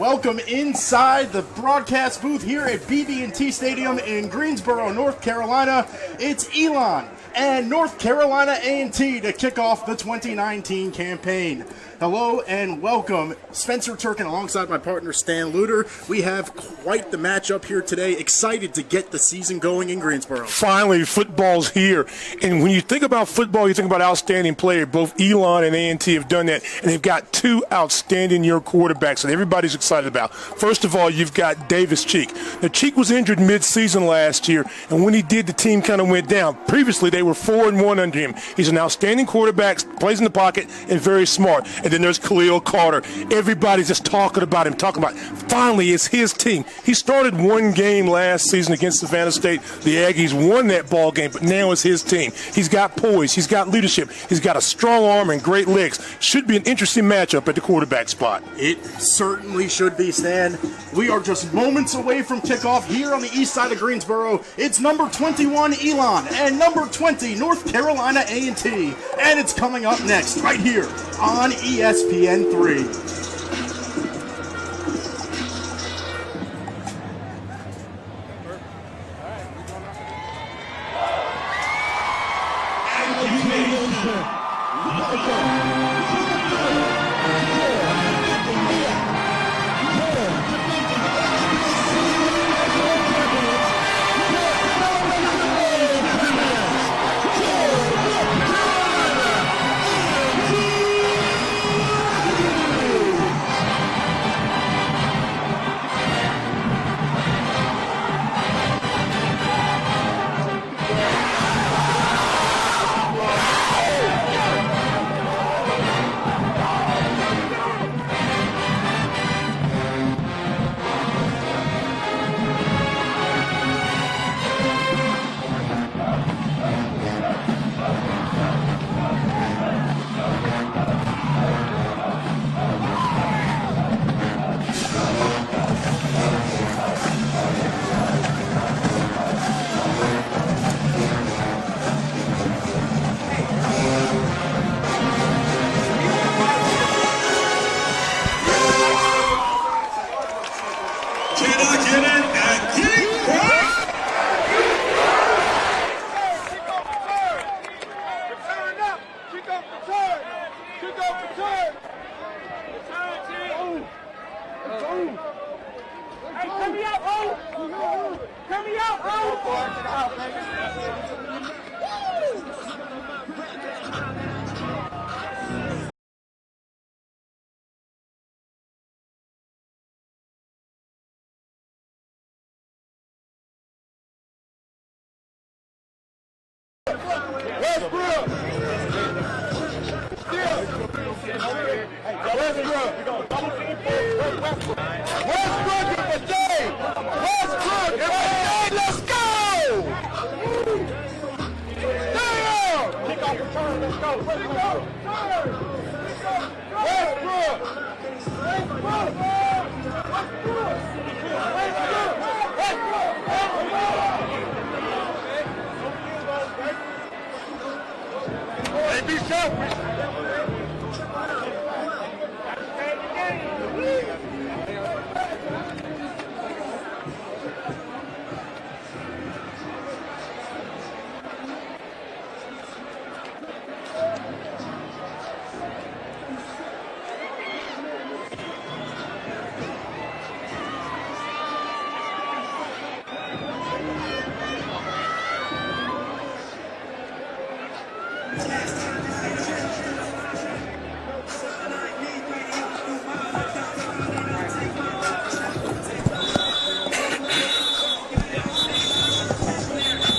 Welcome inside the broadcast booth here at BB&T Stadium in Greensboro, North Carolina. It's Elon and North Carolina A&T to kick off the 2019 campaign. Hello and welcome. Spencer Turkin alongside my partner Stan Luter. We have quite the matchup here today. Excited to get the season going in Greensboro. Finally, football's here. And when you think about football, you think about outstanding players. Both Elon and A&T have done that. And they've got two outstanding year quarterbacks that everybody's excited about. First of all, you've got Davis Cheek. Now, Cheek was injured mid-season last year. And when he did, the team kind of went down. Previously, they were 4-1 under him. He's an outstanding quarterback, plays in the pocket, and very smart. And then there's Khalil Carter. Everybody's just talking about him, Finally, it's his team. He started one game last season against Savannah State. The Aggies won that ball game, but now it's his team. He's got poise. He's got leadership. He's got a strong arm and great legs. Should be an interesting matchup at the quarterback spot. It certainly should be, Stan. We are just moments away from kickoff here on the east side of Greensboro. It's number 21, Elon, and number 20, North Carolina A&T. And it's coming up next right here on ESPN3.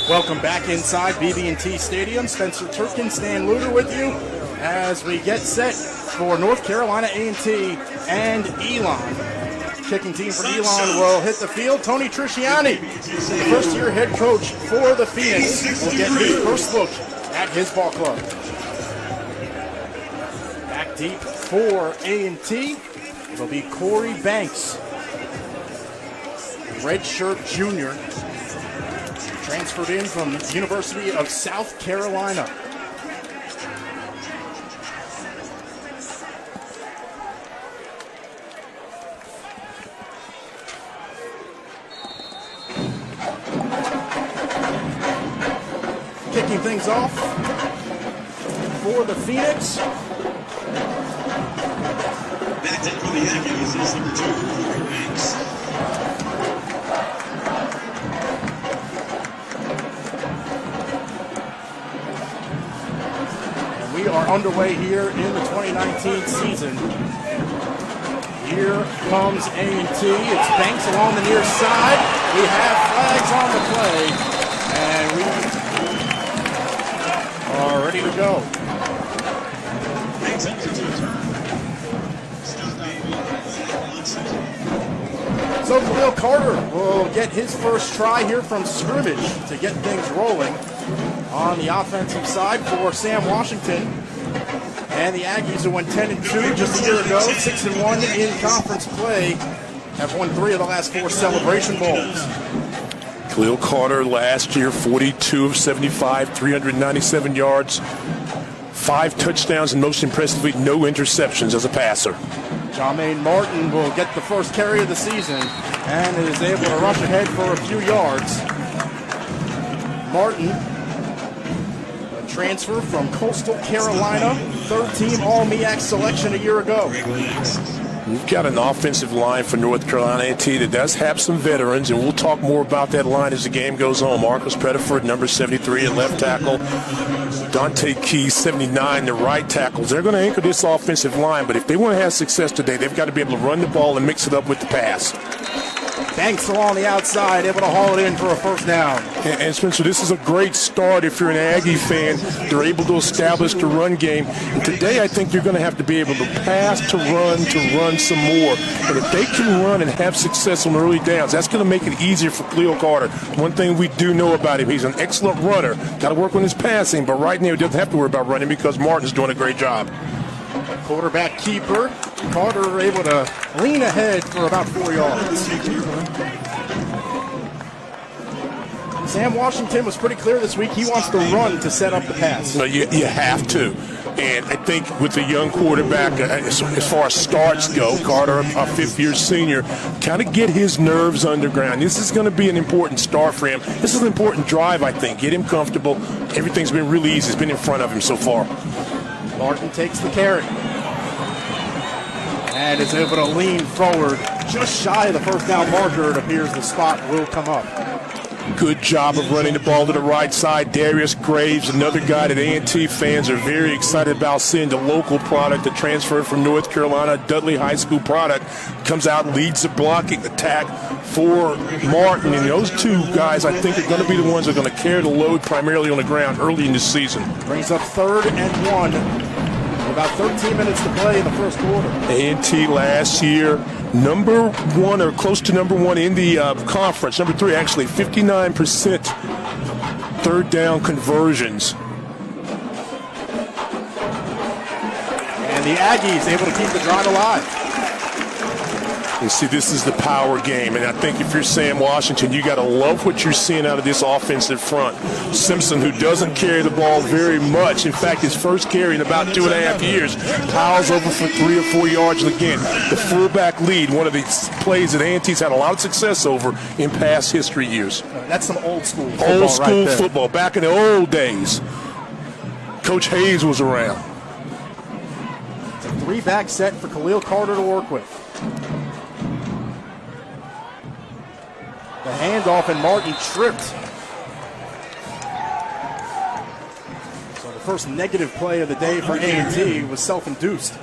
Welcome back inside BB&T Stadium. Spencer Turkin, Stan Luter with you as we get set for North Carolina A&T and Elon. Kicking team for Elon will hit the field. Tony Trisciani, the first-year head coach for the Phoenix, will get his first look at his ball club. Back deep for A&T, it'll be Corey Banks, redshirt junior, transferred in from the University of South Carolina. kicking things off for the Phoenix. Back in for the Aggies is number 2, Banks. And we are underway here in the 2019 season. Here comes A&T. It's Banks along the near side. We have flags on the play, and we are ready to go. Banks up to 2 turn. So Khalil Carter will get his first try here from scrimmage to get things rolling on the offensive side for Sam Washington. And the Aggies, who went 10-2 just a year ago, 6-1 in conference play, have won 3 of the last 4 Celebration Bowls. Khalil Carter last year, 42 of 75, 397 yards, 5 touchdowns, and most impressively, no interceptions as a passer. Jermaine Martin will get the first carry of the season and is able to rush ahead for a few yards. Martin, a transfer from Coastal Carolina, 3rd-team All-MEAC selection a year ago. We've got an offensive line for North Carolina A&T that does have some veterans, and we'll talk more about that line as the game goes on. Marcus Pettiford, number 73 at left tackle. Dante Keys, 79, the right tackles. They're going to anchor this offensive line, but if they want to have success today, they've got to be able to run the ball and mix it up with the pass. Banks along the outside, able to haul it in for a first down. And Spencer, this is a great start if you're an Aggie fan. They're able to establish the run game. And today I think you're going to have to be able to pass to run some more. And if they can run and have success on early downs, that's going to make it easier for Khalil Carter. One thing we do know about him, he's an excellent runner. Got to work on his passing, but right now he doesn't have to worry about running because Martin's doing a great job. Quarterback keeper. Carter able to lean ahead for about 4 yards. Sam Washington was pretty clear this week. He wants to run to set up the pass. No, you have to. And I think with the young quarterback, as far as starts go, Carter, a 5th-year senior, kind of get his nerves underground. This is going to be an important start for him. This is an important drive, I think. Get him comfortable. Everything's been really easy. It's been in front of him so far. Martin takes the carry and is able to lean forward just shy of the first down marker. It appears the spot will come up. Good job of running the ball to the right side. Darius Graves, another guy that A&T fans are very excited about seeing. The local product, the transfer from North Carolina, Dudley High School product, comes out, leads the blocking attack for Martin. And those 2 guys, I think, are going to be the ones that are going to carry the load primarily on the ground early in the season. Brings up 3rd and 1. About 13 minutes to play in the first quarter. A&T last year, number 1 or close to number 1 in the conference. Number 3, actually, 59% 3rd down conversions. And the Aggies able to keep the drive alive. You see, this is the power game, and I think if you're Sam Washington, you got to love what you're seeing out of this offensive front. Simpson, who doesn't carry the ball very much, in fact, his first carry in about 2.5 years, piles over for 3 or 4 yards. And again, the fullback lead, one of the plays that A&T's had a lot of success over in past history years. That's some old school football. Old school right football, back in the old days. Coach Hayes was around. It's a 3-back set for Khalil Carter to work with. The handoff, and Martin tripped. So the first negative play of the day for A&T was self-induced.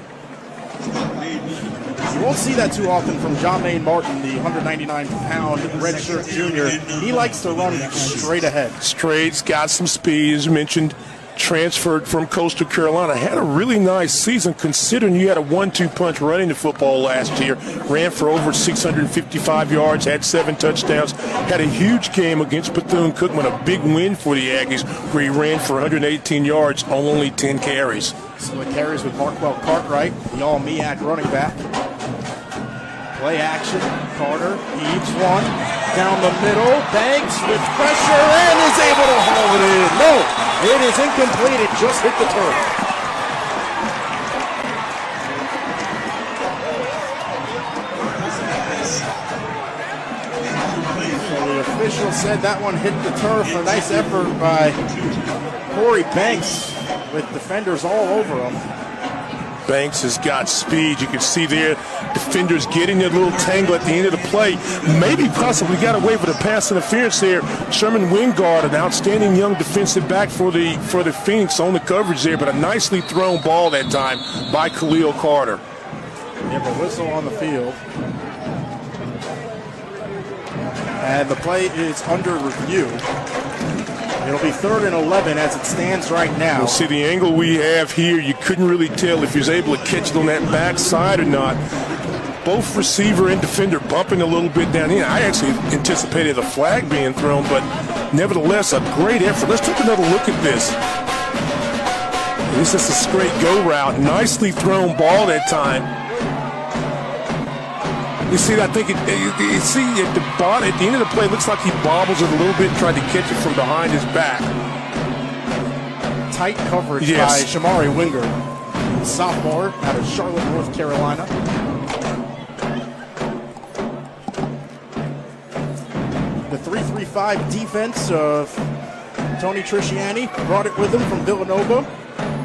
You won't see that too often from Jermaine Martin, the 199-pound redshirt junior. He likes to run straight ahead. Straight's got some speed, as mentioned. Transferred from Coastal Carolina. Had a really nice season considering you had a 1-2 punch running the football last year. Ran for over 655 yards, had 7 touchdowns. Had a huge game against Bethune-Cookman, a big win for the Aggies, where he ran for 118 yards on only 10 carries. So it carries with Markwell Cartwright, the all-MEAC running back. Play action. Carter heaves one down the middle. Banks with pressure and is able to haul it in. No, it is incomplete. It just hit the turf. So the official said that one hit the turf. A nice effort by Corey Banks with defenders all over him. Banks has got speed. You can see there, defenders getting a little tangle at the end of the play. Maybe possibly got away with a pass interference there. Sherman Wingard, an outstanding young defensive back for the Phoenix on the coverage there, but a nicely thrown ball that time by Khalil Carter. We have a whistle on the field. And the play is under review. It'll be 3rd and 11 as it stands right now. We'll see the angle we have here. You couldn't really tell if he was able to catch it on that backside or not. Both receiver and defender bumping a little bit down here. I actually anticipated a flag being thrown, but nevertheless, a great effort. Let's take another look at this. This is a straight go route. Nicely thrown ball that time. You see, I think you see at the end of the play, it looks like he bobbles it a little bit, tried to catch it from behind his back. Tight coverage by Shamari Winger, sophomore out of Charlotte, North Carolina. The 3-3-5 defense of Tony Trisciani brought it with him from Villanova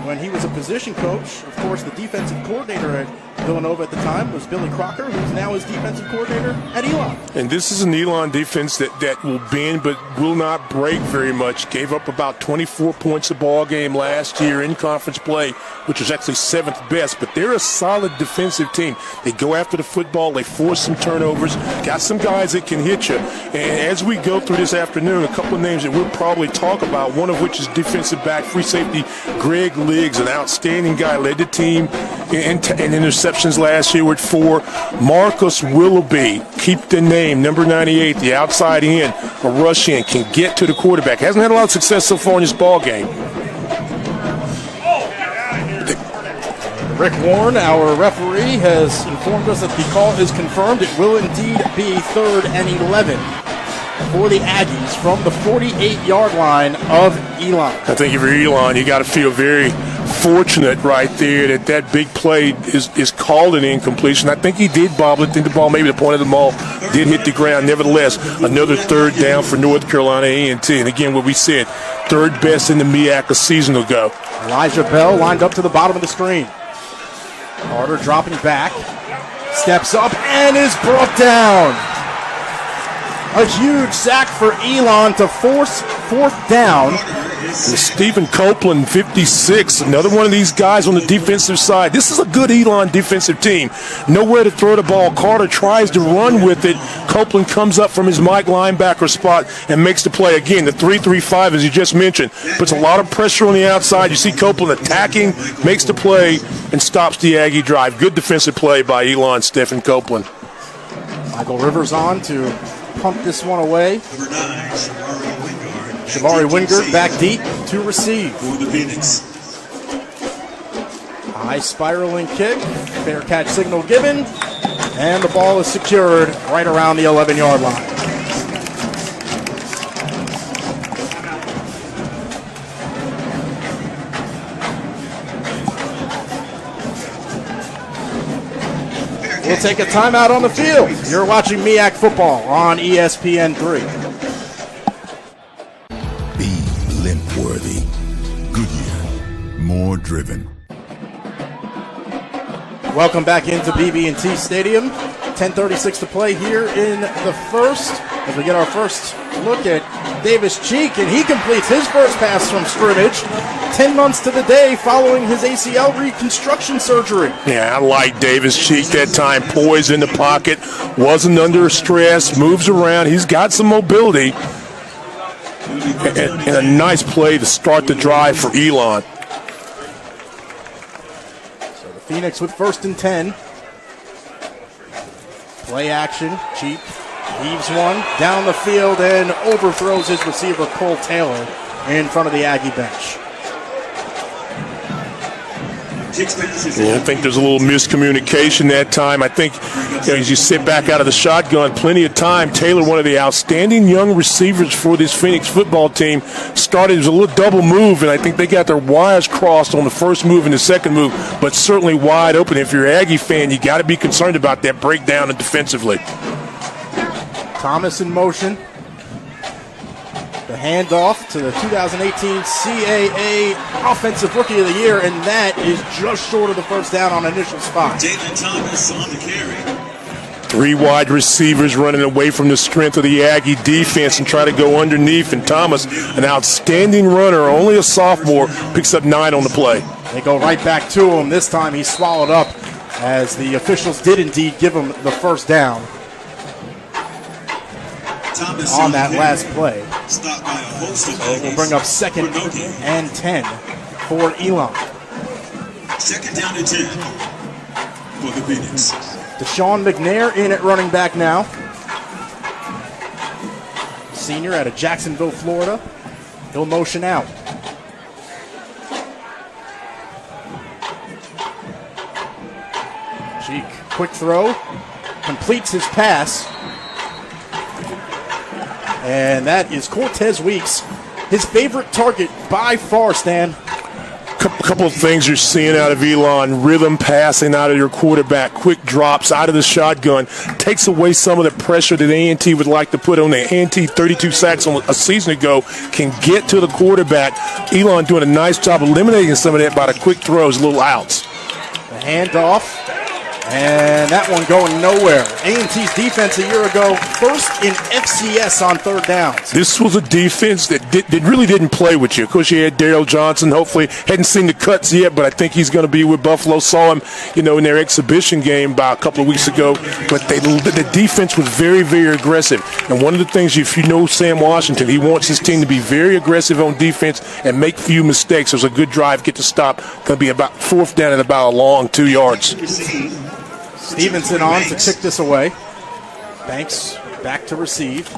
when he was a position coach. Of course, the defensive coordinator at Villanova at the time was Billy Crocker, who's now his defensive coordinator at Elon. And this is an Elon defense that will bend but will not break very much. Gave up about 24 points a ball game last year in conference play, which was actually 7th best. But they're a solid defensive team. They go after the football. They force some turnovers. Got some guys that can hit you. And as we go through this afternoon, a couple of names that we'll probably talk about, one of which is defensive back, free safety Greg Liggs, an outstanding guy, led the team in interceptions last year with 4. Marcus Willoughby, keep the name, number 98, the outside end, a rush in, can get to the quarterback. Hasn't had a lot of success so far in this ball game. Rick Warren, our referee, has informed us that the call is confirmed. It will indeed be 3rd and 11 for the Aggies from the 48-yard line of Elon. I think if you're Elon, you got to feel very fortunate right there that big play is called an incompletion. I think he did bobble it. I think the ball, maybe the point of the ball did hit the ground. Nevertheless, another 3rd down for North Carolina A&T. And again, what we said, 3rd best in the MEAC a season ago. Elijah Bell lined up to the bottom of the screen. Carter dropping back, steps up, and is brought down. A huge sack for Elon to force 4th down. Stephen Copeland, 56, another one of these guys on the defensive side. This is a good Elon defensive team. Nowhere to throw the ball. Carter tries to run with it. Copeland comes up from his Mike linebacker spot and makes the play. Again, the 3-3-5, as you just mentioned, puts a lot of pressure on the outside. You see Copeland attacking, makes the play, and stops the Aggie drive. Good defensive play by Elon Stephen Copeland. Michael Rivers on to pump this one away. Number 9, Shamari Wingard back deep to receive. For the Phoenix. High spiraling kick, fair catch signal given, and the ball is secured right around the 11-yard line. We'll take a timeout on the field. You're watching MEAC football on ESPN3. Be limp-worthy. Goodyear. More driven. Welcome back into BB&T Stadium. 10:36 to play here in the first. As we get our first look at Davis Cheek, and he completes his first pass from scrimmage 10 months to the day following his ACL reconstruction surgery. Yeah, I like Davis Cheek that time. Poised in the pocket, wasn't under stress, moves around. He's got some mobility. And a nice play to start the drive for Elon. So the Phoenix with 1st and 10. Play action. Cheek heaves one down the field and overthrows his receiver Cole Taylor in front of the Aggie bench. Yeah, I think there's a little miscommunication that time. I think as you sit back out of the shotgun, plenty of time. Taylor, one of the outstanding young receivers for this Phoenix football team, started as a little double move, and I think they got their wires crossed on the first move and the second move, but certainly wide open. If you're an Aggie fan, you got to be concerned about that breakdown defensively. Thomas in motion. The handoff to the 2018 CAA Offensive Rookie of the Year, and that is just short of the first down on initial spot. David Thomas on the carry. 3 wide receivers running away from the strength of the Aggie defense and try to go underneath. And Thomas, an outstanding runner, only a sophomore, picks up 9 on the play. They go right back to him. This time he's swallowed up as the officials did indeed give him the first down Thomas on that last play. Stopped by a host of So we'll bring up 2nd and 10 for Elon. 2nd down and 10 for the Phoenix. Deshaun McNair in at running back now. Senior out of Jacksonville, Florida. He'll motion out. Cheek, quick throw, completes his pass. And that is Cortez Weeks, his favorite target by far, Stan. Couple of things you're seeing out of Elon: rhythm passing out of your quarterback, quick drops out of the shotgun, takes away some of the pressure that A&T would like to put on there. A&T 32 sacks a season ago, can get to the quarterback. Elon doing a nice job eliminating some of that by the quick throws, little outs. The handoff, and that one going nowhere. A&T's defense a year ago, first in FCS on third downs. This was a defense that really didn't play with you. Of course, you had Darrell Johnson. Hopefully, hadn't seen the cuts yet, but I think he's going to be with Buffalo. Saw him, in their exhibition game about a couple of weeks ago. But the defense was very, very aggressive. And one of the things, if you know Sam Washington, he wants his team to be very aggressive on defense and make few mistakes. It was a good drive, get to stop. Going to be about 4th down and about a long 2 yards. Stevenson on to kick this away. Banks back to receive.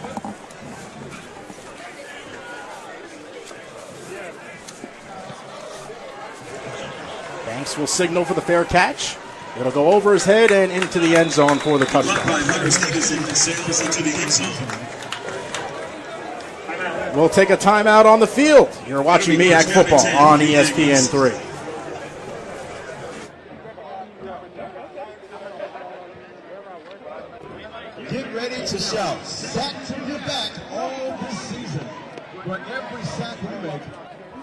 Banks will signal for the fair catch. It'll go over his head and into the end zone for the touchdown. We'll take a timeout on the field. You're watching MEAC Football on ESPN3. Get ready to shout, "Sack to your back" all this season. For every sack we make,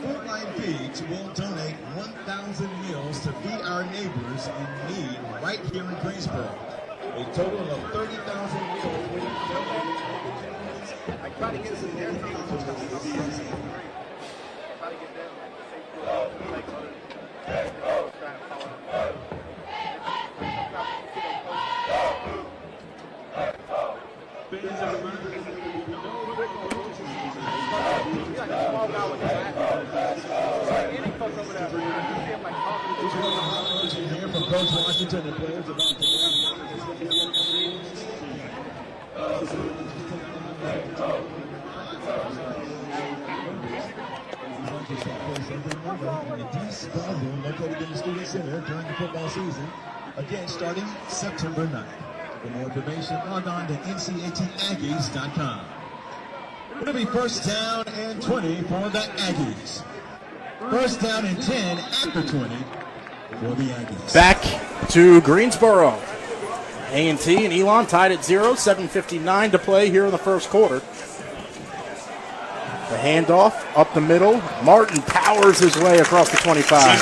Food Line Feeds will donate 1,000 meals to feed our neighbors in need right here in Greensboro. A total of 30,000 meals will be donated. I try to get some air. From Coach Washington and players about to located in the Student Center during the football season, again starting September 9th. For more information, log on to NCAAAggies.com. It'll be 1st down and 20 for the Aggies. 1st down and 10 after 20 for the Aggies. Back to Greensboro. A&T and Elon tied at 0, 7:59 to play here in the first quarter. The handoff up the middle. Martin powers his way across the 25.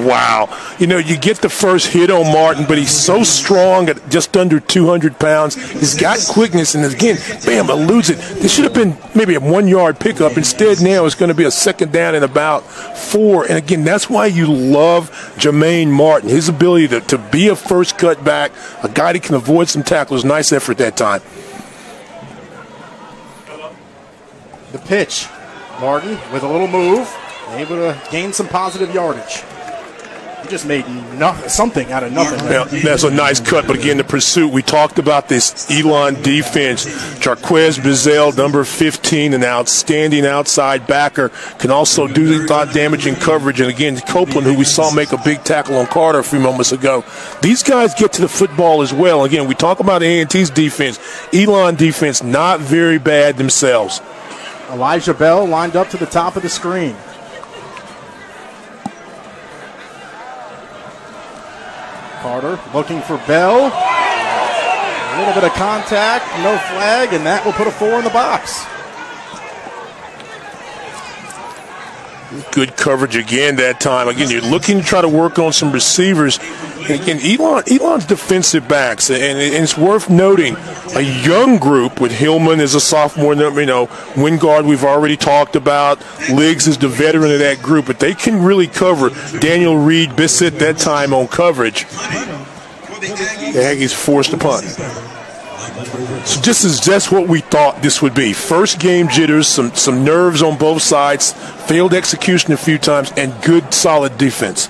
Wow. You get the first hit on Martin, but he's so strong at just under 200 pounds. He's got quickness, and again, bam, eludes it. This should have been maybe a 1-yard pickup. Instead, now it's going to be a 2nd down and about 4. And again, that's why you love Jermaine Martin. His ability to be a first cut back, a guy that can avoid some tackles. Nice effort that time. The pitch. Martin with a little move, able to gain some positive yardage. He just made something out of nothing. Yeah, that's a nice cut, but again, the pursuit. We talked about this Elon defense. Jarquez Bizel, number 15, an outstanding outside backer, can also do a lot of damage in coverage. And again, Copeland, who we saw make a big tackle on Carter a few moments ago. These guys get to the football as well. Again, we talk about A&T's defense. Elon defense, not very bad themselves. Elijah Bell lined up to the top of the screen. Carter looking for Bell. A little bit of contact, no flag, and that will put a 4 in the box. Good coverage again that time. Again, you're looking to try to work on some receivers. And again, Elon's defensive backs, and it's worth noting, a young group with Hillman as a sophomore, Wingard we've already talked about, Liggs is the veteran of that group, but they can really cover. Daniel Reed, Bissett that time on coverage. The Aggies forced a punt. So this is just what we thought this would be. First game jitters, some nerves on both sides, failed execution a few times, and good, solid defense.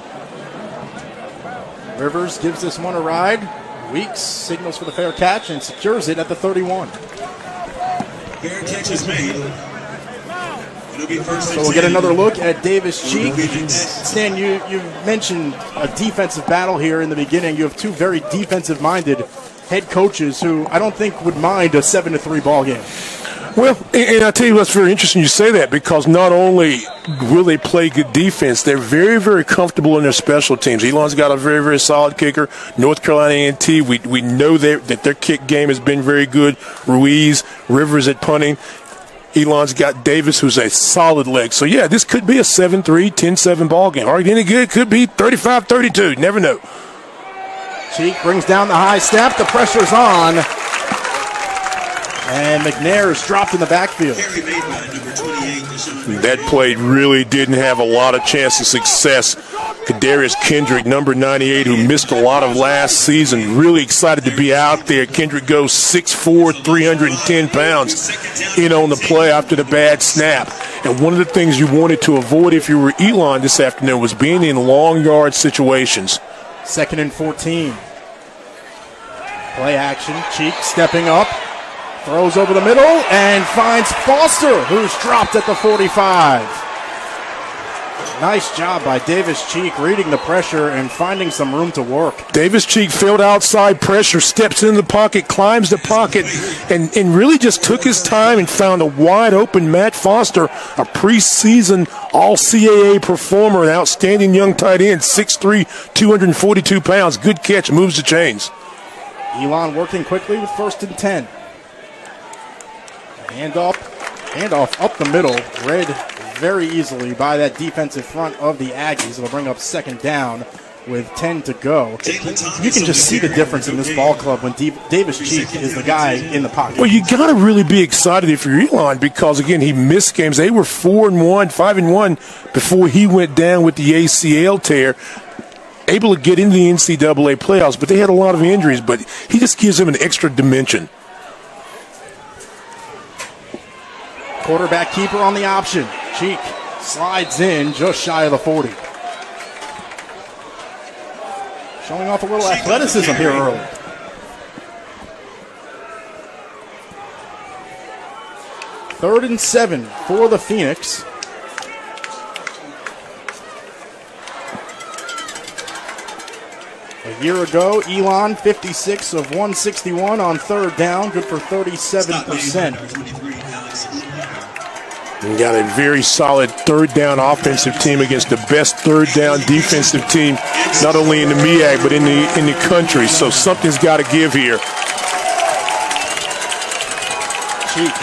Rivers gives this one a ride. Weeks signals for the fair catch and secures it at the 31. Fair catch is made. It'll be first So we'll get another look at Davis Cheek. Stan, you mentioned a defensive battle here in the beginning. You have two very defensive-minded head coaches who I don't think would mind a 7-3 ball game. Well, and I'll tell you what's very interesting you say that, because not only will they play good defense, they're very, very comfortable in their special teams. Elon's got a very, very solid kicker. North Carolina A&T, we know that their kick game has been very good. Ruiz, Rivers at punting. Elon's got Davis, who's a solid leg. So, yeah, this could be a 7-3, 10-7 ball game. Or any good, could be 35-32. Never know. Cheek brings down the high step. The pressure's on. And McNair is dropped in the backfield. carry made by number 28, Deshaun. That play really didn't have a lot of chance of success. Kadarius Kendrick, number 98, who missed a lot of last season, really excited to be out there. Kendrick goes 6'4", 310 pounds in on the play after the bad snap. And one of the things you wanted to avoid if you were Elon this afternoon was being in long yard situations. 2nd and 14. Play action. Cheek stepping up. Throws over the middle and finds Foster, who's dropped at the 45. Nice job by Davis Cheek reading the pressure and finding some room to work. Davis Cheek filled outside pressure, steps in the pocket, climbs the pocket, and really just took his time and found a wide open Matt Foster, a preseason All-CAA performer, an outstanding young tight end, 6'3", 242 pounds. Good catch, moves the chains. Elon working quickly with 1st and 10. Handoff up the middle, read very easily by that defensive front of the Aggies. It'll bring up 2nd down with 10 to go. You can just see the difference in this ball club when Davis Cheek is the guy in the pocket. Well, you got to really be excited if you're Elon, because, again, he missed games. They were 4-1, 5-1 before he went down with the ACL tear. Able to get into the NCAA playoffs, but they had a lot of injuries. But he just gives them an extra dimension. Quarterback keeper on the option. Cheek slides in just shy of the 40. Showing off a little athleticism here early. Third and 7 for the Phoenix. A year ago, Elon, 56 of 161 on 3rd down, good for 37%. We got a very solid 3rd down offensive team against the best 3rd down defensive team, not only in the MEAC but in the country. So something's got to give here. Cheek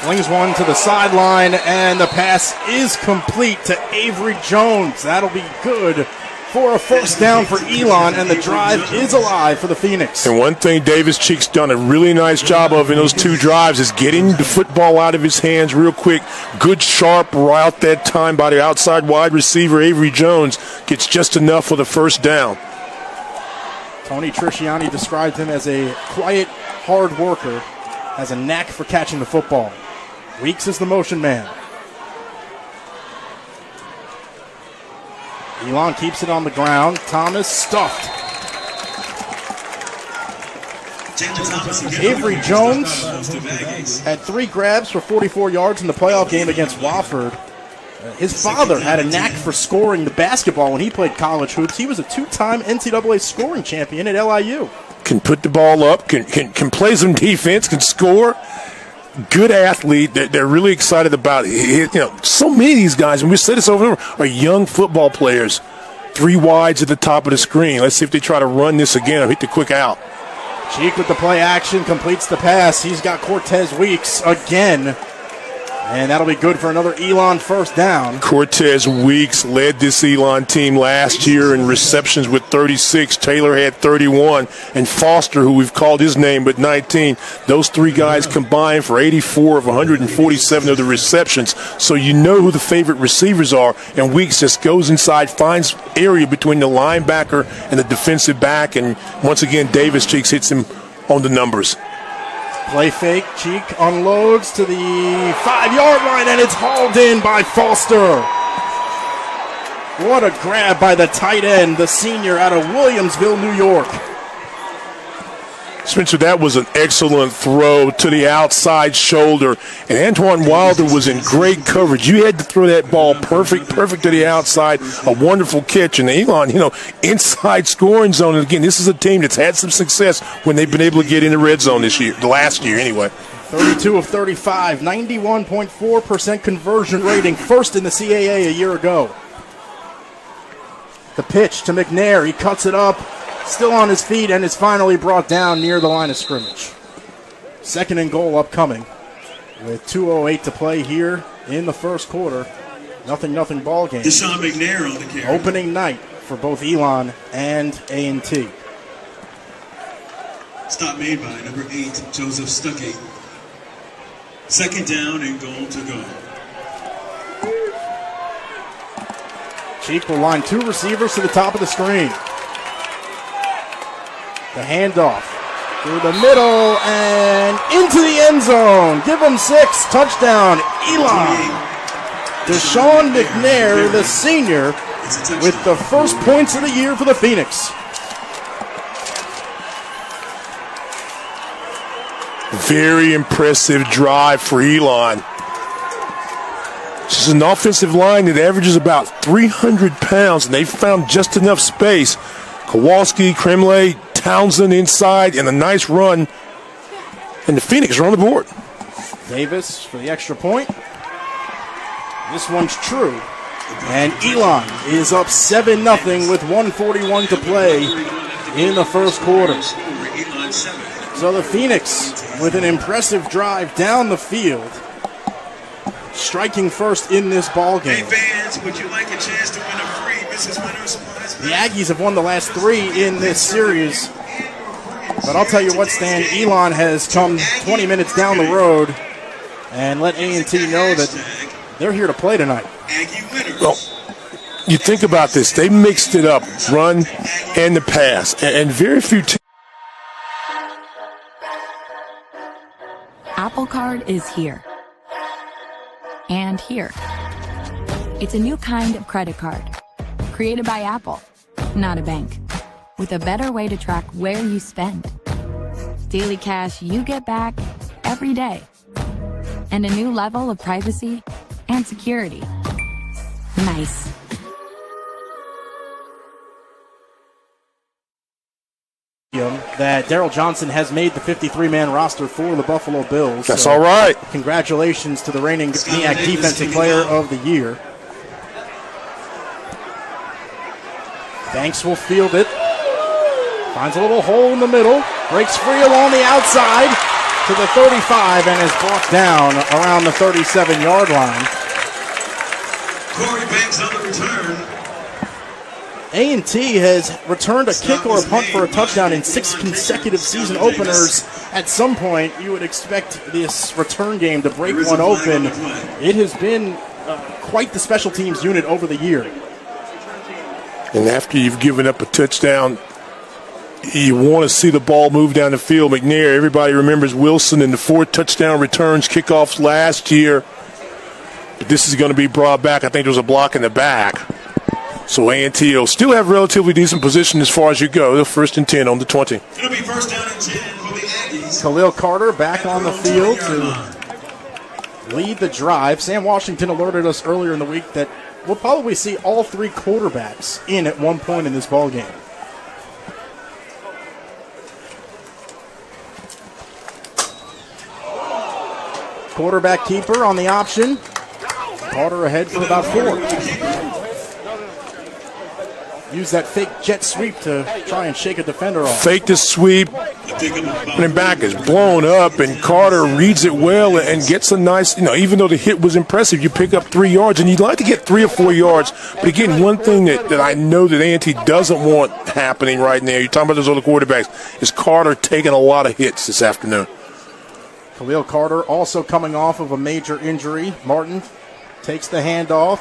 flings one to the sideline, and the pass is complete to Avery Jones. That'll be good for a 1st down for Elon, and the drive is alive for the Phoenix. And one thing Davis Cheek's done a really nice job of in those 2 drives is getting the football out of his hands real quick. Good sharp route that time by the outside wide receiver Avery Jones. Gets just enough for the 1st down. Tony Trisciani described him as a quiet, hard worker, has a knack for catching the football. Weeks is the motion man. Elon keeps it on the ground. Thomas stuffed. Avery Jones had 3 grabs for 44 yards in the playoff game against Wofford. His father had a knack for scoring the basketball when he played college hoops. He was a 2-time NCAA scoring champion at LIU. Can put the ball up, can play some defense, can score. Good athlete. They're really excited about it. So many of these guys, and we said this over and over, are young football players. 3 wides at the top of the screen. Let's see if they try to run this again or hit the quick out. Cheek with the play action, completes the pass. He's got Cortez Weeks again. And that'll be good for another Elon first down. Cortez Weeks led this Elon team last year in receptions with 36. Taylor had 31. And Foster, who we've called his name, but 19. Those three guys combined for 84 of 147 of the receptions. So you know who the favorite receivers are. And Weeks just goes inside, finds area between the linebacker and the defensive back. And once again, Davis Cheeks hits him on the numbers. Play fake, Cheek unloads to the 5-yard line, and it's hauled in by Foster. What a grab by the tight end, the senior out of Williamsville, New York. Spencer, that was an excellent throw to the outside shoulder, and Antoine Wilder was in great coverage. You had to throw that ball perfect to the outside, a wonderful catch. And Elon, inside scoring zone. And again, this is a team that's had some success when they've been able to get in the red zone this year, the last year anyway. 32 of 35, 91.4% conversion rating, first in the CAA a year ago. The pitch to McNair, he cuts it up. Still on his feet and is finally brought down near the line of scrimmage. Second and goal upcoming with 2:08 to play here in the first quarter. 0-0 ball game. Deshaun McNair on the carry. Opening night for both Elon and A&T. Stop made by number 8, Joseph Stuckey. Second down and goal to go. Cheek will line two receivers to the top of the screen. The handoff through the middle and into the end zone. Give him 6. Touchdown, Elon. Deshaun McNair, the senior, with the first points of the year for the Phoenix. Very impressive drive for Elon. This is an offensive line that averages about 300 pounds, and they've found just enough space. Kowalski, Kremley, Townsend inside, and a nice run. And the Phoenix are on the board. Davis for the extra point. This one's true. And Elon is up 7-0 with 1:41 to play in the first quarter. So the Phoenix with an impressive drive down the field, striking first in this ball game. Hey fans, would you like a chance to win a free Mrs. Winter surprise? The Aggies have won the last 3 in this series. But I'll tell you what, Stan, Elon has come 20 minutes down the road and let A&T know that they're here to play tonight. Well, you think about this. They mixed it up, run and the pass. And very few teams. Apple Card is here. And here. It's a new kind of credit card. Created by Apple, not a bank. With a better way to track where you spend. Daily cash you get back every day. And a new level of privacy and security. Nice. That Daryl Johnson has made the 53-man roster for the Buffalo Bills. That's all right. Congratulations to the reigning MEAC Defensive Player of the Year. Banks will field it. Finds a little hole in the middle. Breaks free along the outside to the 35 and is brought down around the 37-yard line. Corey Banks on the return. A&T has returned a kick or a punt for a touchdown in 6 consecutive season openers. At some point, you would expect this return game to break one open. It has been quite the special teams unit over the year. And after you've given up a touchdown, you want to see the ball move down the field. McNair, everybody remembers Wilson in the 4 touchdown returns, kickoffs last year. But this is going to be brought back. I think there was a block in the back. So A&T will still have relatively decent position as far as you go. They're 1st and 10 on the 20. It'll be 1st down and 10 for the Aggies. Khalil Carter back on the field to lead the drive. Sam Washington alerted us earlier in the week that we'll probably see all 3 quarterbacks in at one point in this ball game. Quarterback keeper on the option. Carter ahead for about 4. Use that fake jet sweep to try and shake a defender off. Fake the sweep, running back is blown up, and Carter reads it well and gets a nice, even though the hit was impressive, you pick up 3 yards, and you'd like to get 3 or 4 yards. But again, one thing that I know that A&T doesn't want happening right now, you're talking about those other quarterbacks, is Carter taking a lot of hits this afternoon. Khalil Carter also coming off of a major injury. Martin takes the handoff.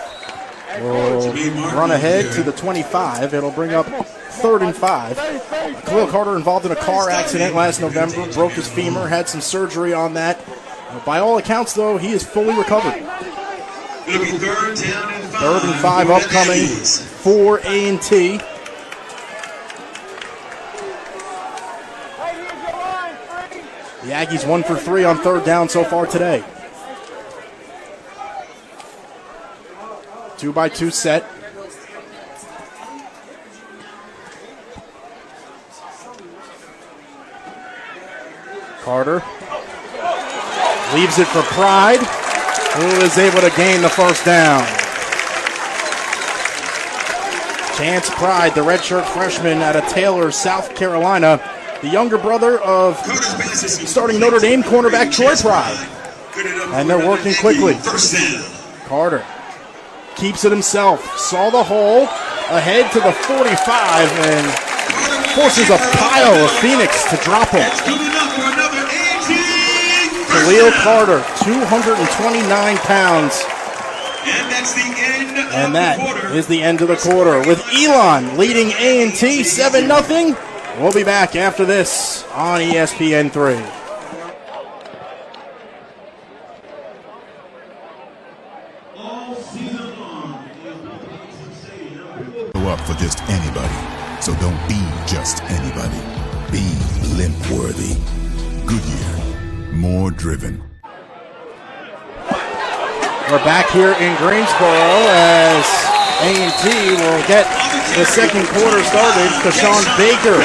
Will run ahead to the 25. It'll bring up 3rd and 5. Khalil Carter involved in a car accident last November, broke his femur, had some surgery on that. By all accounts, though, he is fully recovered. 3rd and 5 upcoming for A&T. The Aggies 1 for 3 on 3rd down so far today. 2-by-2 set. Carter leaves it for Pride, who is able to gain the 1st down. Chance Pride, the redshirt freshman out of Taylor, South Carolina, the younger brother of starting Notre Dame cornerback Troy Pride. And they're working quickly. Carter keeps it himself, saw the hole, ahead to the 45, and forces a pile of Phoenix to drop him. Khalil Carter, 229 pounds. And that is the end of the quarter, with Elon leading A&T 7-0. We'll be back after this on ESPN3. Go up for just anybody, so don't be just anybody. Be limp-worthy. Goodyear, more driven. We're back here in Greensboro as A&T will get the second quarter started. Kashawn Baker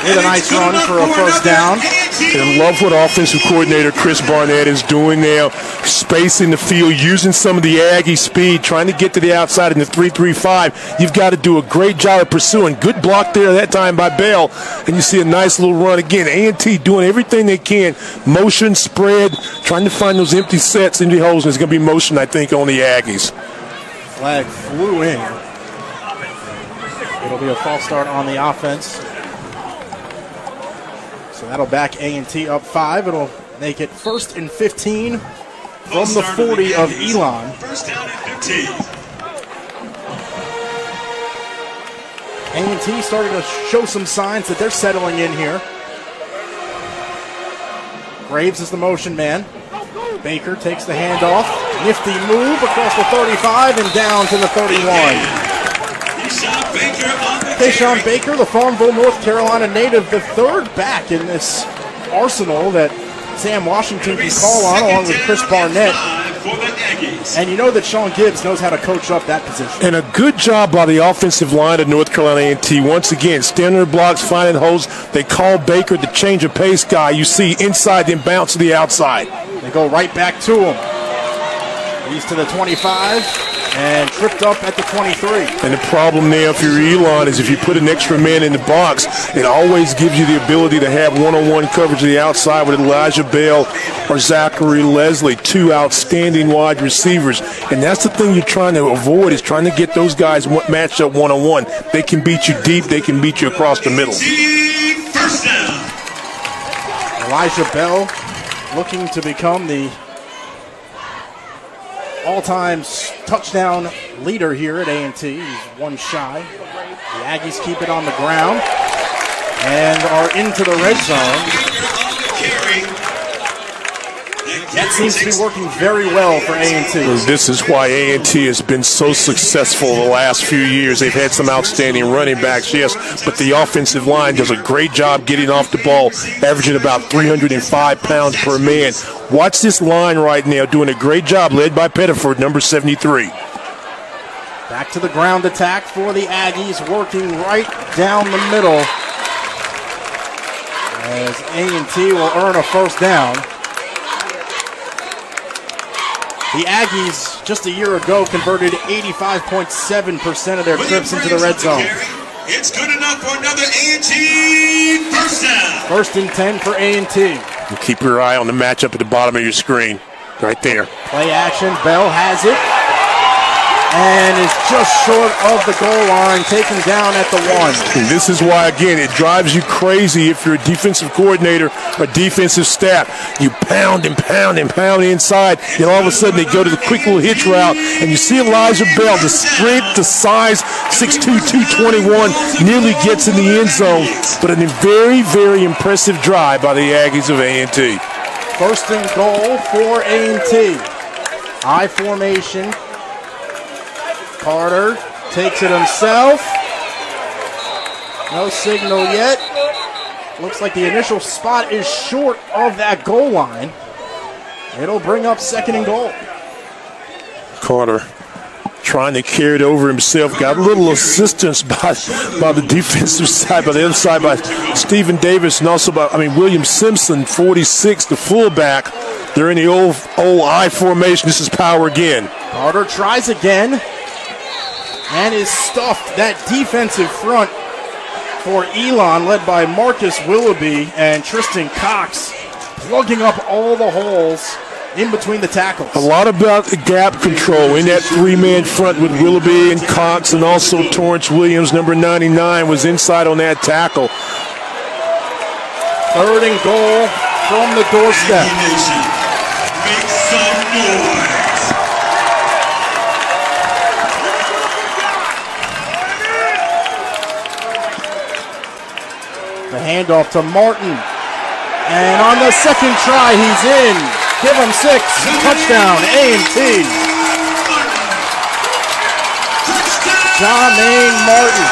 with a nice run for a 1st down. And love what offensive coordinator Chris Barnett is doing now, spacing the field, using some of the Aggie speed, trying to get to the outside in the 3-3-5. You've got to do a great job of pursuing. Good block there that time by Bell, and you see a nice little run. Again, A&T doing everything they can, motion, spread, trying to find those empty sets, empty holes, and it's going to be motion, I think, on the Aggies. Flag flew in. It'll be a false start on the offense. So that'll back A&T up 5. It'll make it 1st and 15 from the 40 of Elon. 1st down and 15. A&T starting to show some signs that they're settling in here. Graves is the motion man. Baker takes the handoff. Nifty move across the 35 and down to the 31. Keyshawn Baker, the Farmville, North Carolina native, the 3rd back in this arsenal that Sam Washington can call on, along with Chris Barnett. And you know that Sean Gibbs knows how to coach up that position. And a good job by the offensive line of North Carolina A&T. Once again, standing their blocks, finding holes. They call Baker the change of pace guy. You see inside, then bounce to the outside. They go right back to him. He's to the 25 and tripped up at the 23. And the problem now if you're Elon is if you put an extra man in the box, it always gives you the ability to have one-on-one coverage of the outside with Elijah Bell or Zachary Leslie, 2 outstanding wide receivers. And that's the thing you're trying to avoid, is trying to get those guys matched up one-on-one. They can beat you deep. They can beat you across the middle. 1st down. Elijah Bell looking to become the all-time touchdown leader here at A&T. He's 1 shy. The Aggies keep it on the ground and are into the red zone. That seems to be working very well for A&T. This is why A&T has been so successful the last few years. They've had some outstanding running backs, yes, but the offensive line does a great job getting off the ball, averaging about 305 pounds per man. Watch this line right now, doing a great job, led by Pettiford, number 73. Back to the ground attack for the Aggies, working right down the middle as A&T will earn a 1st down. The Aggies, just a year ago, converted 85.7% of their trips into the red zone. It's good enough for another A&T first down. 1st and 10 for A&T. You keep your eye on the matchup at the bottom of your screen. Right there. Play action. Bell has it. And is just short of the goal line, taken down at the 1. And this is why, again, it drives you crazy if you're a defensive coordinator or defensive staff. You pound and pound and pound inside, and all of a sudden they go to the quick little hitch route, and you see Elijah Bell, the strength, the size, 6'2", 221, nearly gets in the end zone, but a very, very impressive drive by the Aggies of A&T. 1st and goal for A&T. I formation. Carter takes it himself. No signal yet. Looks like the initial spot is short of that goal line. It'll bring up 2nd and goal. Carter trying to carry it over himself. Got a little assistance by the defensive side, by the other side, by Stephen Davis, and also by William Simpson, 46, the fullback. They're in the old I formation. This is power again. Carter tries again. And is stuffed. That defensive front for Elon, led by Marcus Willoughby and Tristan Cox, plugging up all the holes in between the tackles. A lot about the gap control in that 3-man front with Willoughby and Cox, and also Torrance Williams, number 99, was inside on that tackle. 3rd and goal from the doorstep. Make some noise. The handoff to Martin. And on the 2nd try, he's in. Give him 6. Touchdown, A&T. Jermaine Martin.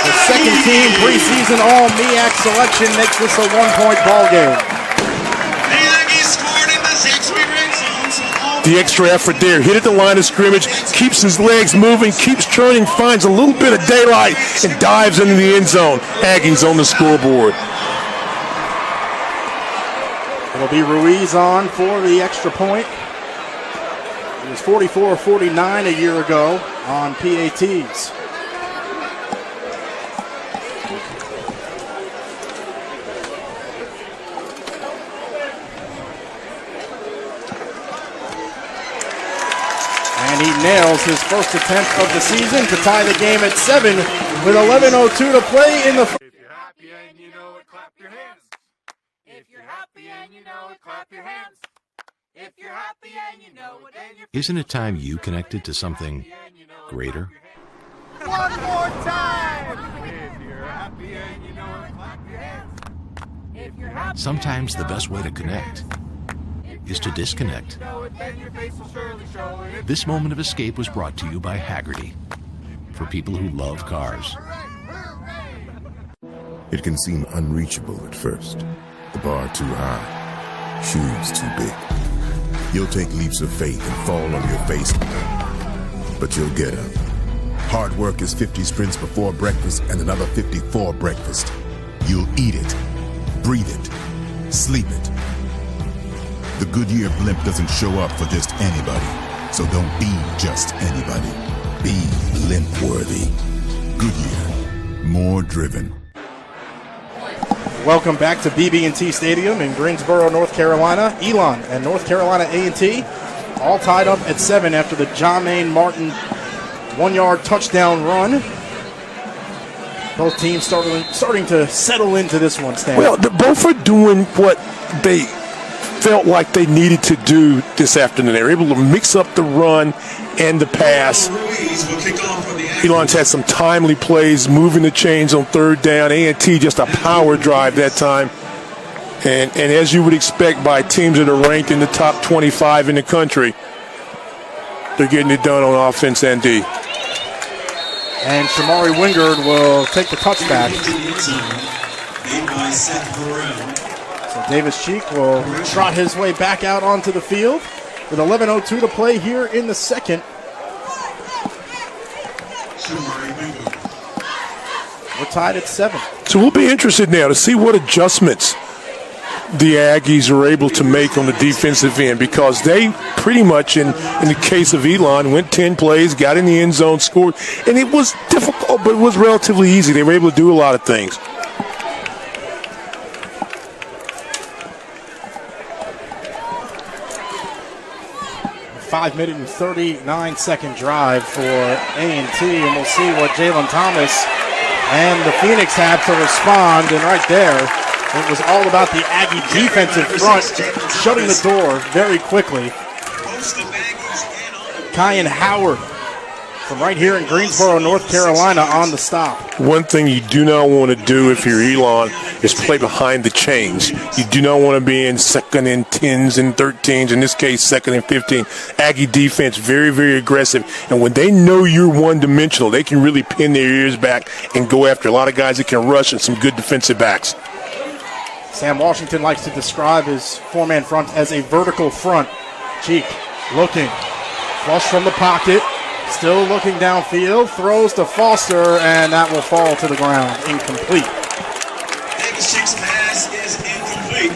The 2nd team preseason All-MEAC selection makes this a 1-point ball game. The Aggies scored in the 6-3 red zone. The extra effort there. Hit at the line of scrimmage, keeps his legs moving, keeps turning, finds a little bit of daylight, and dives into the end zone. Aggies on the scoreboard. It'll be Ruiz on for the extra point. He was 44-49 a year ago on PATs. And he nails his first attempt of the season to tie the game at 7 with 11:02 to play in the... If you're happy and you know it, clap your hands. If you're happy and you know it, clap your hands. If you're happy and you know it, then you're... Isn't it time you connected to something greater? One more time! If you're happy and you know it, clap your hands. If you're happy... Sometimes the best way to connect is to disconnect. This moment of escape was brought to you by Haggerty, for people who love cars. It can seem unreachable at first. The bar too high, shoes too big. You'll take leaps of faith and fall on your face, but you'll get up. Hard work is 50 sprints before breakfast and another 50 for breakfast. You'll eat it, breathe it, sleep it. The Goodyear blimp doesn't show up for just anybody, so don't be just anybody. Be blimp-worthy. Goodyear, more driven. Welcome back to BB&T Stadium in Greensboro, North Carolina. Elon and North Carolina A&T all tied up at 7 after the Jermaine Martin 1-yard touchdown run. Both teams starting to settle into this one, Stan. Well, both are doing what they felt like they needed to do this afternoon. They were able to mix up the run and the pass. Elon's had some timely plays, moving the chains on 3rd down. A&T just a power drive that time. And as you would expect by teams that are ranked in the top 25 in the country, they're getting it done on offense and D. And Shamari Wingard will take the touchback. So Davis Cheek will trot his way back out onto the field with 11:02 to play here in the second. We're tied at 7. So we'll be interested now to see what adjustments the Aggies are able to make on the defensive end, because they pretty much, in the case of Elon, went 10 plays, got in the end zone, scored, and it was difficult, but it was relatively easy. They were able to do a lot of things. 5-minute and 39-second drive for A&T, and we'll see what Jalen Thomas and the Phoenix have to respond. And right there, it was all about the Aggie defensive front shutting the door very quickly. Kyan Howard from right here in Greensboro, North Carolina, on the stop. One thing you do not want to do if you're Elon is play behind the chains. You do not want to be in second and 10s and 13s, in this case, second and 15. Aggie defense, very, very aggressive. And when they know you're one-dimensional, they can really pin their ears back and go after a lot of guys that can rush and some good defensive backs. Sam Washington likes to describe his four-man front as a vertical front. Cheek looking, flush from the pocket. Still looking downfield, throws to Foster, and that will fall to the ground. Incomplete. Pass is incomplete.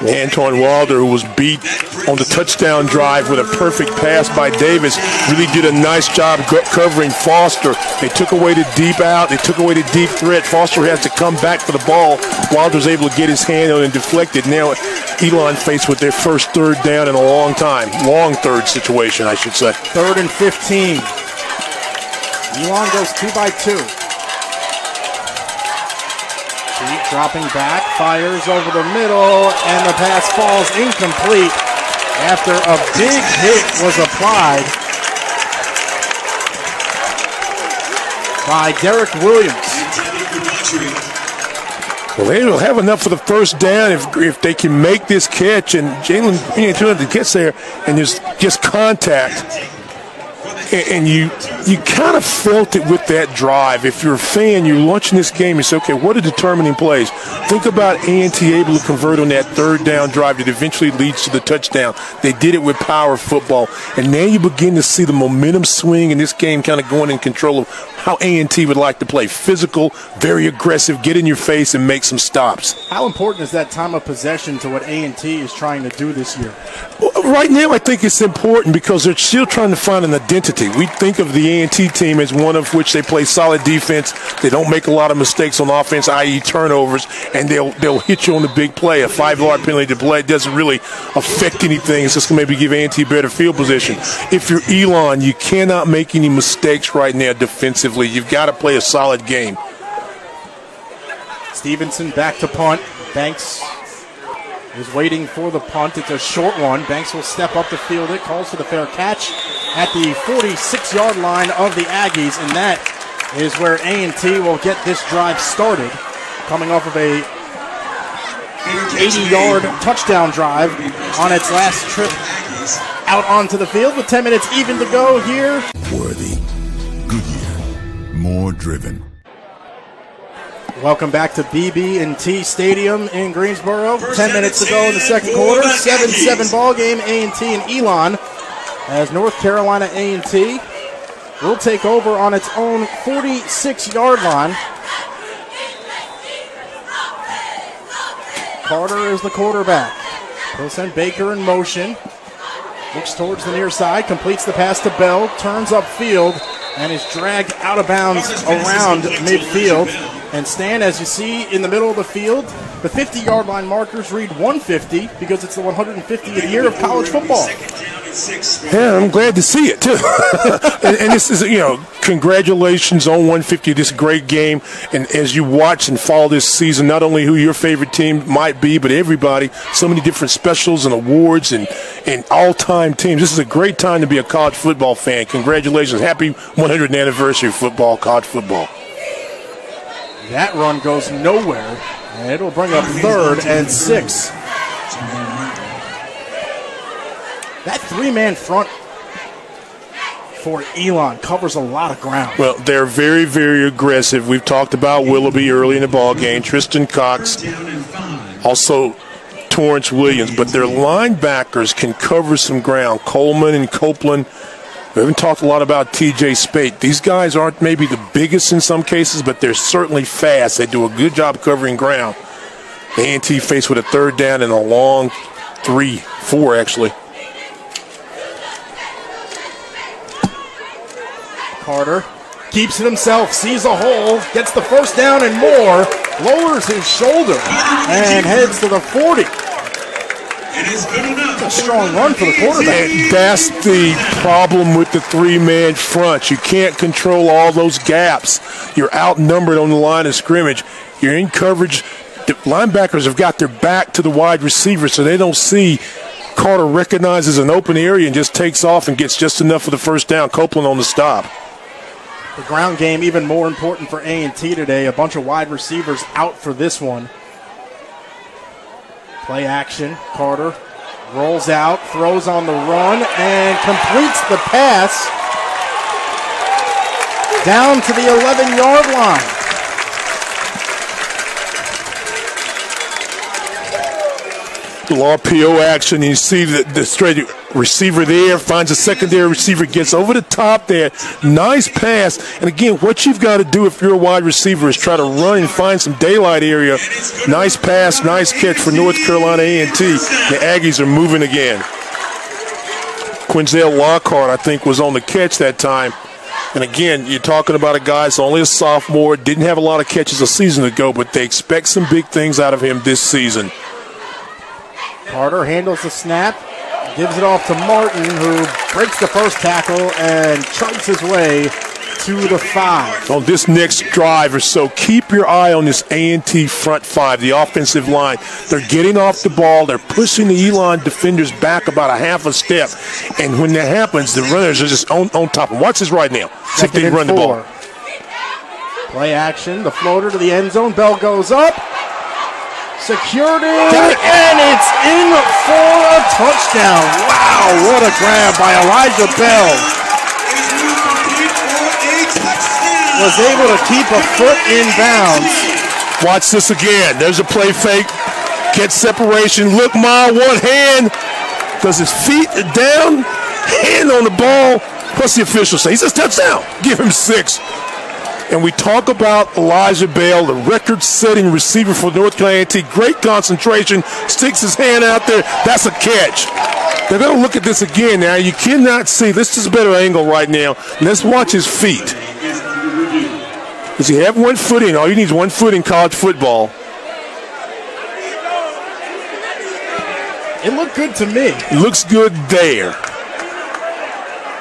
Antoine Wilder, who was beat on the touchdown drive with a perfect pass by Davis, really did a nice job covering Foster. They took away the deep out. They took away the deep threat. Foster has to come back for the ball. Wilder's able to get his hand on and deflect it. Now Elon faced with their first third down in a long time. Long third situation, I should say. 3rd and 15. Elon goes 2 by 2. Cheek dropping back, fires over the middle, and the pass falls incomplete after a big hit was applied by Derek Williams. Well, they will have enough for the first down if they can make this catch. And Jalen gets there, and there's just contact. And you kind of felt it with that drive. If you're a fan, you're watching this game, you say, okay, what are determining plays? Think about A&T able to convert on that third down drive that eventually leads to the touchdown. They did it with power football. And now you begin to see the momentum swing in this game kind of going in control of how A&T would like to play. Physical, very aggressive, get in your face and make some stops. How important is that time of possession to what A&T is trying to do this year? Well, right now, I think it's important because they're still trying to find an identity. We think of the A&T team as one of which they play solid defense. They don't make a lot of mistakes on offense, i.e. turnovers, and they'll hit you on the big play. A 5-yard penalty to play doesn't really affect anything. It's just going to maybe give A&T better field position. If you're Elon, you cannot make any mistakes right now defensively. You've got to play a solid game. Stevenson back to punt. Banks is waiting for the punt. It's a short one. Banks will step up to field it. Calls for the fair catch at the 46-yard line of the Aggies, and that is where A&T will get this drive started, coming off of a 80-yard touchdown drive on its last trip out onto the field with 10 minutes even to go here. Worthy. Goodyear. More driven. Welcome back to BB&T Stadium in Greensboro. 10 minutes to go in the second quarter. 7-7 ball game. A&T and Elon, as North Carolina A&T will take over on its own 46-yard line. Carter is the quarterback. He'll send Baker in motion. Looks towards the near side, completes the pass to Bell, turns upfield, and is dragged out of bounds around midfield. And Stan, as you see in the middle of the field, the 50-yard line markers read 150 because it's the 150th year of college football. Yeah, I'm glad to see it, too. and this is, congratulations on 150. This great game. And as you watch and follow this season, not only who your favorite team might be, but everybody, so many different specials and awards and all-time teams. This is a great time to be a college football fan. Congratulations. Happy 100th anniversary of football, college football. That run goes nowhere, and it'll bring up 3rd and 6. That three-man front for Elon covers a lot of ground. Well, they're very, very aggressive. We've talked about Willoughby early in the ball game, Tristan Cox, also Torrance Williams, but their linebackers can cover some ground. Coleman and Copeland. We haven't talked a lot about TJ Spate. These guys aren't maybe the biggest in some cases, but they're certainly fast. They do a good job covering ground. A&T faced with a third down and a long 4 actually. Carter keeps it himself, sees a hole, gets the first down and more, lowers his shoulder, and heads to the 40. A strong run for the quarterback. That's the problem with the three-man front. You can't control all those gaps. You're outnumbered on the line of scrimmage. You're in coverage. The linebackers have got their back to the wide receiver, so they don't see. Carter recognizes an open area and just takes off and gets just enough for the first down. Copeland on the stop. The ground game even more important for A&T today. A bunch of wide receivers out for this one. Play action. Carter rolls out, throws on the run, and completes the pass down to the 11-yard line. RPO action. You see the straight receiver there, finds a secondary receiver, gets over the top there. Nice pass. And again, what you've got to do if you're a wide receiver is try to run and find some daylight area. Nice pass, nice catch for North Carolina A&T. The Aggies are moving again. Quinzel Lockhart, I think, was on the catch that time. And again, you're talking about a guy that's only a sophomore, didn't have a lot of catches a season ago, but they expect some big things out of him this season. Carter handles the snap, gives it off to Martin, who breaks the first tackle and chugs his way to the 5. On this next drive or so, keep your eye on this A&T front 5, the offensive line. They're getting off the ball. They're pushing the Elon defenders back about a half a step. And when that happens, the runners are just on top. And watch this right now. See if they run the ball. Play action, the floater to the end zone. Bell goes up. Secured it, and it's in for a touchdown. Wow, what a grab by Elijah Bell. Was able to keep a foot in bounds. Watch this again. There's a play fake. Catch separation. Look, one hand. Does his feet down. Hand on the ball. Plus the official say, he says touchdown. Give him 6. And we talk about Elijah Bell, the record-setting receiver for North Carolina A&T. Great concentration, sticks his hand out there. That's a catch. They're going to look at this again now. You cannot see. This is a better angle right now. Let's watch his feet. Does he have 1 foot in? All you need is 1 foot in college football. It looked good to me. It looks good there.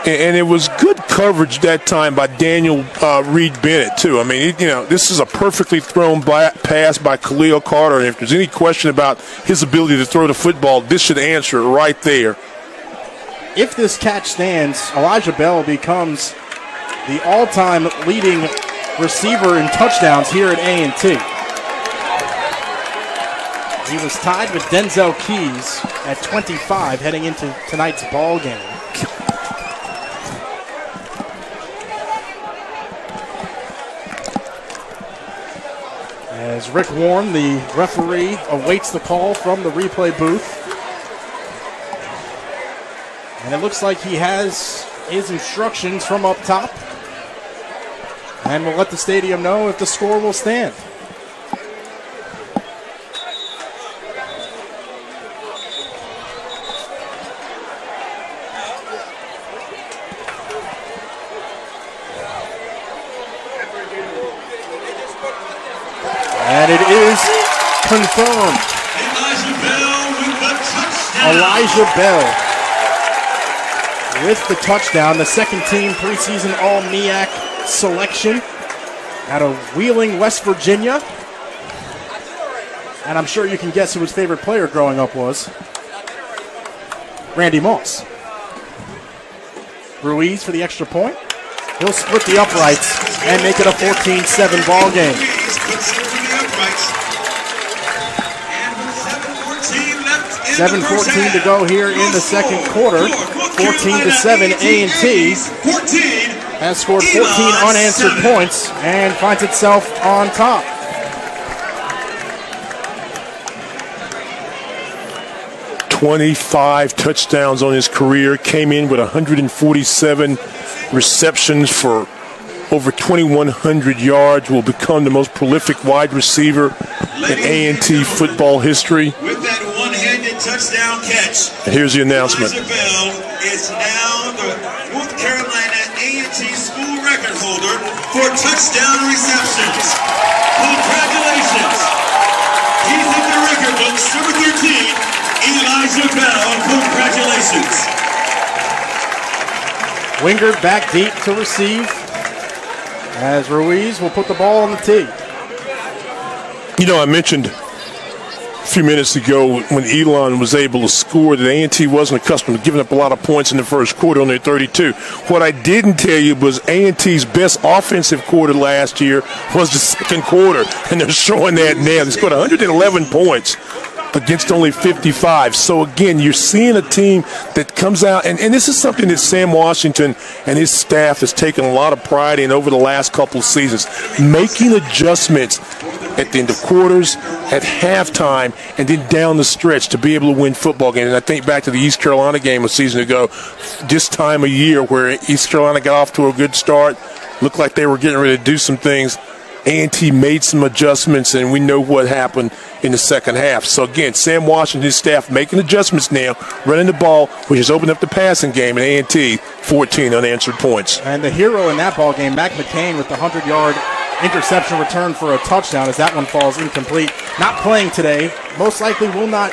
And it was good coverage that time by Daniel Reed-Bennett, too. I mean, this is a perfectly thrown pass by Khalil Carter. And if there's any question about his ability to throw the football, this should answer it right there. If this catch stands, Elijah Bell becomes the all-time leading receiver in touchdowns here at A&T. He was tied with Denzel Keys at 25 heading into tonight's ball game. As Rick Warren, the referee, awaits the call from the replay booth. And it looks like he has his instructions from up top. And we'll let the stadium know if the score will stand. And it is confirmed. Elijah Bell with the touchdown, the second-team preseason All-MEAC selection out of Wheeling, West Virginia. And I'm sure you can guess who his favorite player growing up was. Randy Moss. Ruiz for the extra point. He'll split the uprights and make it a 14-7 ball game. 7:14 to go here in the second quarter. 14-7, A&T has scored 14 unanswered points and finds itself on top. "25 touchdowns on his career, came in with 147 receptions for over 2,100 yards, will become the most prolific wide receiver in A&T football history. With that one-handed touchdown catch. And here's the announcement. Elijah Bell is now the North Carolina A&T school record holder for touchdown receptions. Congratulations. He's in the record books, number 13, Elijah Bell. Congratulations. Wingard back deep to receive as Ruiz will put the ball on the tee. You know, I mentioned a few minutes ago when Elon was able to score that A&T wasn't accustomed to giving up a lot of points in the first quarter on their 32. What I didn't tell you was A&T's best offensive quarter last year was the second quarter, and they're showing that now. They scored 111 points against only 55. So, again, you're seeing a team that comes out, and this is something that Sam Washington and his staff has taken a lot of pride in over the last couple of seasons, making adjustments at the end of quarters, at halftime, and then down the stretch to be able to win football games. And I think back to the East Carolina game a season ago, this time of year where East Carolina got off to a good start, looked like they were getting ready to do some things. A&T made some adjustments, and we know what happened in the second half. So, again, Sam Washington and his staff making adjustments now, running the ball, which has opened up the passing game, and A&T 14 unanswered points. And the hero in that ball game, Mac McCain, with the 100-yard interception return for a touchdown as that one falls incomplete. Not playing today. Most likely will not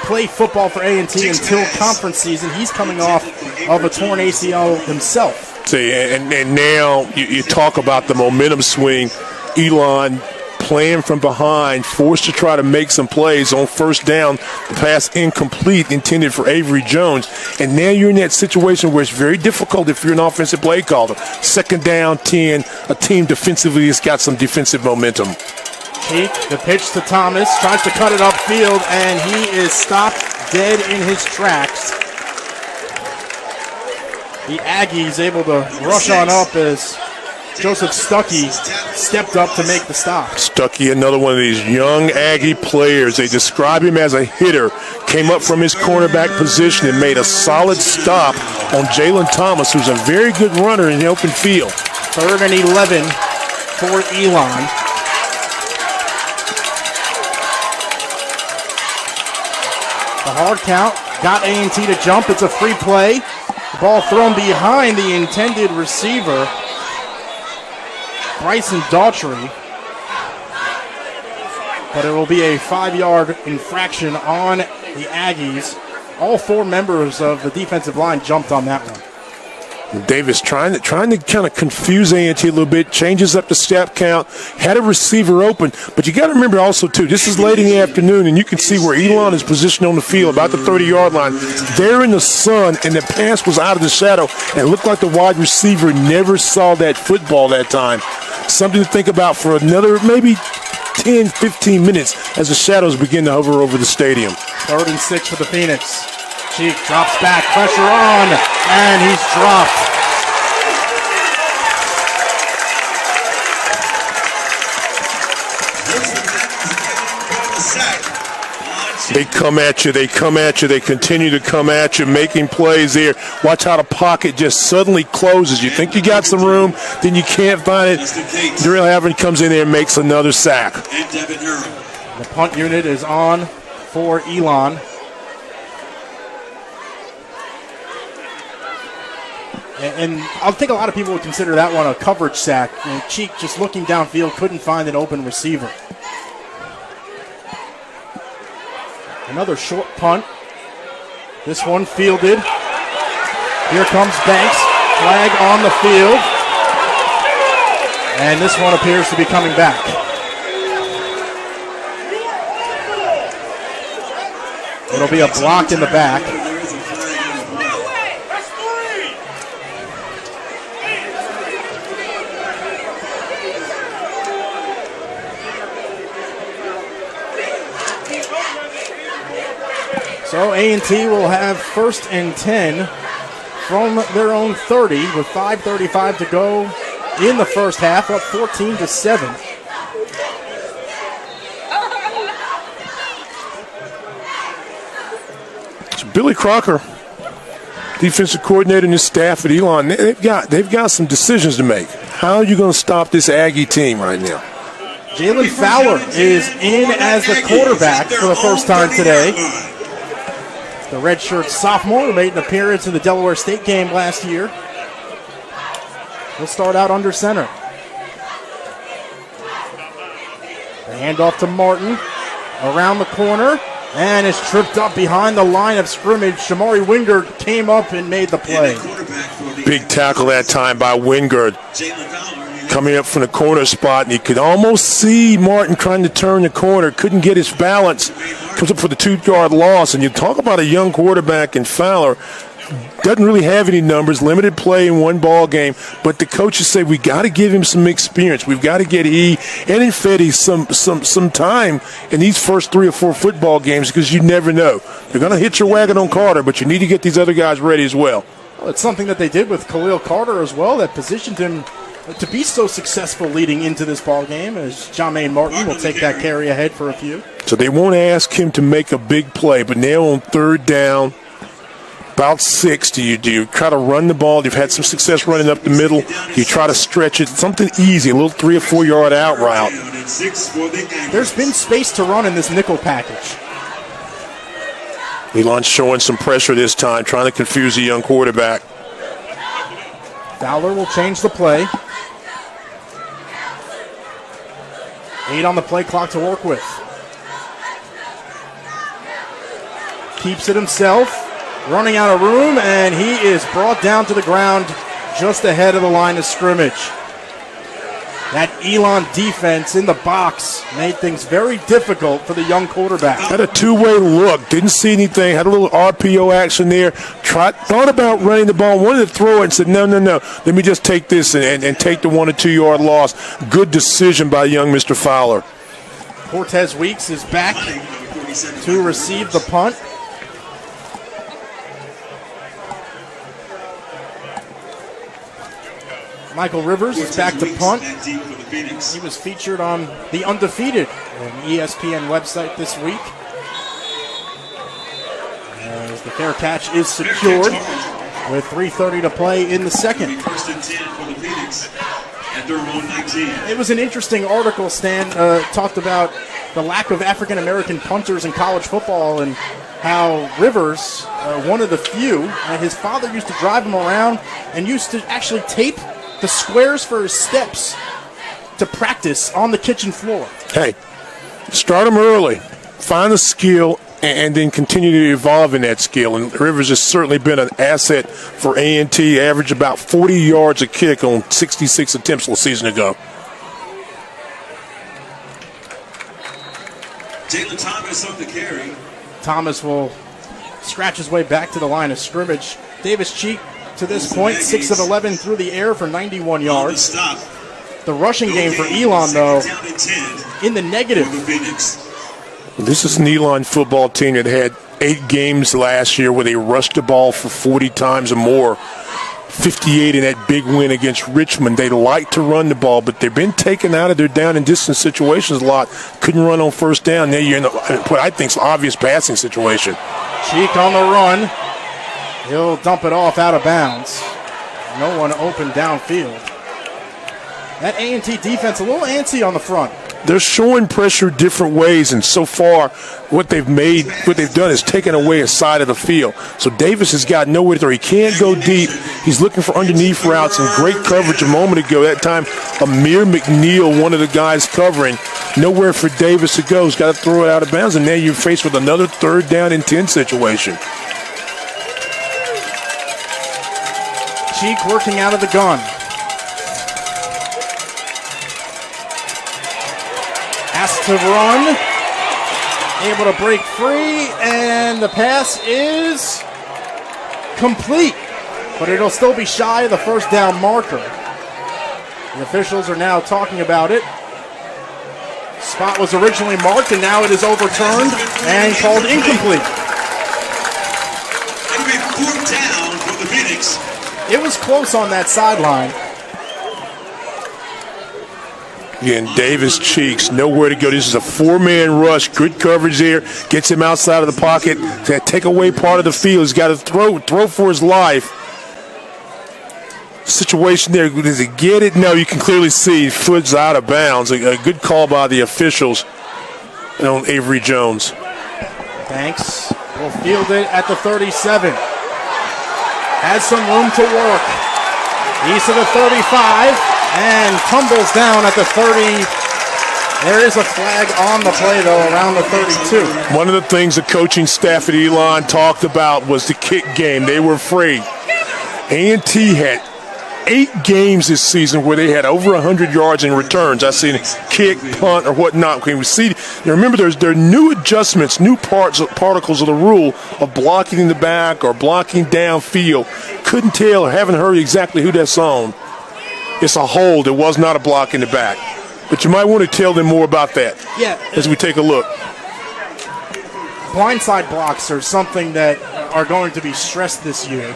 play football for A&T until conference season. He's coming off of a torn ACL himself. See, and now you talk about the momentum swing. Elon playing from behind, forced to try to make some plays on first down. The pass incomplete, intended for Avery Jones. And now you're in that situation where it's very difficult if you're an offensive play caller. Second down, 10, a team defensively has got some defensive momentum. Cheek, the pitch to Thomas, tries to cut it upfield, and he is stopped dead in his tracks. The Aggies able to rush on up as Joseph Stuckey stepped up to make the stop. Stuckey, another one of these young Aggie players. They describe him as a hitter. Came up from his cornerback position and made a solid stop on Jalen Thomas, who's a very good runner in the open field. 3rd and 11 for Elon. The hard count got A&T to jump. It's a free play. The ball thrown behind the intended receiver, Bryson Daughtry, but it will be a 5-yard infraction on the Aggies. All 4 members of the defensive line jumped on that one. Davis trying to kind of confuse A&T a little bit, changes up the step count, had a receiver open, but you got to remember also, too, this is late in the afternoon, and you can see where Elon is positioned on the field, about the 30-yard line. They're in the sun, and the pass was out of the shadow, and it looked like the wide receiver never saw that football that time. Something to think about for another maybe 10, 15 minutes as the shadows begin to hover over the stadium. 3rd and 6 for the Phoenix. Cheek drops back, pressure on, and he's dropped. They come at you, they continue to come at you, making plays there. Watch how the pocket just suddenly closes. You think you got some room, then you can't find it. Darrell Havern comes in there and makes another sack. The punt unit is on for Elon. And I think a lot of people would consider that one a coverage sack. Cheek just looking downfield, couldn't find an open receiver. Another short punt. This one fielded. Here comes Banks. Flag on the field. And this one appears to be coming back. It'll be a block in the back. So A&T will have 1st and 10 from their own 30 with 5:35 to go in the first half, up 14-7. So Billy Crocker, defensive coordinator and his staff at Elon, they've got some decisions to make. How are you going to stop this Aggie team right now? Jalen Fowler is in as the quarterback for the first time today. The redshirt sophomore who made an appearance in the Delaware State game last year. He'll start out under center. The handoff to Martin. Around the corner. And is tripped up behind the line of scrimmage. Shamari Wingard came up and made the play. Big tackle that time by Wingard. Coming up from the corner spot, and you could almost see Martin trying to turn the corner. Couldn't get his balance. Comes up for the 2-yard loss. And you talk about a young quarterback in Fowler. Doesn't really have any numbers, limited play in one ball game, but the coaches say we got to give him some experience. We've got to get he and Infetti some time in these first 3 or 4 football games because you never know. You're going to hit your wagon on Carter, but you need to get these other guys ready as well. Well, it's something that they did with Khalil Carter as well that positioned him to be so successful leading into this ball game, as Jermaine Martin will take that carry ahead for a few. So they won't ask him to make a big play, but now on 3rd down, about 6, do you try to run the ball? You've had some success running up the middle. You try to stretch it, something easy, a little 3 or 4 yard out route. There's been space to run in this nickel package. Elon's showing some pressure this time, trying to confuse the young quarterback. Fowler will change the play. 8 on the play clock to work with. Keeps it himself. Running out of room, and he is brought down to the ground just ahead of the line of scrimmage. That Elon defense in the box made things very difficult for the young quarterback. Had a two-way look, didn't see anything, had a little RPO action there, thought about running the ball, wanted to throw it and said, no, let me just take this and take the 1 or 2 yard loss. Good decision by young Mr. Fowler. Cortez Weeks is back to receive the punt. Michael Rivers is back to punt. He was featured on The Undefeated, an ESPN website this week. As the fair catch is secured with 3:30 to play in the second. It was an interesting article, Stan, talked about the lack of African-American punters in college football and how Rivers, one of the few, his father used to drive him around and used to actually tape the squares for his steps to practice on the kitchen floor. Hey, start them early, find the skill, and then continue to evolve in that skill. And Rivers has certainly been an asset for A&T, averaged about 40 yards a kick on 66 attempts a season ago. Jalen Thomas up the carry. Thomas will scratch his way back to the line of scrimmage. Davis Cheek, to this point, 6 of 11 through the air for 91 yards. The rushing game for Elon, though, in the negative. This is an Elon football team that had 8 games last year where they rushed the ball for 40 times or more. 58 in that big win against Richmond. They like to run the ball, but they've been taken out of their down and distance situations a lot. Couldn't run on first down. Now you're in what I think is an obvious passing situation. Cheek on the run. He'll dump it off out of bounds. No one open downfield. That A&T defense a little antsy on the front. They're showing pressure different ways, and so far what they've done is taken away a side of the field. So Davis has got nowhere to throw. He can't go deep. He's looking for underneath routes and great coverage a moment ago. That time, Amir McNeil, one of the guys covering, nowhere for Davis to go. He's got to throw it out of bounds, and now you're faced with another 3rd down and 10 situation. Cheek working out of the gun. Asked to run. Able to break free, and the pass is complete. But it'll still be shy of the first down marker. The officials are now talking about it. Spot was originally marked, and now it is overturned and called incomplete. It'll be 4th down for the Phoenix. It was close on that sideline. Again, Davis Cheeks, nowhere to go. This is a 4-man rush. Good coverage there. Gets him outside of the pocket. Take away part of the field. He's got to throw for his life. situation there. Does he get it? No, you can clearly see foot's out of bounds. A good call by the officials on Avery Jones. Banks will field it at the 37. Has some room to work. He's to the 35 and tumbles down at the 30. There is a flag on the play, though, around the 32. One of the things the coaching staff at Elon talked about was the kick game. They were afraid. A&T had 8 games this season where they had over 100 yards in returns. I seen kick, punt, or whatnot. Okay, we see. Now remember, there are new adjustments, new particles of the rule of blocking in the back or blocking downfield. Couldn't tell or haven't heard exactly who that's on. It's a hold. It was not a block in the back. But you might want to tell them more about that. Yeah. As we take a look. Blindside blocks are something that are going to be stressed this year.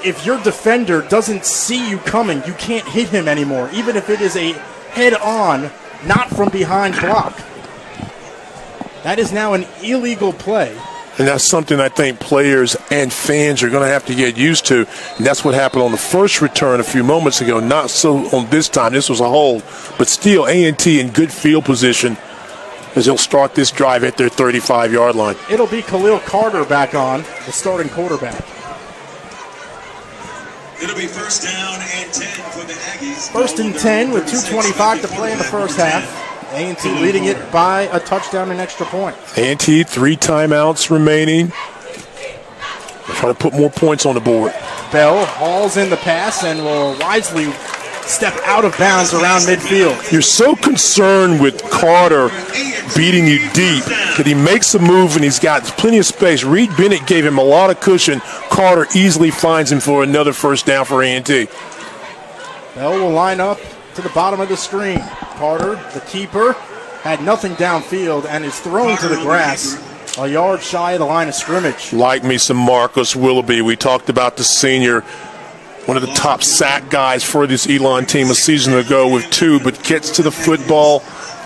If your defender doesn't see you coming, you can't hit him anymore, even if it is a head-on, not from behind block. That is now an illegal play. And that's something I think players and fans are going to have to get used to. And that's what happened on the first return a few moments ago. Not so on this time. This was a hold. But still, A&T in good field position as they'll start this drive at their 35-yard line. It'll be Khalil Carter back on, the starting quarterback. It'll be first down and 10 for the Aggies. First and 10 with 2:25 to play in the first half. A&T leading it by a touchdown and extra point. A&T, 3 timeouts remaining. They're trying to put more points on the board. Bell hauls in the pass and will wisely step out of bounds around midfield. You're so concerned with Carter beating you deep that he makes a move and he's got plenty of space. Reed Bennett gave him a lot of cushion. Carter easily finds him for another first down for A&T. Bell will line up to the bottom of the screen. Carter, the keeper, had nothing downfield and is thrown to the grass a yard shy of the line of scrimmage. Like me some Marcus Willoughby. We talked about the senior, one of the top sack guys for this Elon team a season ago with 2, but gets to the football,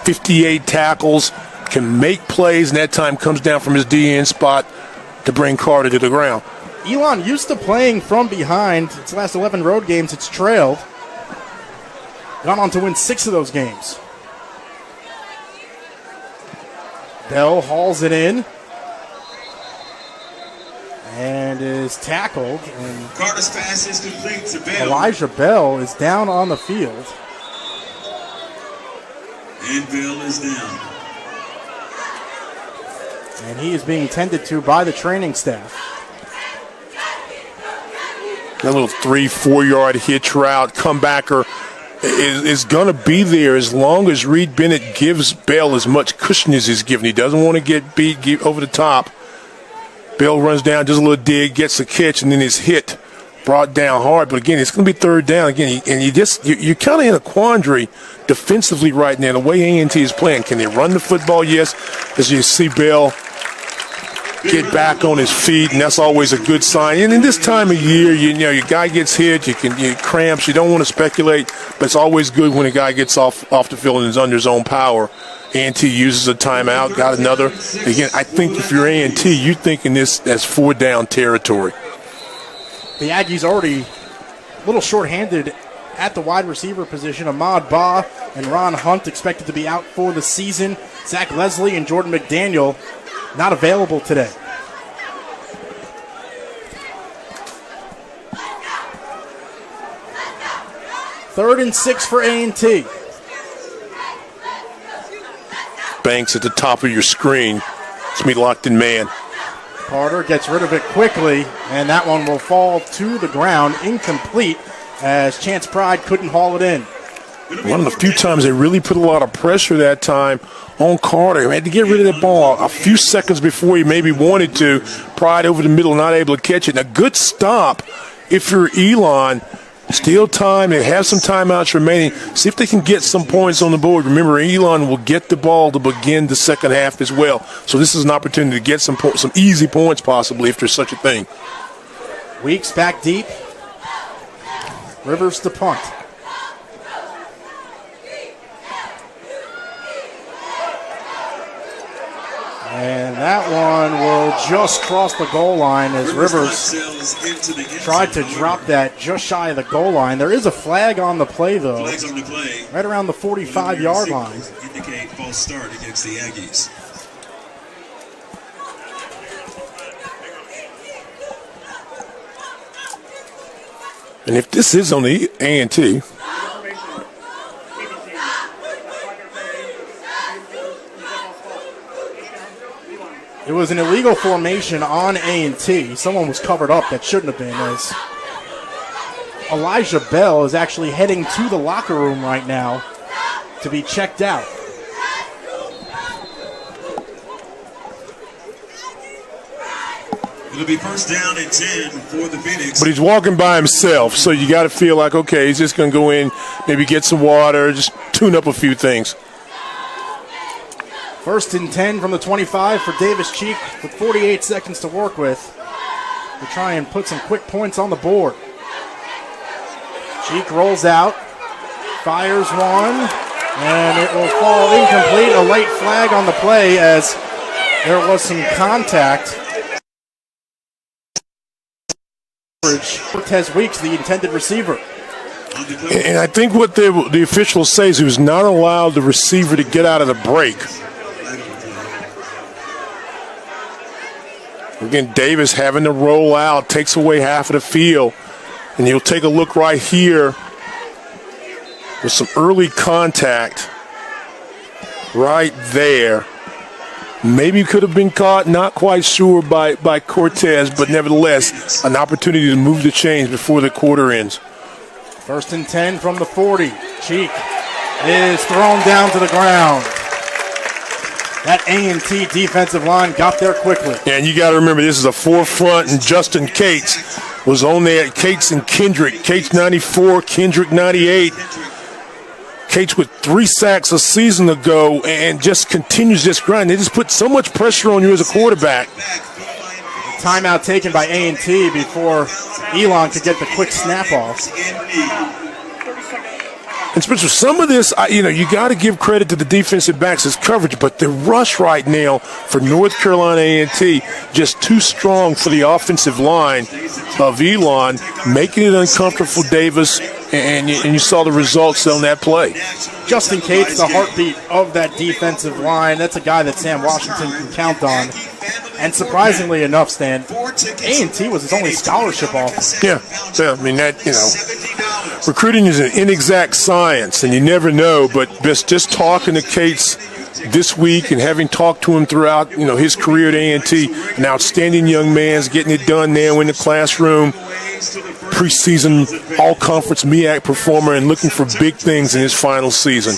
58 tackles, can make plays, and that time comes down from his DN spot to bring Carter to the ground. Elon used to playing from behind. Its last 11 road games, it's trailed. Gone on to win 6 of those games. Bell hauls it in and is tackled. And Carter's pass is complete to Bell. Elijah Bell is down on the field. And Bell is down. And he is being tended to by the training staff. That little 3-4 yard hitch route, comebacker is going to be there as long as Reed Bennett gives Bell as much cushion as he's given. He doesn't want to get beat over the top. Bell runs down, does a little dig, gets the catch, and then is hit, brought down hard. But again, it's going to be third down again. And you're kind of in a quandary defensively right now. The way A&T is playing, can they run the football? Yes, as you see Bell get back on his feet, and that's always a good sign. And in this time of year, you know, your guy gets hit, you cramps, you don't want to speculate, but it's always good when a guy gets off the field and is under his own power. A&T uses a timeout, got another. Again, I think if you're A&T, you're thinking this as 4-down territory. The Aggies already a little short-handed at the wide receiver position. Ahmad Ba and Ron Hunt expected to be out for the season. Zach Leslie and Jordan McDaniel not available today. Third and 6 for A&T. Banks at the top of your screen. It's me locked in man. Carter gets rid of it quickly, and that one will fall to the ground, incomplete, as Chance Pride couldn't haul it in. One of the few times they really put a lot of pressure that time on Carter. He had to get rid of that ball a few seconds before he maybe wanted to. Pride over the middle, not able to catch it. And a good stop if you're Elon. Still time. They have some timeouts remaining. See if they can get some points on the board. Remember, Elon will get the ball to begin the second half as well. So this is an opportunity to get some easy points possibly if there's such a thing. Weeks back deep. Rivers to punt. And That one will just cross the goal line as Rivers tried to drop that just shy of the goal line. There is a flag on the play, though. Flags on the play. Right around the 45-yard line. Indicate false start against the Aggies. And if this is on the A&T, it was an illegal formation on A&T. Someone was covered up that shouldn't have been, as Elijah Bell is actually heading to the locker room right now to be checked out. It'll be first down and 10 for the Phoenix. but he's walking by himself, so you got to feel like, okay, he's just going to go in, maybe get some water, just tune up a few things. First and 10 from the 25 for Davis Cheek with 48 seconds to work with to try and put some quick points on the board. Cheek rolls out, fires one, and it will fall incomplete. A late flag on the play as there was some contact. Cortez Weeks, the intended receiver. And I think what the officials say is he was not allowed the receiver to get out of the break. Again, Davis having to roll out, takes away half of the field. And you'll take a look right here with some early contact right there. Maybe could have been caught, not quite sure by Cortez, but nevertheless, an opportunity to move the chains before the quarter ends. First and 10 from the 40. Cheek is thrown down to the ground. That A&T defensive line got there quickly. And you got to remember, this is a forefront, and Justin Cates was on there. Cates and Kendrick. Cates 94, Kendrick 98. Cates with 3 sacks a season ago and just continues this grind. They just put so much pressure on you as a quarterback. Timeout taken by A&T before Elon could get the quick snap off. And Spencer, some of this, you got to give credit to the defensive backs' coverage, but the rush right now for North Carolina A&T just too strong for the offensive line of Elon, making it uncomfortable for Davis, and you saw the results on that play. Justin Cates, the heartbeat of that defensive line. That's a guy that Sam Washington can count on. And surprisingly enough, Stan, A&T was his only scholarship offer. Yeah, I mean, recruiting is an inexact science, and you never know, but just talking to Cates this week and having talked to him throughout, his career at A&T, an outstanding young man's getting it done now in the classroom, preseason all-conference MEAC performer and looking for big things in his final season.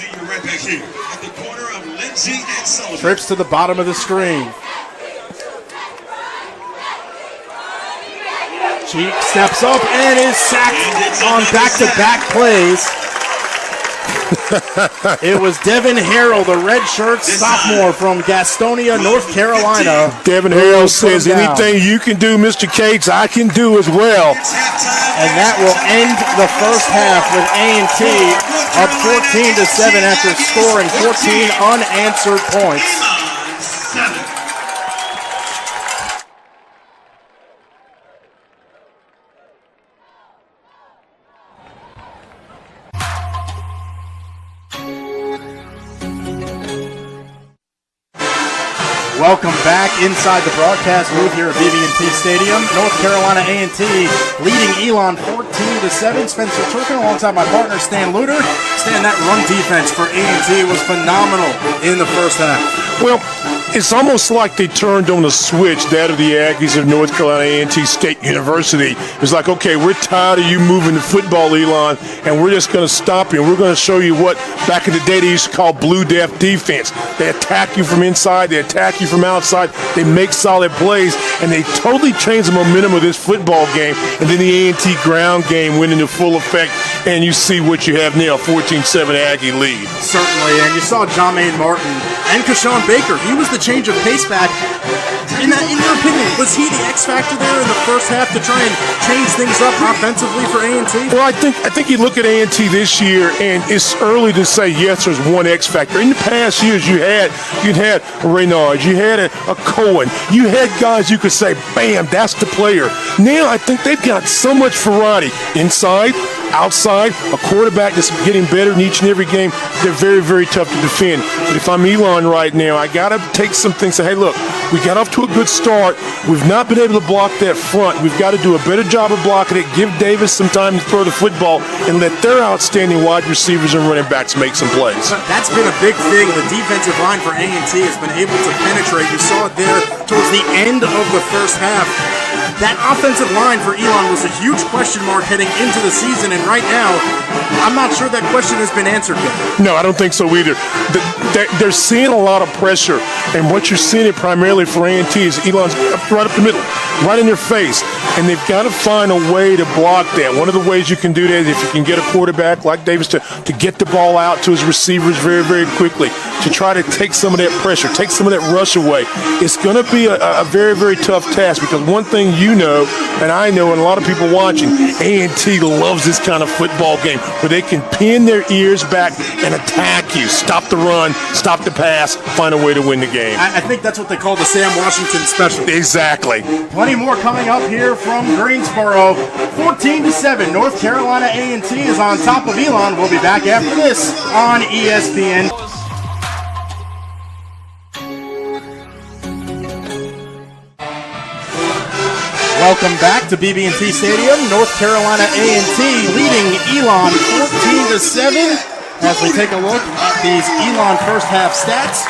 Trips to the bottom of the screen. Cheek steps up and is sacked on back-to-back plays. It was Devin Harrell, the redshirt sophomore from Gastonia, North Carolina. Devin Harrell says, anything you can do, Mr. Cates, I can do as well. And that will end the first half with A&T up 14-7 after scoring 14 unanswered points. Welcome back inside the broadcast booth here at BB&T Stadium. North Carolina A&T leading Elon 14-7. Spencer Turpin alongside my partner Stan Luter. Stan, that run defense for A&T was phenomenal in the first half. Well, it's almost like they turned on a switch, that of the Aggies of North Carolina A&T State University. It's like, okay, we're tired of you moving the football, Elon, and we're just going to stop you. And we're going to show you what back in the day they used to call blue death defense. They attack you from inside, they attack you from outside, they make solid plays, and they totally changed the momentum of this football game. And then the A&T ground game went into full effect, and you see what you have now, 14-7 Aggie lead. Certainly, and you saw Jermaine Martin and Kashawn Baker. He was the change of pace back. In your opinion, was he the X factor there in the first half to try and change things up offensively for A&T? Well, I think you look at A&T this year, and it's early to say yes, there's one X factor. In the past years, you had Reynard, you had a Cohen, you had guys you could say, bam, that's the player. Now I think they've got so much variety inside, outside, a quarterback that's getting better in each and every game. They're very, very tough to defend. But if I'm Elon right now, I got to take some things and say, hey, look, we got off to a good start. We've not been able to block that front. We've got to do a better job of blocking it, give Davis some time to throw the football, and let their outstanding wide receivers and running backs make some plays. That's been a big thing. The defensive line for A&T has been able to penetrate. You saw it there towards the end of the first half. That offensive line for Elon was a huge question mark heading into the season, and right now, I'm not sure that question has been answered yet. No, I don't think so either. They're seeing a lot of pressure, and what you're seeing it primarily for A&T is Elon's right up the middle, right in their face, and they've got to find a way to block that. One of the ways you can do that is if you can get a quarterback like Davis to get the ball out to his receivers very, very quickly, to try to take some of that pressure, take some of that rush away. It's going to be a very, very tough task, because one thing you know, and I know, and a lot of people watching, A&T loves this kind of football game where they can pin their ears back and attack you, stop the run, stop the pass, find a way to win the game. I think that's what they call the Sam Washington special. Exactly. Plenty more coming up here from Greensboro. 14-7, North Carolina A&T is on top of Elon. We'll be back after this on ESPN. Welcome back to BB&T Stadium. North Carolina A&T leading Elon 14-7. As we take a look at these Elon first half stats.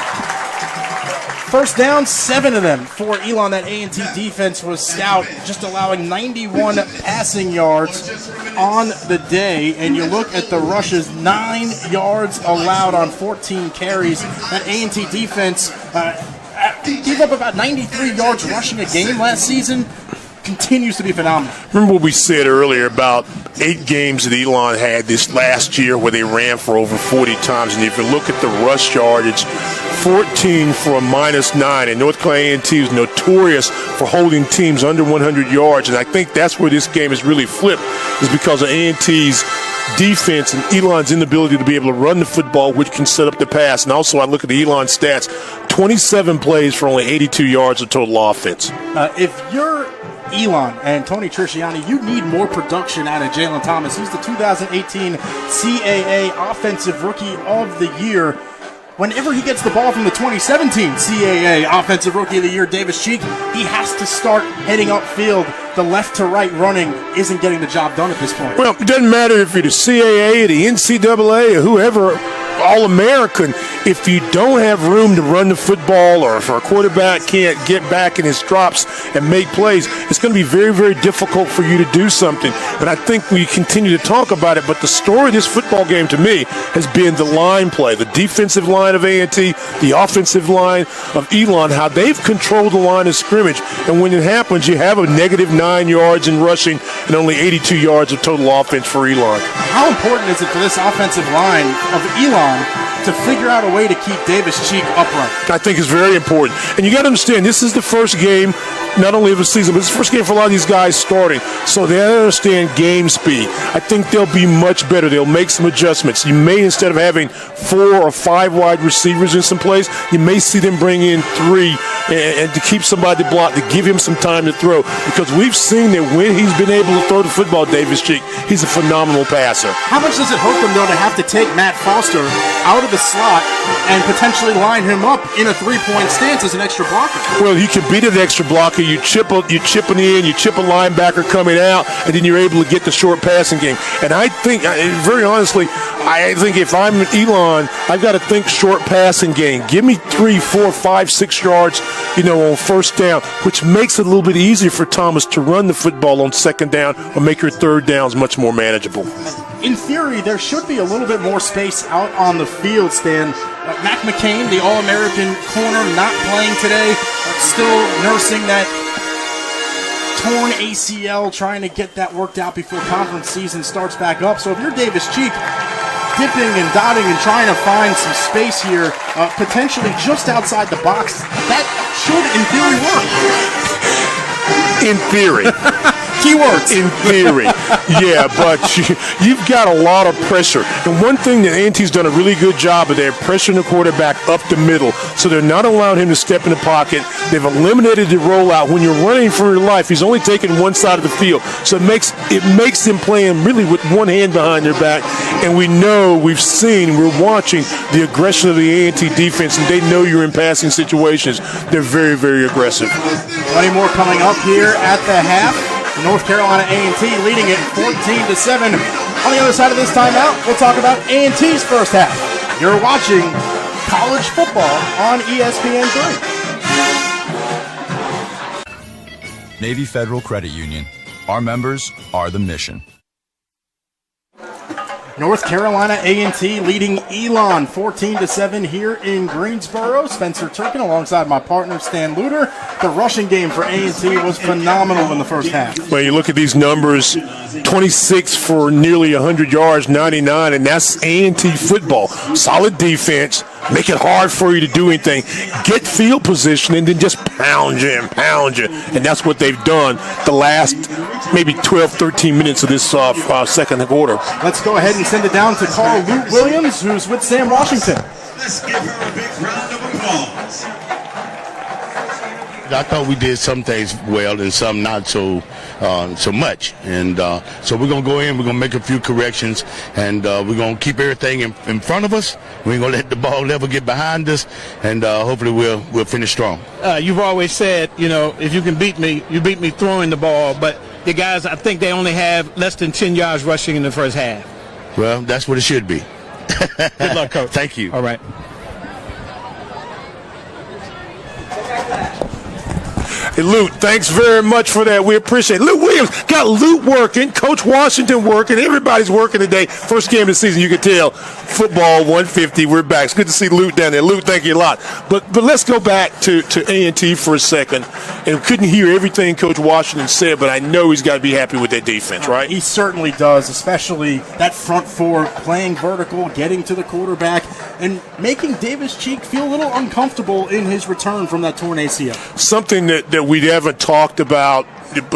First down, 7 of them for Elon. That A&T defense was stout, just allowing 91 passing yards on the day. And you look at the rushes, 9 yards allowed on 14 carries. That A&T defense gave up about 93 yards rushing a game last season. Continues to be phenomenal. Remember what we said earlier about 8 games that Elon had this last year where they ran for over 40 times. And if you look at the rush yardage, 14 for a -9. And North Carolina A&T is notorious for holding teams under 100 yards. And I think that's where this game is really flipped, is because of A&T's defense and Elon's inability to be able to run the football, which can set up the pass. And also I look at the Elon stats, 27 plays for only 82 yards of total offense. If you're Elon and Tony Trisciani, you need more production out of Jalen Thomas. He's the 2018 CAA Offensive Rookie of the Year. Whenever he gets the ball from the 2017 CAA Offensive Rookie of the Year, Davis Cheek, he has to start heading upfield. The left-to-right running isn't getting the job done at this point. Well, it doesn't matter if you're the CAA, the NCAA, or whoever, All-American, if you don't have room to run the football, or if a quarterback can't get back in his drops and make plays, it's going to be very, very difficult for you to do something. And I think we continue to talk about it, but the story of this football game to me has been the line play, the defensive line of A&T, the offensive line of Elon, how they've controlled the line of scrimmage. And when it happens, you have a negative 9 yards in rushing and only 82 yards of total offense for Elon. How important is it for this offensive line of Elon to figure out a way to keep Davis Cheek upright? I think it's very important. And you got to understand, this is the first game, not only of the season, but it's the first game for a lot of these guys starting. So they understand game speed. I think they'll be much better. They'll make some adjustments. You may, instead of having 4 or 5 wide receivers in some plays, you may see them bring in 3 and to keep somebody blocked, to give him some time to throw. Because we've seen that when he's been able to throw the football, Davis Cheek, he's a phenomenal passer. How much does it hurt them, though, to have to take Matt Foster out of the slot and potentially line him up in a 3-point stance as an extra blocker? Well, you can beat an extra blocker. You chip an in, you chip a linebacker coming out, and then you're able to get the short passing game. And I think, very honestly, I think if I'm Elon, I've got to think short passing game. Give me 3, 4, 5, 6 yards, on first down, which makes it a little bit easier for Thomas to run the football on second down or make your third downs much more manageable. In theory, there should be a little bit more space out on the field, Stan. Mac McCain, the All-American corner, not playing today, still nursing that torn ACL, trying to get that worked out before conference season starts back up. So if you're Davis Cheek, dipping and dotting and trying to find some space here, potentially just outside the box, that should, in theory, work. In theory. Keywords. In theory, yeah, but you've got a lot of pressure. And one thing that A&T's done a really good job of, they're pressuring the quarterback up the middle, so they're not allowing him to step in the pocket. They've eliminated the rollout. When you're running for your life, he's only taking one side of the field, so it makes them playing really with one hand behind their back. And we're watching the aggression of the A&T defense, and they know you're in passing situations. They're very, very aggressive. Plenty more coming up here at the half. North Carolina A&T leading it 14-7. On the other side of this timeout, we'll talk about A&T's first half. You're watching college football on ESPN3. Navy Federal Credit Union. Our members are the mission. North Carolina A&T leading Elon 14-7 here in Greensboro. Spencer Turkin alongside my partner Stan Luter. The rushing game for A&T was phenomenal in the first half. Well, you look at these numbers, 26 for nearly 100 yards, 99, and that's A&T football. Solid defense, make it hard for you to do anything. Get field position and then just pound you. And that's what they've done the last maybe 12, 13 minutes of this second quarter. Let's go ahead and send it down to Carl Lute Williams, who's with Sam Washington. Let's give her a big round of applause. I thought we did some things well and some not so much. And so we're going to go in, we're going to make a few corrections, and we're going to keep everything in front of us. We ain't going to let the ball never get behind us, and hopefully we'll finish strong. You've always said, if you can beat me, you beat me throwing the ball. But the guys, I think they only have less than 10 yards rushing in the first half. Well, that's what it should be. Good luck, Coach. Thank you. All right. Hey, Lute, thanks very much for that. We appreciate it. Lute Williams got Lute working, Coach Washington working, everybody's working today. First game of the season, you can tell. Football 150, we're back. It's good to see Lute down there. Lute, thank you a lot. But let's go back to A&T for a second. And couldn't hear everything Coach Washington said, but I know he's got to be happy with that defense, right? He certainly does, especially that front four, playing vertical, getting to the quarterback, and making Davis Cheek feel a little uncomfortable in his return from that torn ACL. Something that we haven't talked about,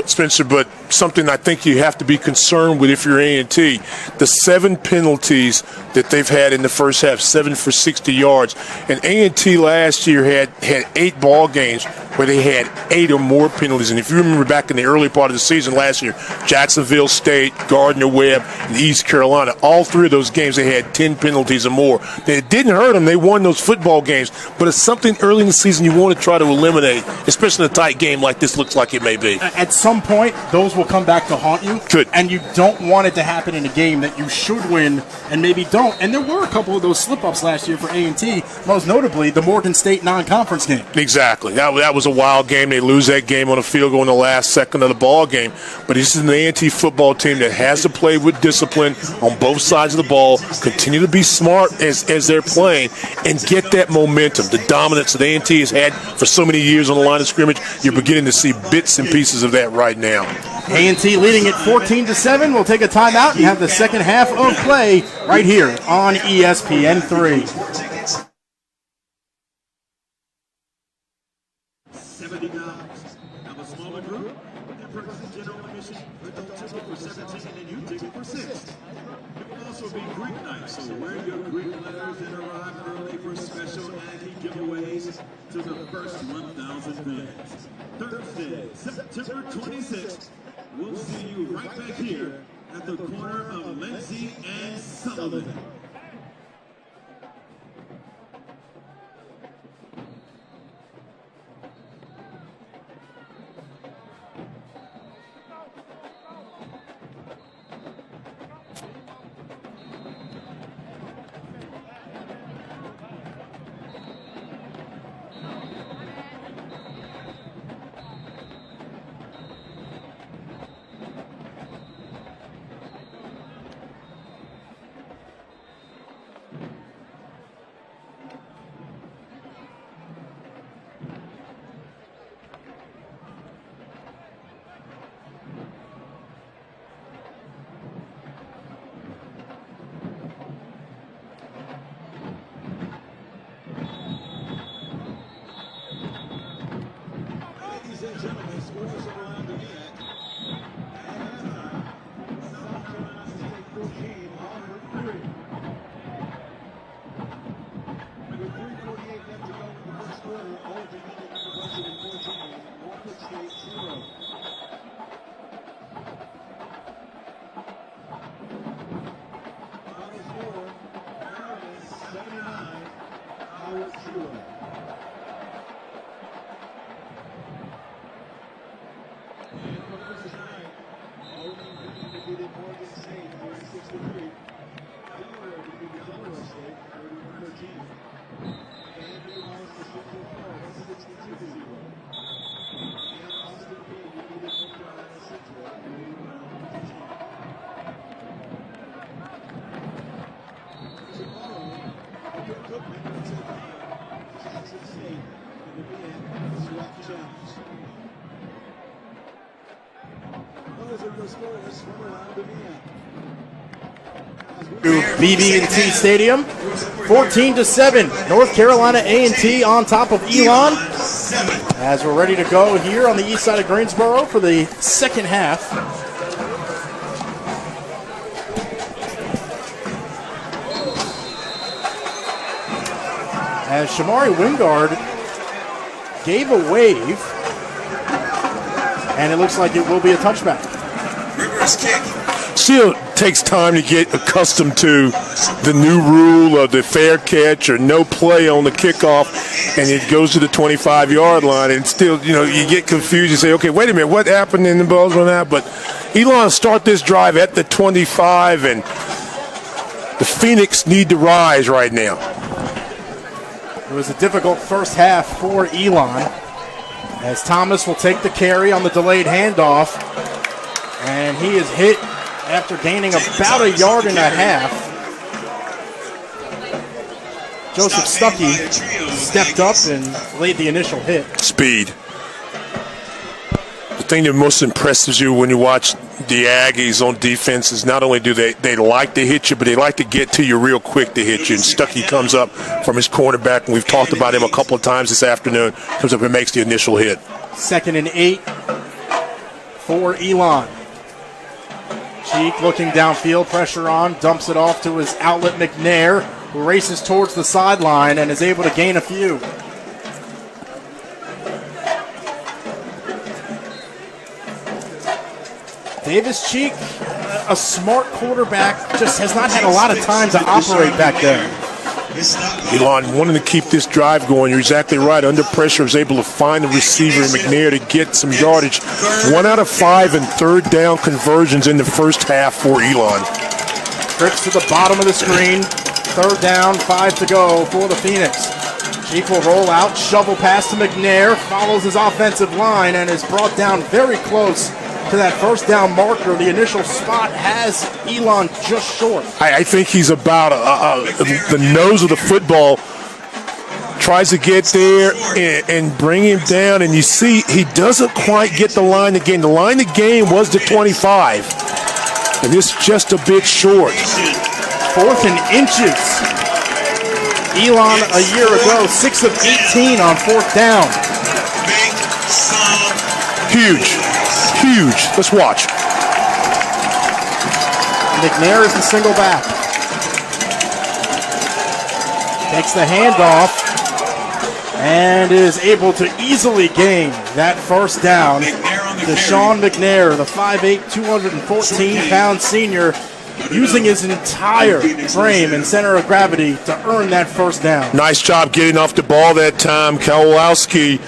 Spencer, but something I think you have to be concerned with if you're A&T. The 7 penalties that they've had in the first half, 7 for 60 yards. And A&T last year had 8 ball games where they had 8 or more penalties. And if you remember back in the early part of the season last year, Jacksonville State, Gardner-Webb, and East Carolina, all 3 of those games they had 10 penalties or more. It didn't hurt them. They won those football games. But it's something early in the season you want to try to eliminate, especially in a tight game like this looks like it may be. At some point, those will come back to haunt you. Good. And you don't want it to happen in a game that you should win and maybe don't. And there were a couple of those slip-ups last year for A&T, most notably the Morgan State non-conference game. Exactly. That was a wild game. They lose that game on a field goal in the last second of the ball game. But this is an A&T football team that has to play with discipline on both sides of the ball, continue to be smart as they're playing, and get that momentum. The dominance that A&T has had for so many years on the line of scrimmage, you're beginning to see bits and pieces of that right now. A&T leading at 14-7. We'll take a timeout and have the second half of play right here on ESPN3. $70. Now a smaller group, they're purchasing general admission, adult ticket for $17 and youth ticket for $6. It will also be Greek night, so wear your Greek letters and arrive early for special Aggie giveaways to the first 1,000 fans. Thursday, September 26th, we'll see you right back here at the corner of Lindsay and Sullivan. BB&T Stadium, 14-7. North Carolina A&T on top of Elon. As we're ready to go here on the east side of Greensboro for the second half. As Shamari Wingard gave a wave, and it looks like it will be a touchback. Rigorous kick. Still takes time to get accustomed to the new rule of the fair catch or no play on the kickoff, and it goes to the 25-yard line, and still, you get confused. You say, okay, wait a minute, what happened in the balls on that? But Elon start this drive at the 25, and the Phoenix need to rise right now. It was a difficult first half for Elon, as Thomas will take the carry on the delayed handoff, and he is hit after gaining about a yard and a half. Joseph Stuckey stepped up and laid the initial hit. Speed. The thing that most impresses you when you watch the Aggies on defense is not only do they like to hit you, but they like to get to you real quick to hit you. And Stuckey comes up from his cornerback, and we've talked about him a couple of times this afternoon, comes up and makes the initial hit. 2nd and 8 for Elon. Cheek looking downfield, pressure on, dumps it off to his outlet McNair, who races towards the sideline and is able to gain a few. Davis Cheek, a smart quarterback, just has not had a lot of time to operate back there. Elon wanting to keep this drive going. You're exactly right. Under pressure, was able to find the receiver McNair to get some yardage. 1 out of 5 in third down conversions in the first half for Elon. Trips to the bottom of the screen. 3rd down, 5 to go for the Phoenix. Cheek will roll out, shovel pass to McNair, follows his offensive line, and is brought down very close to that first down marker. The initial spot has Elon just short. I think he's about the nose of the football. Tries to get there and bring him down, and you see he doesn't quite get the line to gain. The line to gain was the 25, and it's just a bit short. 4th and inches. Elon a year ago, 6 of 18 on 4th down. Huge. Let's watch. McNair is the single back. Takes the handoff and is able to easily gain that first down. Deshaun McNair, the 5'8", 214-pound senior, using his entire frame and center of gravity to earn that first down. Nice job getting off the ball that time. Kowalski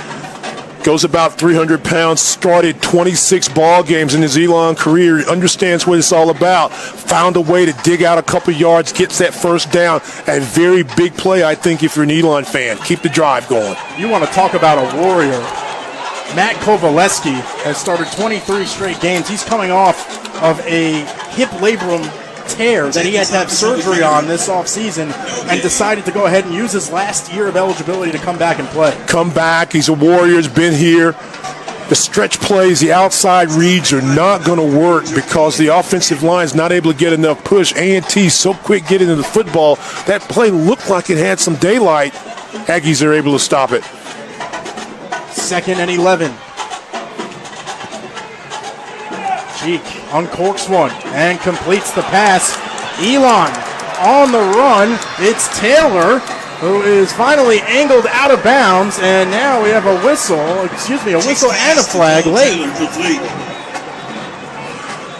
goes about 300 pounds, started 26 ball games in his Elon career, understands what it's all about, found a way to dig out a couple yards, gets that first down. A very big play, I think, if you're an Elon fan. Keep the drive going. You want to talk about a warrior. Matt Kovaleski has started 23 straight games. He's coming off of a hip labrum tear that he had to have surgery on this offseason and decided to go ahead and use his last year of eligibility to come back and play. Come back. He's a warrior. He's been here. The stretch plays, the outside reads are not going to work because the offensive line is not able to get enough push. A&T so quick getting into the football. That play looked like it had some daylight. Aggies are able to stop it. 2nd and 11. Cheek uncorks one and completes the pass. Elon on the run. It's Taylor who is finally angled out of bounds, and now we have a whistle and a flag late.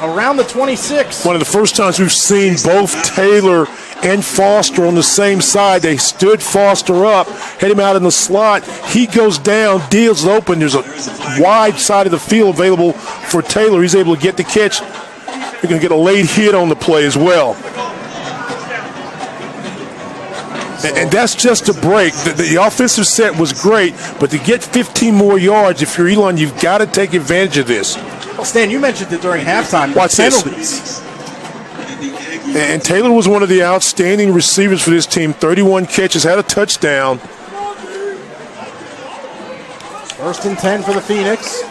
Around the 26. One of the first times we've seen both Taylor and Foster on the same side. They stood Foster up, hit him out in the slot. He goes down, deals open. There's a wide side of the field available for Taylor. He's able to get the catch. You're going to get a late hit on the play as well. And that's just a break. The offensive set was great, but to get 15 more yards, if you're Elon, you've got to take advantage of this. Well, Stan, you mentioned it during halftime. Watch penalties. This. And Taylor was one of the outstanding receivers for this team. 31 catches, had a touchdown. 1st and 10 for the Phoenix.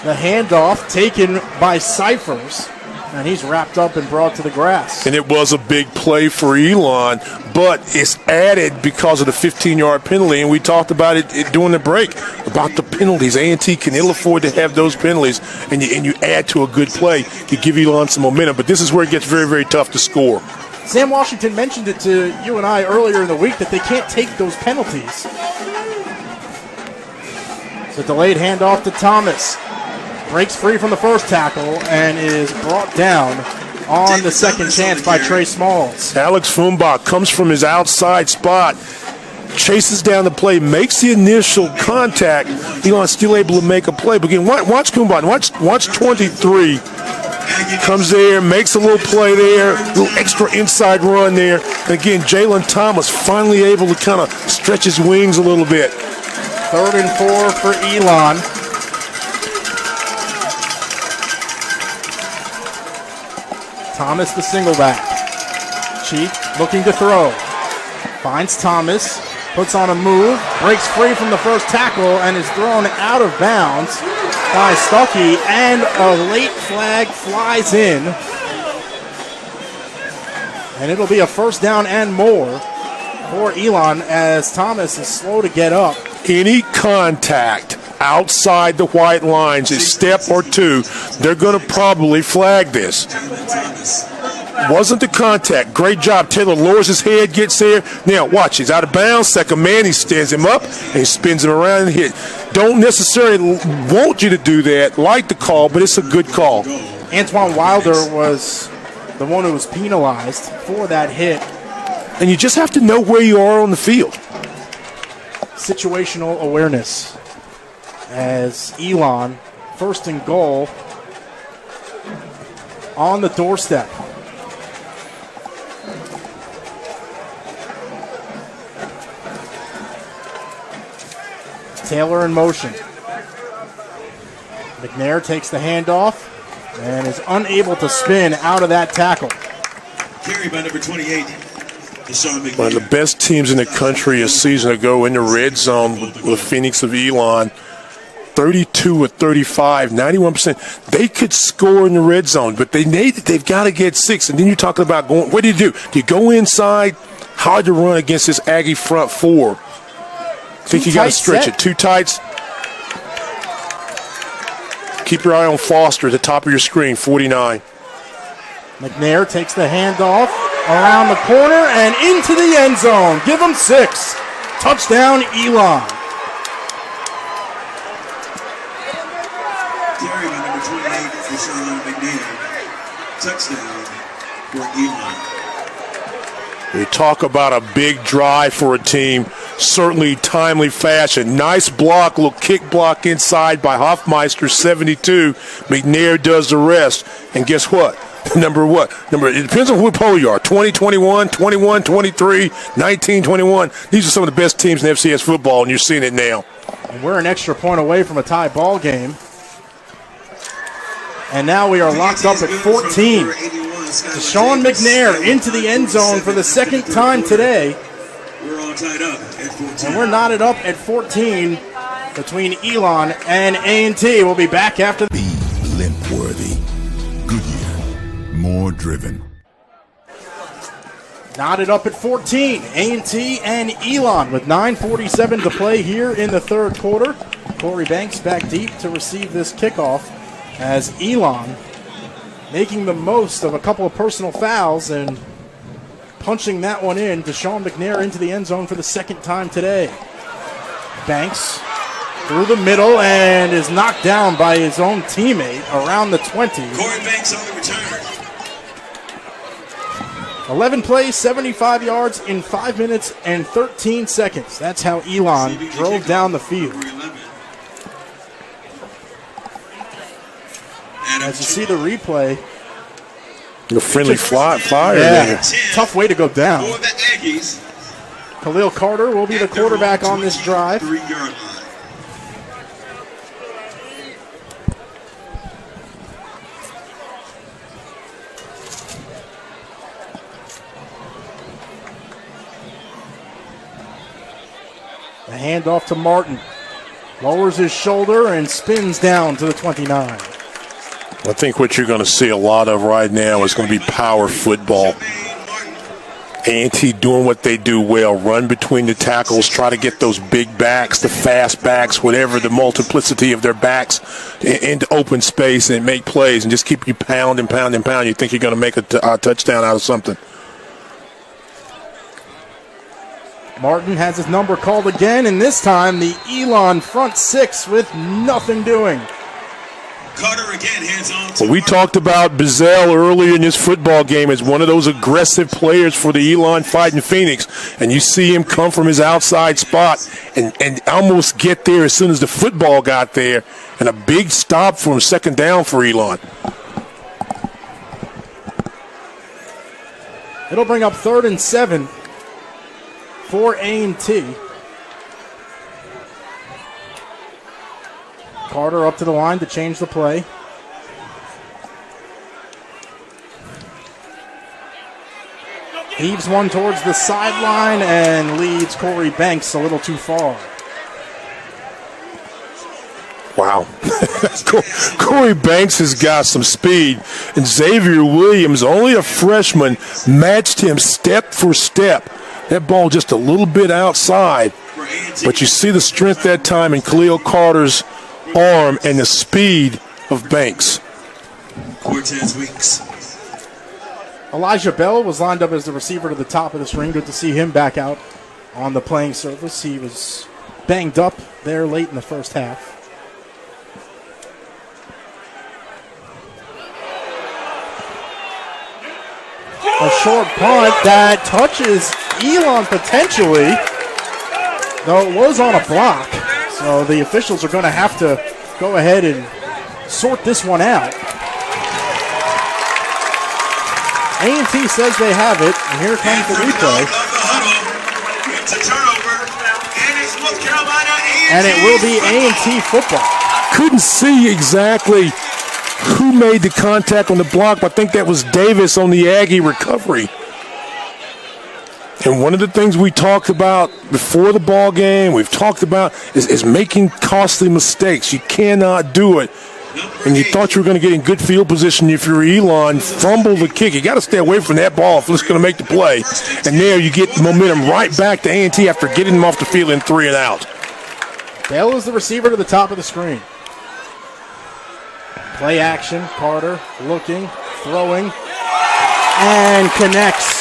The handoff taken by Cyphers, and he's wrapped up and brought to the grass. And it was a big play for Elon, but it's added because of the 15-yard penalty, and we talked about it during the break, about the penalties. A&T can ill afford to have those penalties, and you add to a good play. You give Elon some momentum, but this is where it gets very, very tough to score. Sam Washington mentioned it to you and I earlier in the week that they can't take those penalties. It's a delayed handoff to Thomas. Breaks free from the first tackle and is brought down on the second chance by Trey Smalls. Alex Fumbach comes from his outside spot, chases down the play, makes the initial contact. Elon's still able to make a play. But again, watch Fumbach. Watch 23. Comes there, makes a little play there, a little extra inside run there. And again, Jalen Thomas finally able to kind of stretch his wings a little bit. 3rd and 4 for Elon. Thomas, the single back. Cheek looking to throw. Finds Thomas, puts on a move, breaks free from the first tackle, and is thrown out of bounds by Stuckey, and a late flag flies in. And it'll be a 1st down and more for Elon as Thomas is slow to get up. Any contact outside the white lines, a step or two, they're going to probably flag this. Wasn't the contact. Great job. Taylor lowers his head, gets there. Now, watch. He's out of bounds. Second man, he stands him up, and he spins him around and hit. Don't necessarily want you to do that, like the call, but it's a good call. Antoine Wilder was the one who was penalized for that hit. And you just have to know where you are on the field. Situational awareness. As Elon, 1st and goal, on the doorstep. Taylor in motion. McNair takes the handoff and is unable to spin out of that tackle. Carry by number 28. One of the best teams in the country a season ago in the red zone with Phoenix of Elon. 32 or 35, 91%. They could score in the red zone, but they've got to get 6. And then you're talking about going, what do? Do you go inside? Hard to run against this Aggie front 4. I think you got to stretch it. Too tights. Keep your eye on Foster at the top of your screen, 49. McNair takes the handoff around the corner and into the end zone. Give him 6. Touchdown, Elon. Carry by number 28 for Sean McNair. Touchdown for Elon. We talk about a big drive for a team, certainly timely fashion. Nice block, little kick block inside by Hoffmeister, 72. McNair does the rest. And guess what? Number what? It depends on who poll you are. 20, 21, 21, 23, 19, 21. These are some of the best teams in FCS football, and you're seeing it now. And we're an extra point away from a tie ball game. And now we are locked up at 14. Sean McNair into the end zone for the second time today. We're all tied up at 14. And we're knotted up at 14 between Elon and A&T. We'll be back after. Be limp-worthy. Goodyear. More driven. Knotted up at 14. A&T and Elon with 9:47 to play here in the third quarter. Corey Banks back deep to receive this kickoff as Elon making the most of a couple of personal fouls and punching that one in to Sean McNair into the end zone for the second time today. Banks through the middle and is knocked down by his own teammate around the 20. Corey Banks on the return. 11 plays, 75 yards in 5 minutes and 13 seconds. That's how Elon drove down the field. As you see the replay, the friendly flyer there. Tough way to go down. Khalil Carter will be the quarterback on this drive. 3-yard line. The handoff to Martin. Lowers his shoulder and spins down to the 29. I think what you're going to see a lot of right now is going to be power football. A&T doing what they do well, run between the tackles, try to get those big backs, the fast backs, whatever the multiplicity of their backs into open space and make plays and just keep you pound and pound and pound. You think you're going to make a touchdown out of something. Martin has his number called again, and this time the Elon front six with nothing doing. Carter again hands on to Well, we talked about Bizzell earlier in this football game as one of those aggressive players for the Elon Fighting Phoenix, and you see him come from his outside spot and almost get there as soon as the football got there, and a big stop for him, second down for Elon. It'll bring up 3rd and 7 for A&T. Carter up to the line to change the play. Heaves one towards the sideline and leads Corey Banks a little too far. Wow. Corey Banks has got some speed, and Xavier Williams, only a freshman, matched him step for step. That ball just a little bit outside, but you see the strength that time in Khalil Carter's arm and the speed of Banks. Cortez Weeks. Elijah Bell was lined up as the receiver to the top of the string. Good to see him back out on the playing surface. He was banged up there late in the first half. A short punt that touches Elon potentially, though it was on a block. So the officials are going to have to go ahead and sort this one out. A&T says they have it, and here comes the replay. It's a turnover, and it's North Carolina A&T. And it will be A&T football. Couldn't see exactly who made the contact on the block, but I think that was Davis on the Aggie recovery. And one of the things we talked about before the ball game, we've talked about, is making costly mistakes. You cannot do it. And you thought you were going to get in good field position if you're Elon, fumble the kick. You got to stay away from that ball if it's going to make the play. And there you get momentum right back to A&T after getting them off the field in 3 and out. Bell is the receiver to the top of the screen. Play action, Carter looking, throwing, and connects.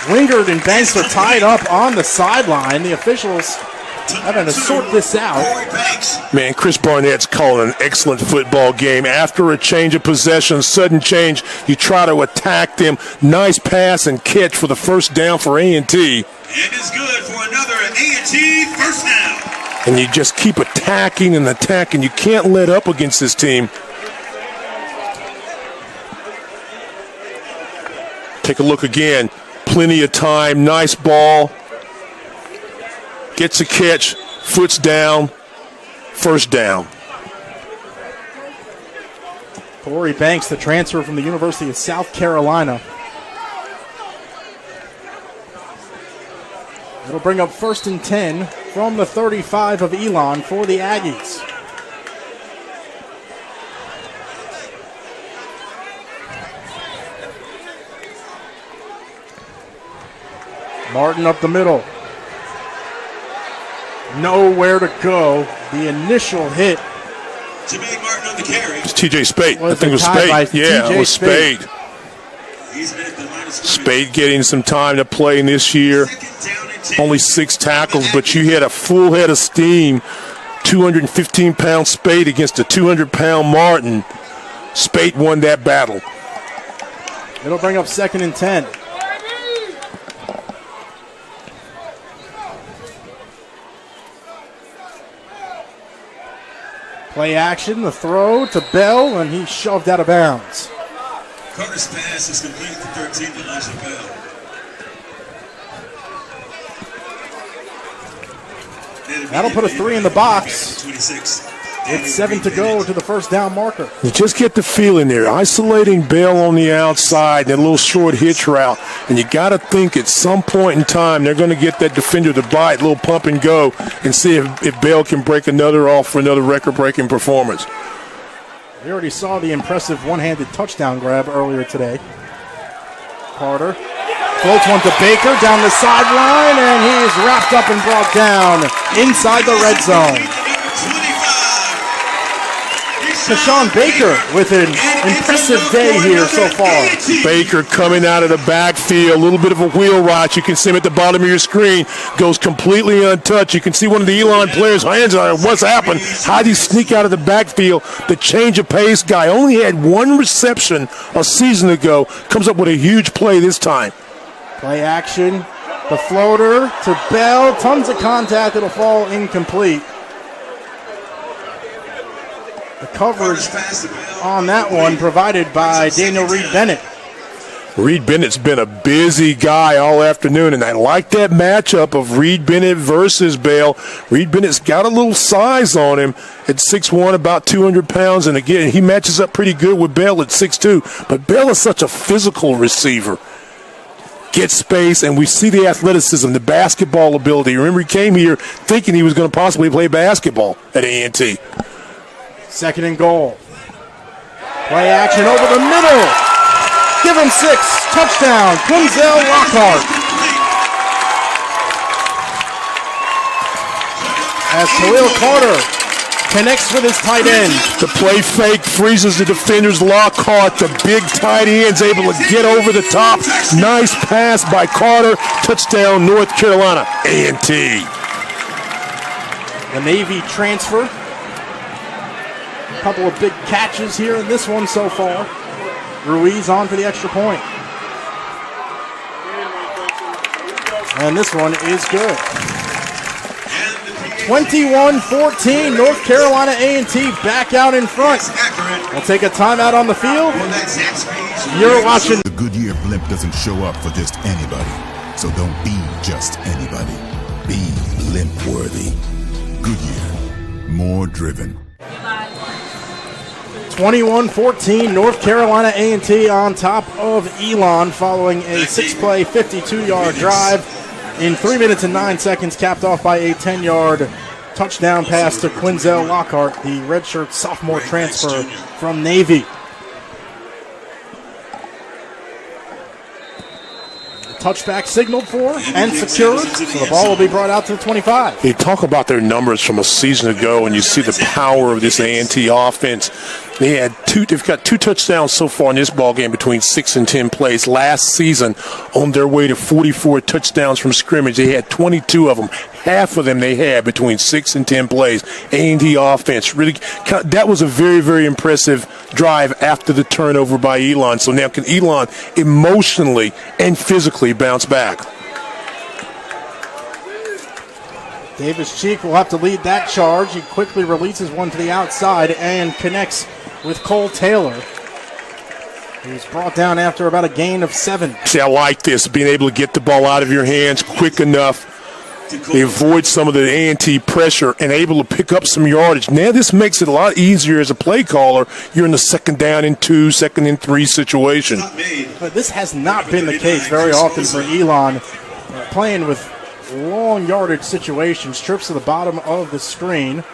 Wingard and Banks are tied up on the sideline. The officials having to sort this out. Man, Chris Barnett's calling an excellent football game. After a change of possession, sudden change, you try to attack them. Nice pass and catch for the first down for A&T. And it's good for another A&T first down. And you just keep attacking and attacking. You can't let up against this team. Take a look again. Plenty of time. Nice ball. Gets a catch. Foot's down. First down. Corey Banks, the transfer from the University of South Carolina. It'll bring up 1st and 10 from the 35 of Elon for the Aggies. Martin up the middle. Nowhere to go. The initial hit. Jermaine Martin on the carry. It's TJ Spade. I think it was Spade. Yeah, it was Spade. Spade getting some time to play in this year. Only 6 tackles, but you had a full head of steam. 215-pound Spade against a 200-pound Martin. Spade won that battle. It'll bring up 2nd and 10. Play action, the throw to Bell, and he's shoved out of bounds. Carter's pass is complete for 13 to Elijah Bell. That'll put a 3 in the box. 26. It's 7 to go to the first down marker. You just get the feeling there. Isolating Bell on the outside, that little short hitch route. And you got to think at some point in time they're going to get that defender to bite, little pump and go, and see if Bell can break another off for another record-breaking performance. We already saw the impressive one-handed touchdown grab earlier today. Carter floats one to Baker down the sideline, and he is wrapped up and brought down inside the red zone. Kashawn Baker with an impressive day here so far. Baker coming out of the backfield, a little bit of a wheel rot. You can see him at the bottom of your screen. Goes completely untouched. You can see one of the Elon players' hands on it. What's happened? How did he sneak out of the backfield? The change of pace guy only had one reception a season ago. Comes up with a huge play this time. Play action. The floater to Bell. Tons of contact. It'll fall incomplete. The coverage on that one provided by Daniel Reed-Bennett. Reed-Bennett's been a busy guy all afternoon, and I like that matchup of Reed-Bennett versus Bell. Reed-Bennett's got a little size on him at 6'1", about 200 pounds, and again, he matches up pretty good with Bell at 6'2", but Bell is such a physical receiver. Gets space, and we see the athleticism, the basketball ability. Remember, he came here thinking he was going to possibly play basketball at A&T. 2nd and goal. Play action over the middle. Give him 6. Touchdown, Quinzel Lockhart. As Khalil Carter connects with his tight end. The play fake freezes the defender's. Lockhart, the big tight end's able to get over the top. Nice pass by Carter. Touchdown, North Carolina A&T. The Navy transfer. Couple of big catches here in this one so far. Ruiz on for the extra point. And this one is good. 21-14, North Carolina A&T back out in front. We'll take a timeout on the field. You're watching. The Goodyear blimp doesn't show up for just anybody. So don't be just anybody. Be blimp-worthy. Goodyear, more driven. 21-14, North Carolina A&T on top of Elon following a 6-play, 52-yard drive in 3 minutes and 9 seconds, capped off by a 10-yard touchdown pass to Quinzel Lockhart, the redshirt sophomore transfer from Navy. Touchback signaled for and secured, so the ball will be brought out to the 25. They talk about their numbers from a season ago, and you see the power of this A&T offense. They've got 2 touchdowns so far in this ball game between 6 and 10 plays. Last season, on their way to 44 touchdowns from scrimmage, they had 22 of them. Half of them they had between 6 and 10 plays. A&T offense really, that was a very, very impressive drive after the turnover by Elon. So now can Elon emotionally and physically bounce back? Davis Cheek will have to lead that charge. He quickly releases one to the outside and connects with Cole Taylor. He's brought down after about a gain of 7. See, I like this, being able to get the ball out of your hands quick enough. They avoid some of the A&T pressure and able to pick up some yardage. Now this makes it a lot easier as a play caller. You're in the 2nd down and 2, 2nd and 3 situation. But this has not been the case very often for Elon. Playing with long yardage situations, trips to the bottom of the screen.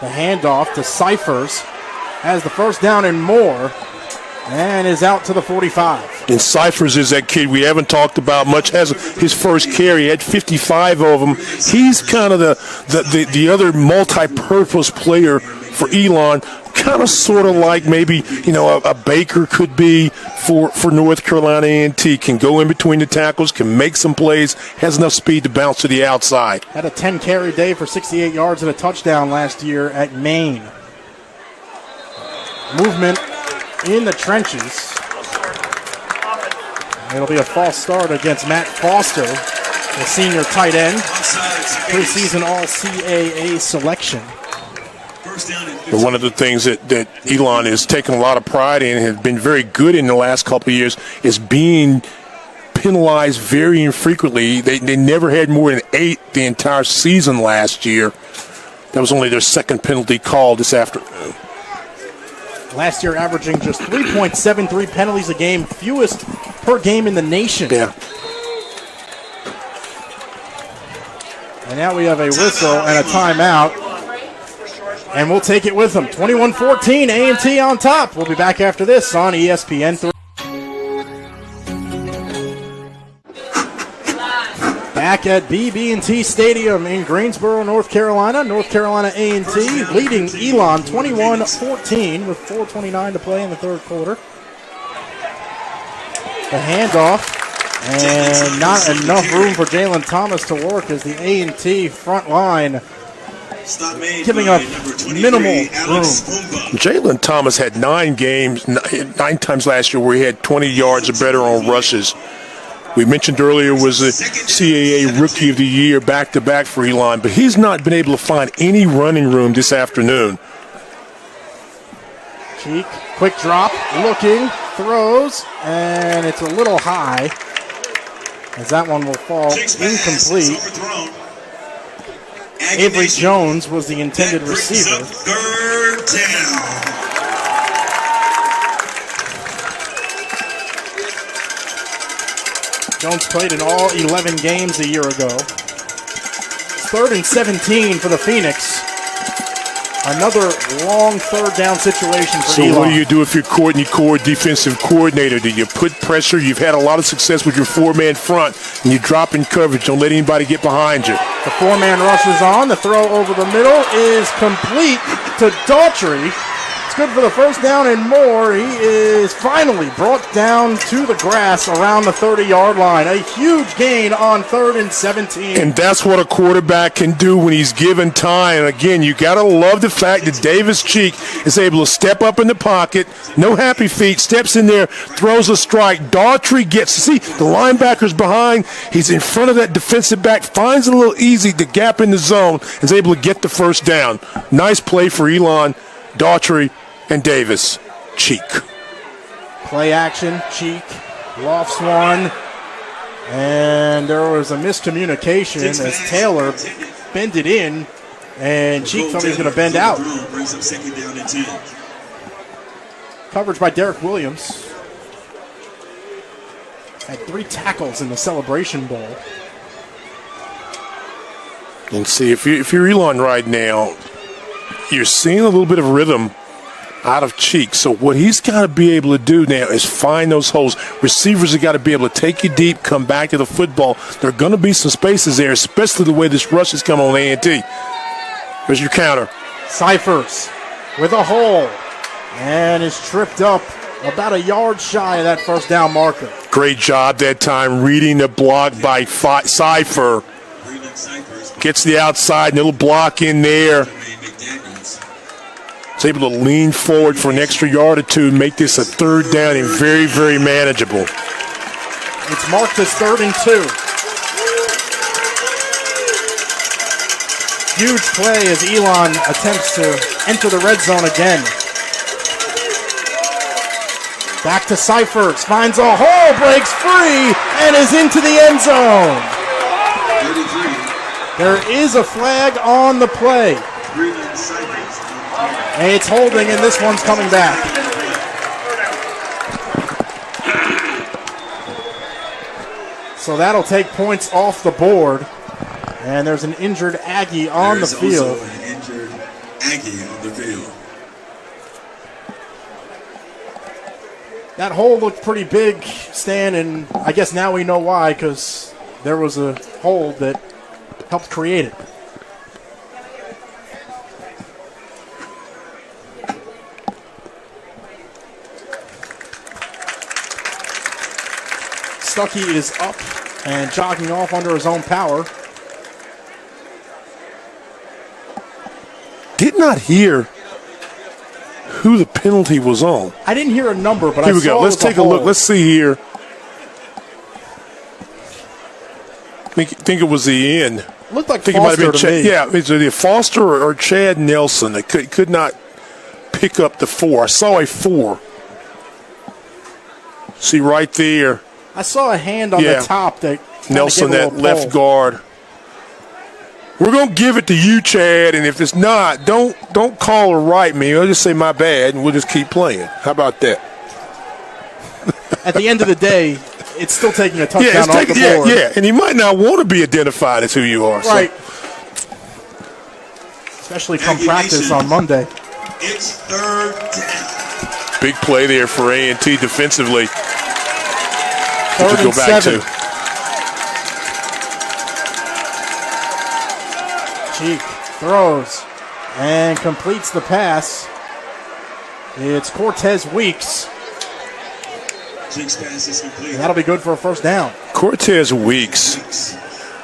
The handoff to Cyphers has the first down and more and is out to the 45. And Cyphers is that kid we haven't talked about much. Has his first carry. He had 55 of them. He's kind of the other multi-purpose player for Elon. Kind of sort of like maybe, a Baker could be for North Carolina A&T. Can go in between the tackles, can make some plays, has enough speed to bounce to the outside. Had a 10-carry day for 68 yards and a touchdown last year at Maine. Movement in the trenches. It'll be a false start against Matt Foster, the senior tight end, preseason All-CAA selection. But one of the things that Elon has taken a lot of pride in and has been very good in the last couple of years is being penalized very infrequently. They never had more than 8 the entire season last year. That was only their second penalty call this afternoon. Last year averaging just 3.73 penalties a game, fewest per game in the nation. Yeah. And now we have a whistle and a timeout. And we'll take it with them. 21-14, A&T on top. We'll be back after this on ESPN3. Back at BB&T Stadium in Greensboro, North Carolina. North Carolina A&T leading Elon 21-14 with 4:29 to play in the third quarter. The handoff, and not enough room for Jalen Thomas to work as the A&T front line giving up minimal room. Jalen Thomas had 9 times last year where he had 20 yards or better on rushes. We mentioned earlier was a CAA Rookie of the Year back-to-back for Elon, but he's not been able to find any running room this afternoon. Cheek, quick drop, looking, throws, and it's a little high as that one will fall incomplete. Avery Jones was the intended receiver. Third down. Jones played in all 11 games a year ago. 3rd and 17 for the Phoenix. Another long third down situation for Elon. So what do you do if you're Courtney Cord, defensive coordinator? Do you put pressure? You've had a lot of success with your 4-man front, and you drop in coverage. Don't let anybody get behind you. The 4-man rush is on. The throw over the middle is complete to Daughtry. It's good for the first down and more. He is finally brought down to the grass around the 30-yard line. A huge gain on 3rd and 17. And that's what a quarterback can do when he's given time. And again, you got to love the fact that Davis Cheek is able to step up in the pocket, no happy feet, steps in there, throws a strike. Daughtry gets to see the linebacker's behind. He's in front of that defensive back, finds it a little easy, the gap in the zone, and is able to get the first down. Nice play for Elon, Daughtry, and Davis Cheek. Play action, Cheek lofts one, and there was a miscommunication as Taylor bended in, and Cheek thought he was going to bend out. Coverage by Derek Williams. Had 3 tackles in the Celebration Bowl. And see, if you're Elon right now, you're seeing a little bit of rhythm out of Cheek. So what he's got to be able to do now is find those holes. Receivers have got to be able to take you deep, come back to the football. There are going to be some spaces there, especially the way this rush has come on A&T. Here's your counter. Cyphers with a hole and is tripped up about a yard shy of that first down marker. Great job that time reading the block by Cypher. Gets the outside, little block in there. Is able to lean forward for an extra yard or two and make this a 3rd down and very, very manageable. It's marked as 3rd and 2. Huge play as Elon attempts to enter the red zone again. Back to Cyphers, finds a hole, breaks free, and is into the end zone. There is a flag on the play. And it's holding, and this one's coming back. So that'll take points off the board. And there's an injured Aggie on the field. Also an injured Aggie on the field. That hole looked pretty big, Stan, and I guess now we know why, because there was a hole that helped create it. Stuckey is up and jogging off under his own power. Did not hear who the penalty was on. I didn't hear a number, but here I we go. saw Let's take a look. Let's see here. I think it was the end. Looked like I think Foster it might have been to me. Yeah, it's either Foster or Chad Nelson that could not pick up the 4. I saw a 4. See right there. I saw a hand on the top that Nelson, that left guard. We're going to give it to you, Chad, and if it's not, don't call or write me. I'll just say my bad, and we'll just keep playing. How about that? At the end of the day, it's still taking a touchdown off the board. Yeah, and you might not want to be identified as who you are. Right. Especially come practice on Monday. It's 3rd down. Big play there for A&T defensively. 3rd to go back 7. to. Cheek throws and completes the pass. It's Cortez Weeks. Cheek's pass is complete. That'll be good for a first down. Cortez Weeks,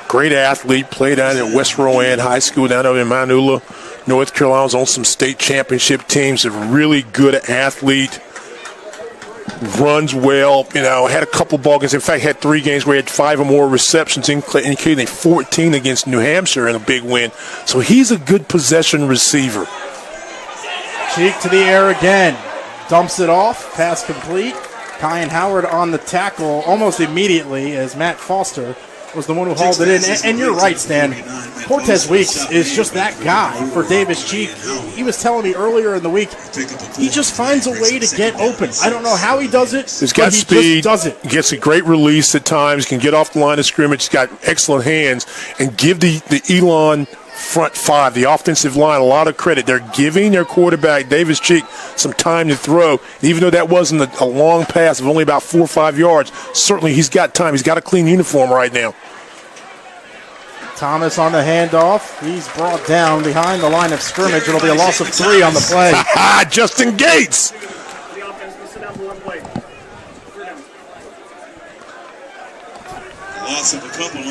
great athlete, played down at West Rowan High School down over in Manula, North Carolina. Was on some state championship teams. A really good athlete. Runs well, had a couple ball games. In fact, had 3 games where he had 5 or more receptions, including 14 against New Hampshire in a big win. So he's a good possession receiver. Cheek to the air again. Dumps it off. Pass complete. Kyan Howard on the tackle almost immediately as Matt Foster was the one who hauled it in. And you're right, Stan. Cortez Weeks is just that guy for Davis Cheek. He was telling me earlier in the week, he just finds a way to get open. I don't know how he does it, He's got speed, just does it. Gets a great release at times, can get off the line of scrimmage, he's got excellent hands, and give the Elon front 5, the offensive line, a lot of credit. They're giving their quarterback, Davis Cheek, some time to throw. Even though that wasn't a long pass of only about 4 or 5 yards, certainly he's got time. He's got a clean uniform right now. Thomas on the handoff. He's brought down behind the line of scrimmage. It'll be a loss of 3 on the play. Justin Gates.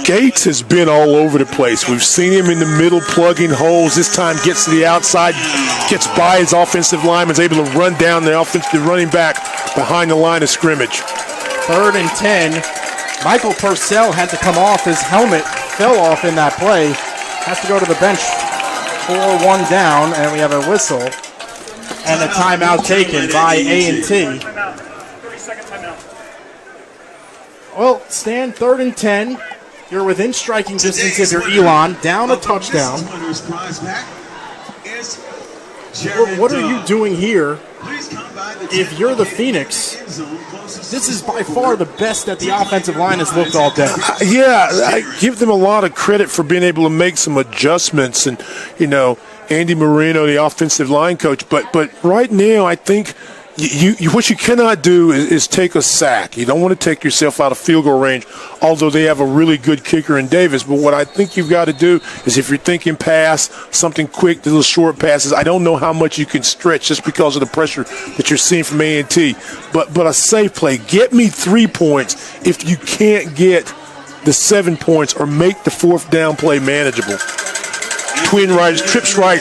Gates has been all over the place. We've seen him in the middle plugging holes. This time gets to the outside, gets by his offensive lineman, is able to run down the offensive running back behind the line of scrimmage. 3rd and 10. Michael Purcell had to come off. His helmet fell off in that play. Has to go to the bench for 1 down, and we have a whistle and a timeout taken by A&T. Well, Stan, 3rd and 10. You're within striking distance if you're Elon. Down a touchdown. What are you doing here if you're the Phoenix? This is by far the best that the offensive line has looked all day. Yeah, I give them a lot of credit for being able to make some adjustments. And, Andy Marino, the offensive line coach. But right now, I think what you cannot do is take a sack. You don't want to take yourself out of field goal range, although they have a really good kicker in Davis. But what I think you've got to do is, if you're thinking pass, something quick, little short passes, I don't know how much you can stretch just because of the pressure that you're seeing from A&T. But a safe play. Get me 3 points if you can't get the 7 points, or make the 4th down play manageable. Twin riders, trips right.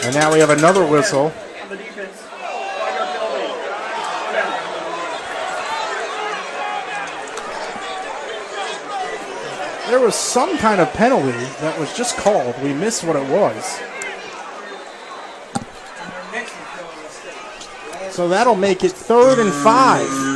And now we have another whistle. There was some kind of penalty that was just called. We missed what it was. So that'll make it 3rd and 5.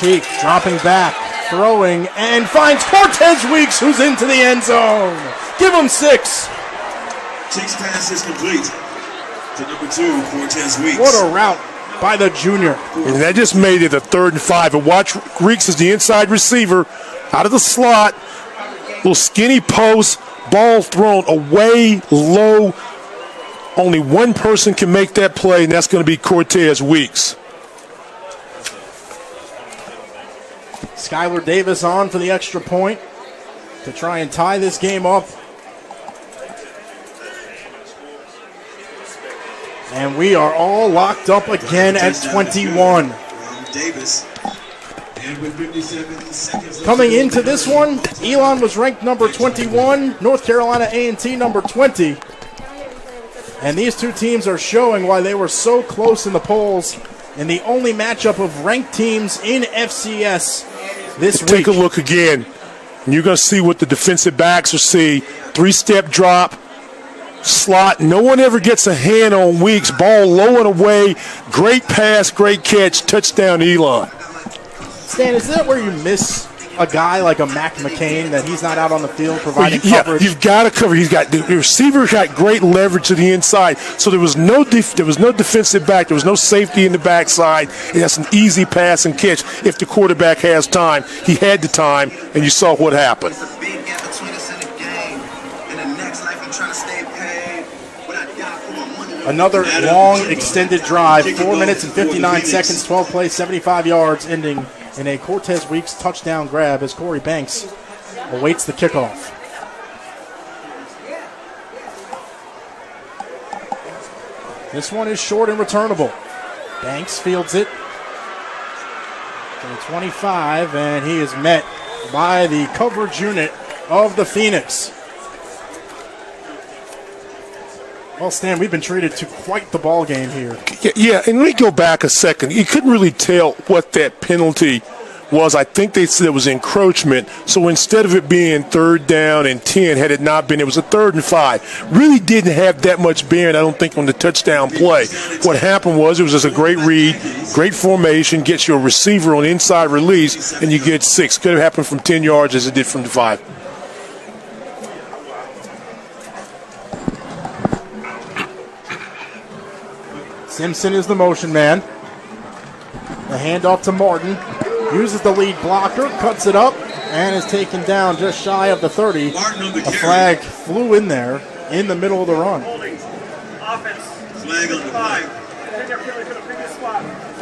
Cheek dropping back, throwing, and finds Cortez Weeks, who's into the end zone. Give him 6. Cheek's pass is complete to number 2, Cortez Weeks. What a route by the junior. And that just made it a 3rd and 5. And watch Weeks as the inside receiver, out of the slot, little skinny post, ball thrown away low. Only one person can make that play, and that's going to be Cortez Weeks. Skylar Davis on for the extra point to try and tie this game up. And we are all locked up again at 21. Davis. And with 57 seconds Coming into this one, Elon was ranked number 21, North Carolina A&T number 20. And these two teams are showing why they were so close in the polls in the only matchup of ranked teams in FCS this week. Take a look again. And you're going to see what the defensive backs will see. 3-step drop, slot. No one ever gets a hand on Weeks. Ball low and away. Great pass, great catch. Touchdown, Elon. Stan, is that where you miss a guy like a Mac McCain, that he's not out on the field providing coverage? You've got to cover. The receiver got great leverage to the inside, so there was no defensive back. There was no safety in the backside. And that's an easy pass and catch if the quarterback has time. He had the time, and you saw what happened. It's a big gap between us in the game. In the next life, I'm trying to stay paid. When I die for my money. Another long, extended drive, 4 minutes and 59 seconds, 12 plays, 75 yards, ending in a Cortez Weeks touchdown grab as Corey Banks awaits the kickoff. This one is short and returnable. Banks fields it to the 25, and he is met by the coverage unit of the Phoenix. Well, Stan, we've been treated to quite the ball game here. Yeah, and let me go back a second. You couldn't really tell what that penalty was. I think they said it was encroachment. So instead of it being 3rd down and 10, had it not been, it was a 3rd and 5. Really didn't have that much bearing, I don't think, on the touchdown play. What happened was it was just a great read, great formation, gets you a receiver on inside release, and you get 6. Could have happened from 10 yards as it did from the 5. Simpson is the motion man. The handoff to Martin. Uses the lead blocker, cuts it up, and is taken down just shy of the 30. A flag flew in there in the middle of the run. Flag on the play.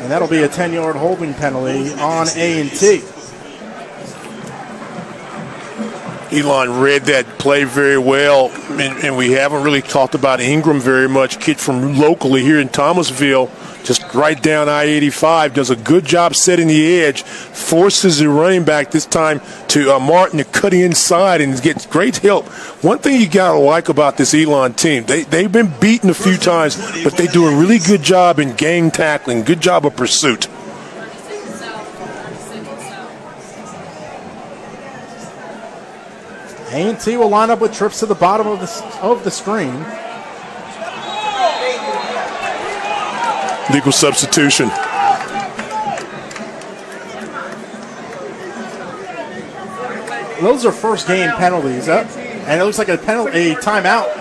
And that'll be a 10-yard holding penalty on A&T. Elon read that play very well, and we haven't really talked about Ingram very much. Kid from locally here in Thomasville, just right down I-85, does a good job setting the edge, forces the running back this time to Martin to cut inside and gets great help. One thing you got to like about this Elon team, they've been beaten a few times, but they do a really good job in gang tackling, good job of pursuit. A&T will line up with trips to the bottom of the screen. Legal substitution. Those are first game penalties, and it looks like a timeout.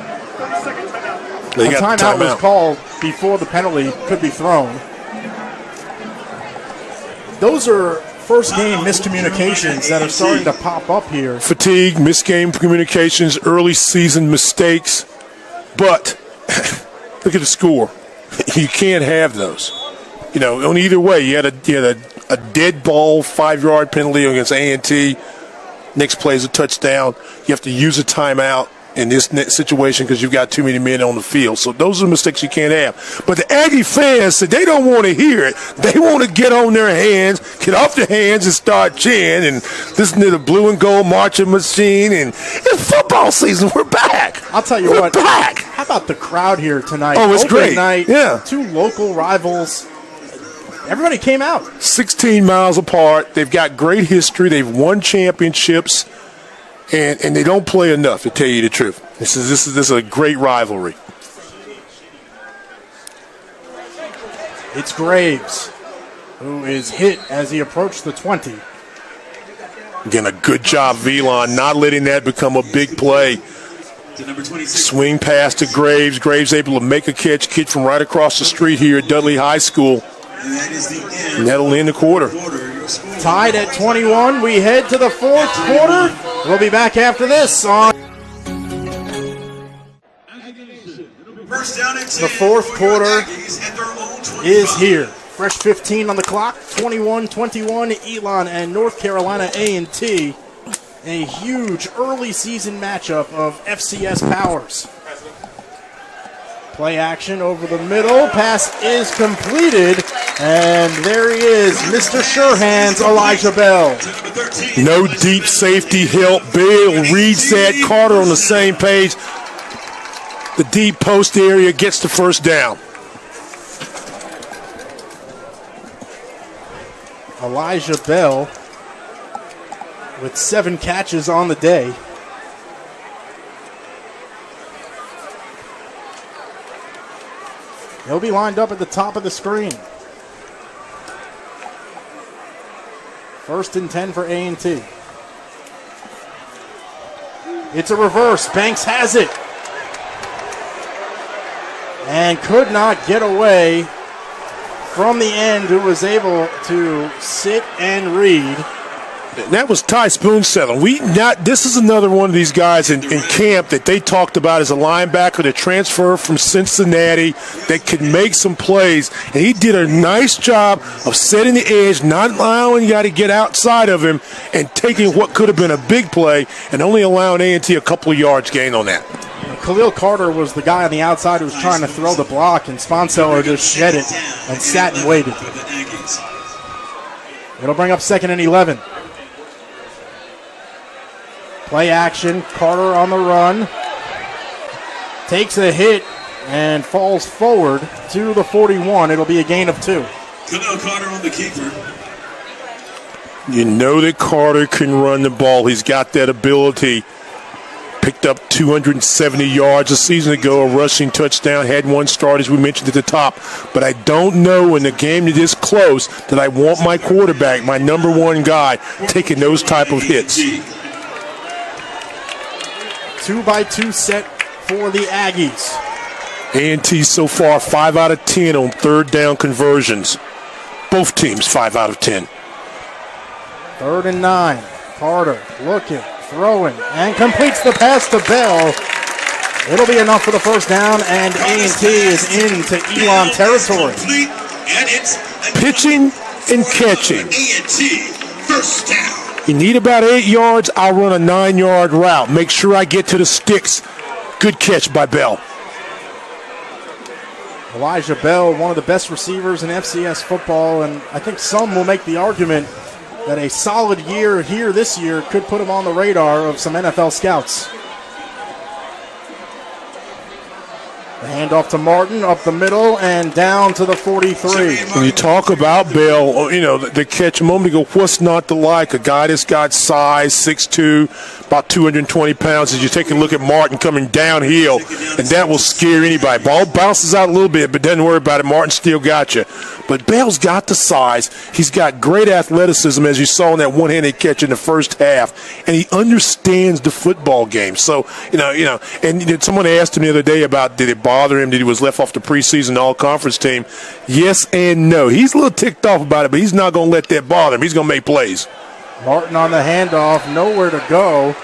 They got timeout was called before the penalty could be thrown. Those are first game miscommunications that are starting to pop up here. Fatigue, missed game communications, early season mistakes. But look at the score. You can't have those. You know, on either way, you had a dead ball 5-yard penalty against A&T. Next play is a touchdown. You have to use a timeout in this situation because you've got too many men on the field. So those are the mistakes you can't have. But the Aggie fans said they don't want to hear it. They want to get on their hands, get off their hands and start cheering and listen to the blue and gold marching machine. And it's football season. We're back. I'll tell you We're back. How about the crowd here tonight? Oh, it's Open great. Night, yeah. 2 local rivals. Everybody came out. 16 miles apart. They've got great history. They've won championships. And they don't play enough, to tell you the truth. This is a great rivalry. It's Graves, who is hit as he approached the 20. Again, a good job, Elon, not letting that become a big play. Swing pass to Graves. Graves able to make a catch. Kid from right across the street here at Dudley High School. And that'll end the quarter. Tied at 21. We head to the 4th quarter. We'll be back after this on the 4th quarter is here. Fresh 15 on the clock. 21-21. Elon and North Carolina A&T. A huge early season matchup of FCS powers. Play action over the middle. Pass is completed And there he is, Mr. Surehands, Elijah Bell. No deep safety help. Bill reads that. Carter on the same page. The deep post area gets the first down. Elijah Bell with 7 catches on the day. He'll be lined up at the top of the screen. 1st and 10 for A&T. It's a reverse. Banks has it. And could not get away from the end, who was able to sit and read. That was Ty Spoonseller. This is another one of these guys in camp that they talked about as a linebacker that transferred from Cincinnati that could make some plays. And he did a nice job of setting the edge, not allowing you to get outside of him and taking what could have been a big play and only allowing A&T a couple of yards gain on that. Khalil Carter was the guy on the outside who was trying to throw the block, and Spoonseller just shed it and sat and waited. It'll bring up 2nd and 11. Play action, Carter on the run. Takes a hit and falls forward to the 41. It'll be a gain of 2. Khalil Carter on the keeper. You know that Carter can run the ball. He's got that ability. Picked up 270 yards a season ago, a rushing touchdown, had 1 start, as we mentioned at the top. But I don't know in the game that is close that I want my quarterback, my number 1 guy, taking those type of hits. 2-by-2 set for the Aggies. A&T so far 5 out of 10 on 3rd down conversions. Both teams 5 out of 10. 3rd and 9. Carter looking, throwing, and completes the pass to Bell. It'll be enough for the first down, and A&T is into Elon territory. Pitching and catching. A&T first down. You need about 8 yards, I'll run a 9-yard route. Make sure I get to the sticks. Good catch by Bell. Elijah Bell, one of the best receivers in FCS football, and I think some will make the argument that a solid year here this year could put him on the radar of some NFL scouts. The handoff to Martin, up the middle and down to the 43. When you talk about Bell, the catch a moment ago, what's not to like? A guy that's got size, 6'2", about 220 pounds. As you take a look at Martin coming downhill, and that will scare anybody. Ball bounces out a little bit, but doesn't worry about it. Martin still got you. But Bell's got the size. He's got great athleticism, as you saw in that one-handed catch in the first half, and he understands the football game. So, and someone asked him the other day about did it bother him that he was left off the preseason all-conference team. Yes and no. He's a little ticked off about it, but he's not going to let that bother him. He's going to make plays. Martin on the handoff, nowhere to go,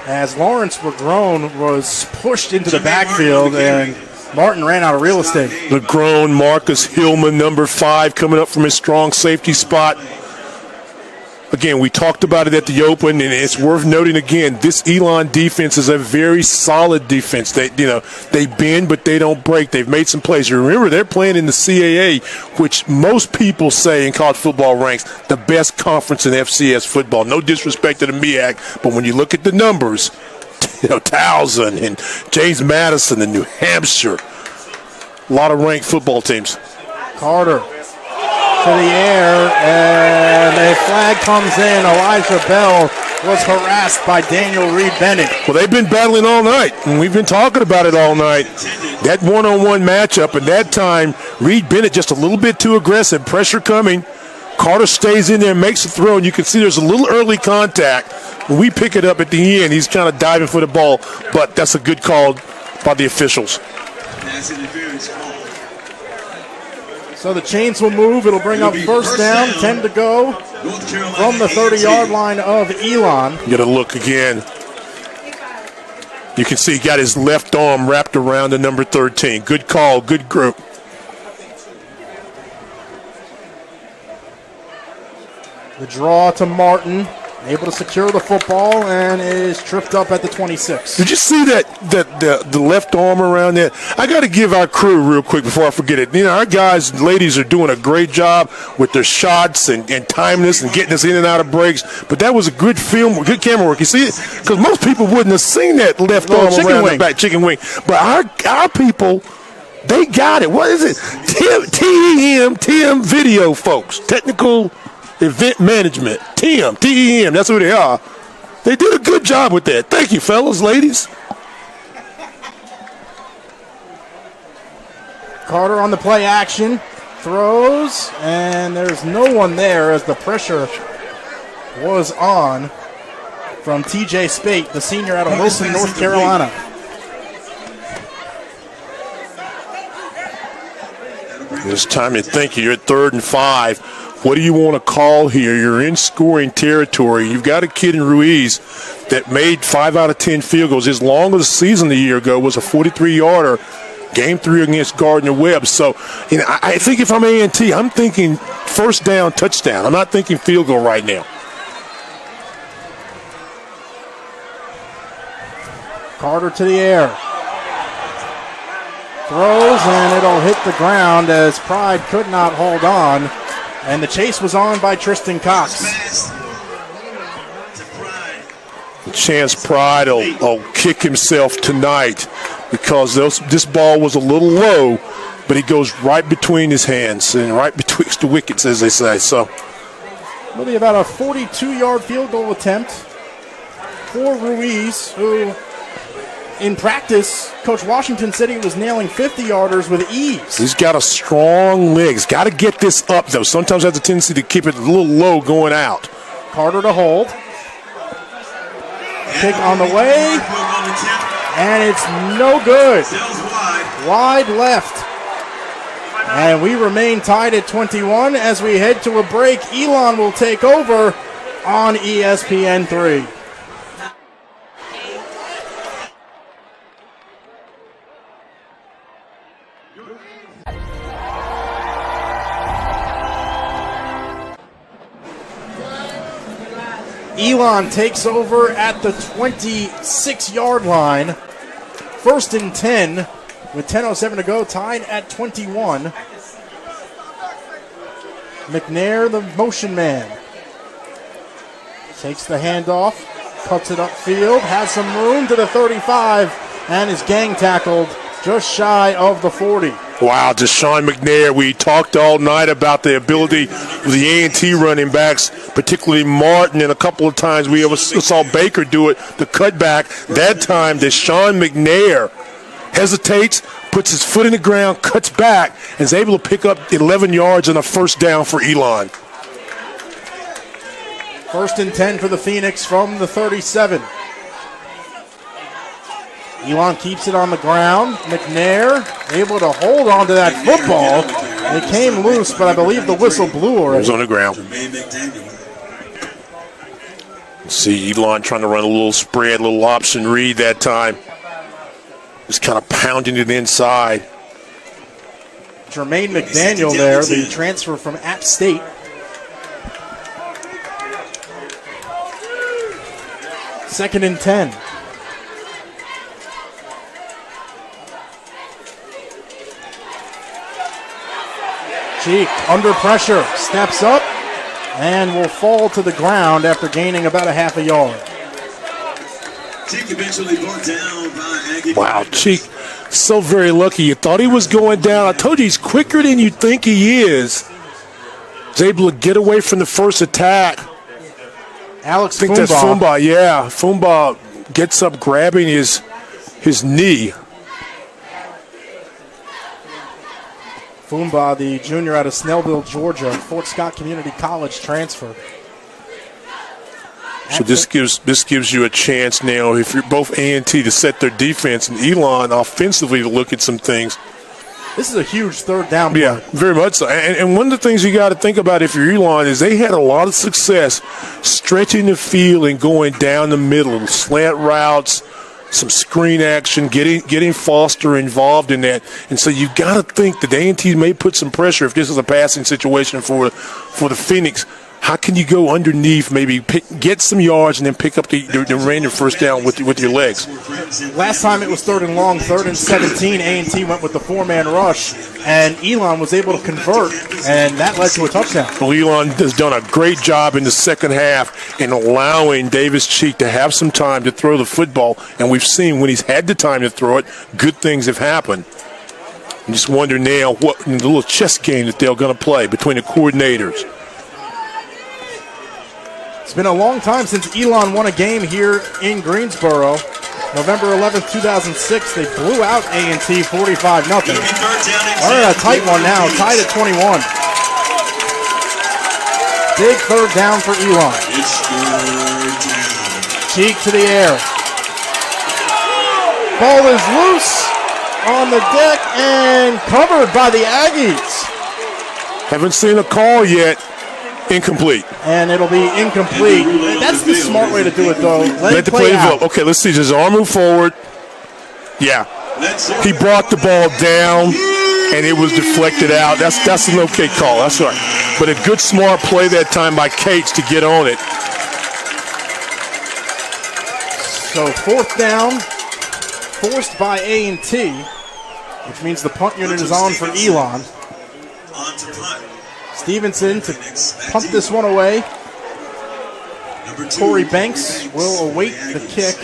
as Lawrence McGrone was pushed into the backfield, and Martin ran out of real estate. McGrone, Marcus Hillman, number 5, coming up from his strong safety spot. Again, we talked about it at the open, and it's worth noting again, this Elon defense is a very solid defense. They bend, but they don't break. They've made some plays. You remember, they're playing in the CAA, which most people say in college football ranks the best conference in FCS football. No disrespect to the MEAC, but when you look at the numbers, Towson and James Madison and New Hampshire, a lot of ranked football teams. Carter to the air, and a flag comes in. Elijah Bell was harassed by Daniel Reed Bennett. Well, they've been battling all night, and we've been talking about it all night. That one-on-one matchup, and that time, Reed Bennett just a little bit too aggressive. Pressure coming. Carter stays in there, makes the throw, and you can see there's a little early contact. When we pick it up at the end, he's kind of diving for the ball, but that's a good call by the officials. So the chains will move. It'll bring up first down, 10 to go from the 30-yard line of Elon. Get a look again. You can see he got his left arm wrapped around the number 13. Good call, good group. The draw to Martin. able to secure the football and is tripped up at the 26. Did you see the left arm around there? I got to give our crew real quick before I forget it. You know, our guys and ladies are doing a great job with their shots and timing us and getting us in and out of breaks. But that was a good film, good camera work. You see it? Because most people wouldn't have seen that left arm around the back, chicken wing. But our people, they got it. What is it? TEM video, folks. Technical Event Management. TEM. That's who they are. They did a good job with that. Thank you, fellas, ladies. Carter on the play action. Throws, and there's no one there as the pressure was on from TJ Spate, the senior out of Wilson, North Carolina. It's time to think. You're at 3rd and 5. What do you want to call here? You're in scoring territory. You've got a kid in Ruiz that made 5 out of 10 field goals. His longest season a year ago was a 43-yarder, game 3 against Gardner-Webb. So, you know, I think if I'm A&T, I'm thinking first down, touchdown. I'm not thinking field goal right now. Carter to the air. Throws, and it'll hit the ground as Pride could not hold on. And the chase was on by Tristan Cox. Chance Pride will kick himself tonight because this ball was a little low, but he goes right between his hands and right betwixt the wickets, as they say. So, will be about a 42-yard field goal attempt for Ruiz, who in practice, Coach Washington said he was nailing 50-yarders with ease. He's got a strong leg. He's got to get this up, though. Sometimes has a tendency to keep it a little low going out. Carter to hold. Kick on the way. And it's no good. Wide left. And we remain tied at 21 as we head to a break. Elon will take over on ESPN3. Elon takes over at the 26-yard line. 1st and 10 with 10:07 to go, tied at 21. McNair, the motion man, takes the handoff, cuts it upfield, has some room to the 35, and is gang tackled just shy of the 40. Wow, Deshaun McNair, we talked all night about the ability of the A&T running backs, particularly Martin, and a couple of times we saw Baker do it, the cutback. That time, Deshaun McNair hesitates, puts his foot in the ground, cuts back, and is able to pick up 11 yards and a first down for Elon. 1st and 10 for the Phoenix from the 37. Elon keeps it on the ground. McNair able to hold on to that football. It came loose, but I believe the whistle blew already. It was on the ground. See Elon trying to run a little spread, a little option read that time. Just kind of pounding it inside. Jermaine McDaniel there, the transfer from App State. Second and 10. Cheek under pressure, steps up, and will fall to the ground after gaining about a half a yard. Cheek eventually brought down by Aggie. Wow, Cheek, so very lucky. You thought he was going down. I told you he's quicker than you think he is. He's able to get away from the first attack. Alex I think that's Fumba, yeah. Fumba gets up grabbing his knee. Fumba, the junior out of Snellville, Georgia, Fort Scott Community College transfer. So this gives you a chance now, if you're both A&T, to set their defense, and Elon offensively to look at some things. This is a huge third down play. Yeah, very much so. And one of the things you got to think about if you're Elon is they had a lot of success stretching the field and going down the middle, slant routes, some screen action, getting Foster involved in that. And so you've got to think that A&T may put some pressure if this is a passing situation for the Phoenix How can you go underneath, maybe get some yards, and then pick up the remaining first down with your legs? Last time it was 3rd and long, 3rd and 17. A&T went with the 4-man rush, and Elon was able to convert, and that led to a touchdown. Well, Elon has done a great job in the second half in allowing Davis Cheek to have some time to throw the football, and we've seen when he's had the time to throw it, good things have happened. I just wonder now what the little chess game that they're going to play between the coordinators. It's been a long time since Elon won a game here in Greensboro. November 11th, 2006, they blew out A&T 45-0. We're in a tight one now, tied at 21. Big 3rd down for Elon. Cheek to the air. Ball is loose on the deck and covered by the Aggies. Haven't seen a call yet. Incomplete. And it'll be incomplete. That's the smart way to do it, though. Let the play out. Okay, let's see. Does his arm move forward? Yeah. He brought the ball down, and it was deflected out. That's an okay call. That's right. But a good, smart play that time by Cates to get on it. So 4th down, forced by A&T, which means the punt unit is on for Elon. On to punt. Stevenson to pump this one away. Corey Banks will await the kick.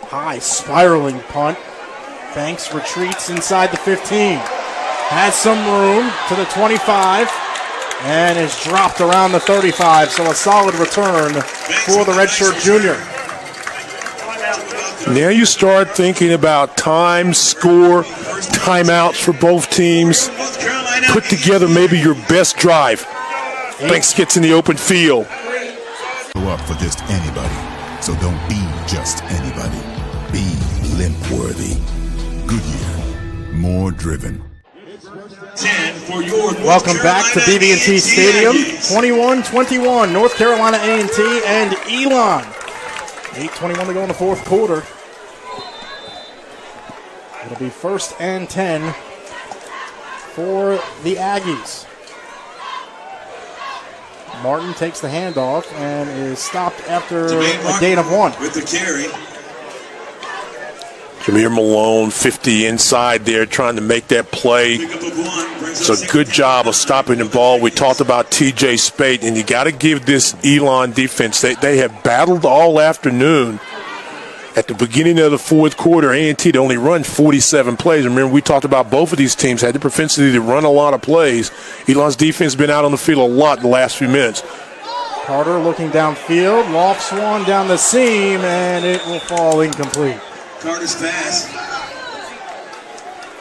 High spiraling punt. Banks retreats inside the 15. Has some room to the 25 and is dropped around the 35. So a solid return for the redshirt junior. Now you start thinking about time, score, timeouts for both teams. Put together maybe your best drive. Banks gets in the open field. Go up for just anybody, so don't be just anybody. Be limp-worthy. Goodyear, more driven. Welcome back to BB&T Stadium. 21-21, North Carolina A&T and Elon. 8:21 to go in the 4th quarter. It'll be 1st and 10 for the Aggies. Martin takes the handoff and is stopped after a gain of 1. With the carry. Jameer Malone, 50 inside there, trying to make that play. So good job of stopping the ball. We talked about T.J. Spate, and you got to give this Elon defense. They have battled all afternoon. At the beginning of the 4th quarter, A&T only run 47 plays. Remember, we talked about both of these teams had the propensity to run a lot of plays. Elon's defense has been out on the field a lot in the last few minutes. Carter looking downfield, lofts one down the seam, and it will fall incomplete. Carter's pass.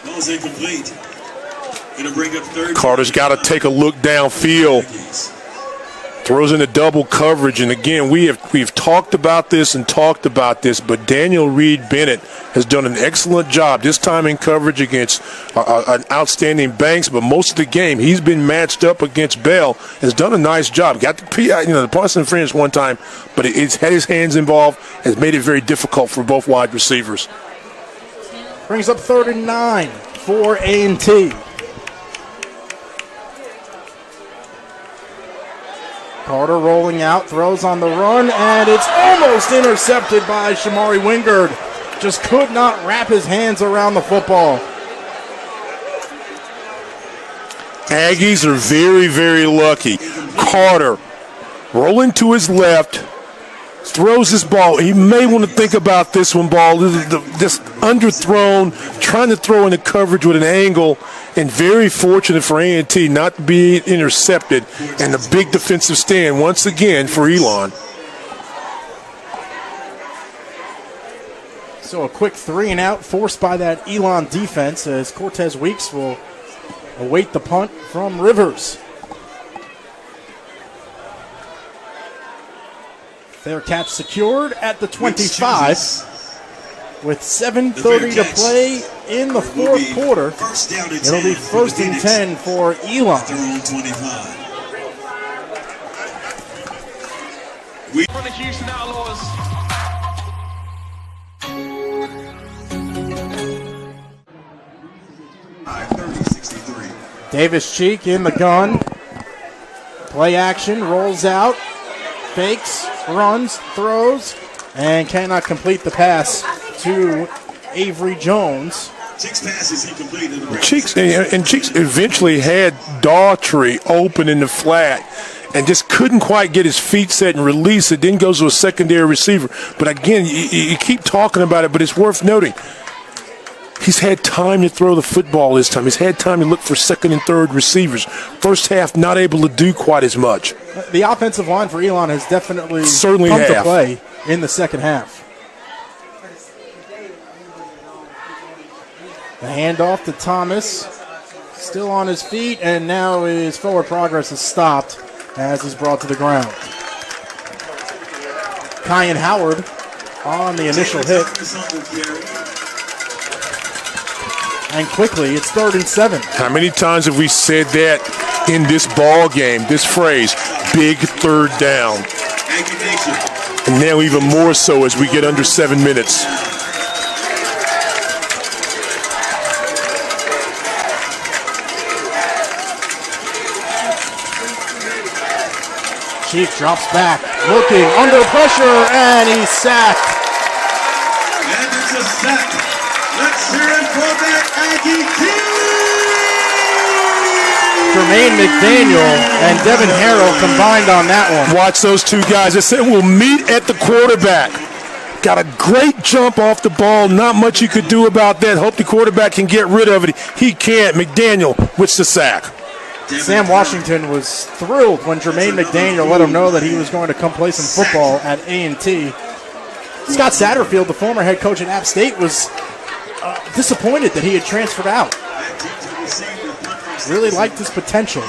Ball's incomplete. Gonna bring up 3rd. Carter's got to take a look downfield. Throws into double coverage, and again, we've talked about this, but Daniel Reed Bennett has done an excellent job this time in coverage against an outstanding Banks, but most of the game he's been matched up against Bell, has done a nice job. Got the pass interference one time, but it's had his hands involved, has made it very difficult for both wide receivers. Brings up 3rd and 9 for A&T. Carter rolling out, throws on the run, and it's almost intercepted by Shamari Wingard. Just could not wrap his hands around the football. Aggies are very, very lucky. Carter rolling to his left, throws his ball. He may want to think about this one ball. This underthrown, trying to throw into coverage with an angle, and very fortunate for A&T not to be intercepted, and a big defensive stand once again for Elon. So a quick 3-and-out forced by that Elon defense as Cortez Weeks will await the punt from Rivers. Fair catch secured at the 25. With 7:30 to play in the 4th quarter, it'll be 1st and 10 for Elon. From the Houston Outlaws. Davis Cheek in the gun. Play action, rolls out, fakes, runs, throws, and cannot complete the pass to Avery Jones. Cheeks pass is incomplete. Cheeks eventually had Daughtry open in the flat and just couldn't quite get his feet set and release it. Then goes to a secondary receiver. But again, you keep talking about it, but it's worth noting. He's had time to throw the football this time. He's had time to look for second and third receivers. First half, not able to do quite as much. The offensive line for Elon has definitely certainly come to play in the second half. The handoff to Thomas, still on his feet, and now his forward progress is stopped as he's brought to the ground. Kyan Howard on the initial hit. And quickly, it's 3rd and 7. How many times have we said that in this ball game, this phrase, big third down? And now even more so as we get under 7 minutes. Chief drops back, looking under pressure, and he's sacked. And it's a sack. Let's hear it for that Aggie team. Jermaine McDaniel and Devin Harrell combined on that one. Watch those two guys. I said we'll meet at the quarterback. Got a great jump off the ball. Not much you could do about that. Hope the quarterback can get rid of it. He can't. McDaniel with the sack. Sam Washington was thrilled when Jermaine McDaniel let him know that he was going to come play some football at A&T. Scott Satterfield, the former head coach at App State, was disappointed that he had transferred out. Really liked his potential.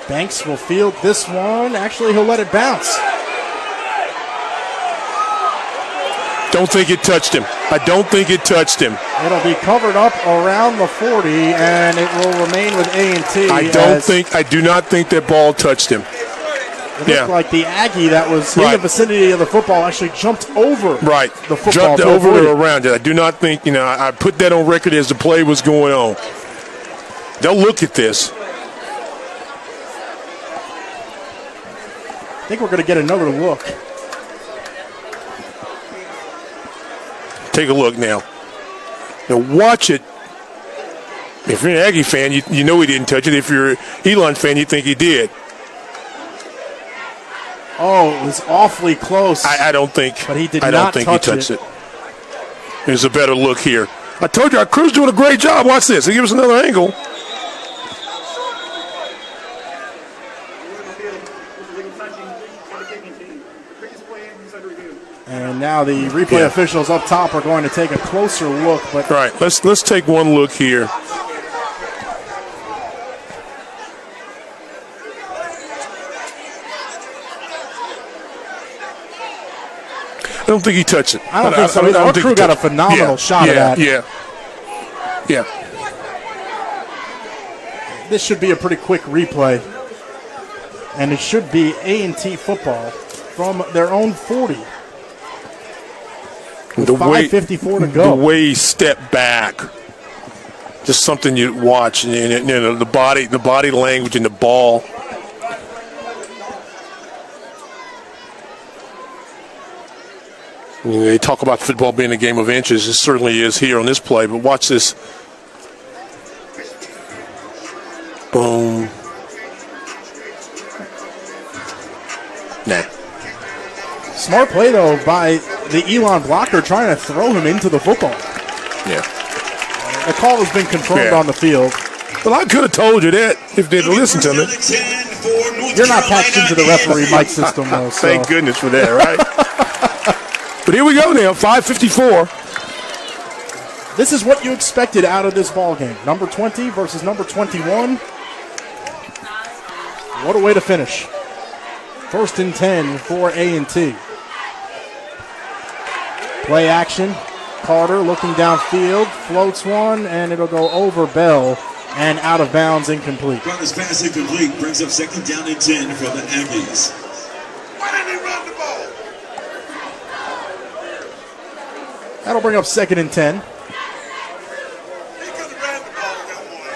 Banks will field this one. Actually, he'll let it bounce. Don't think it touched him. I don't think it touched him. It'll be covered up around the 40, and it will remain with A&T. I do not think that ball touched him. It looked like the Aggie that was in the vicinity of the football actually jumped over the football. Jumped over or around it. I do not think, I put that on record as the play was going on. They'll look at this. I think we're going to get another look. Take a look now. Now watch it. If you're an Aggie fan, you know he didn't touch it. If you're an Elon fan, you think he did. Oh, it was awfully close. I don't think. But he did I not don't think he touched it. There's a better look here. I told you our crew's doing a great job. Watch this. He gives us another angle. And now the replay officials up top are going to take a closer look. But all right, let's take one look here. I don't think he touched it. I don't think so. Our crew got a phenomenal shot at that. Yeah. This should be a pretty quick replay. And it should be A&T football from their own 40. With 5:54 to go. The way he stepped back, just something you watch, and the body language and the ball. They talk about football being a game of inches. It certainly is here on this play. But watch this. Boom. Nah. Smart play, though, by the Elon blocker trying to throw him into the football. Yeah. The call has been confirmed on the field. Well, I could have told you that if they'd listened to me. You're not patched into the referee mic system, though. So. Thank goodness for that, right? But here we go now, 5:54. This is what you expected out of this ball game. Number 20 versus number 21. What a way to finish. 1st and 10 for A&T. Play action. Carter looking downfield, floats one, and it'll go over Bell and out of bounds, incomplete. This pass incomplete brings up 2nd down and 10 for the Aggies. Why didn't he run the ball? That'll bring up 2nd and 10.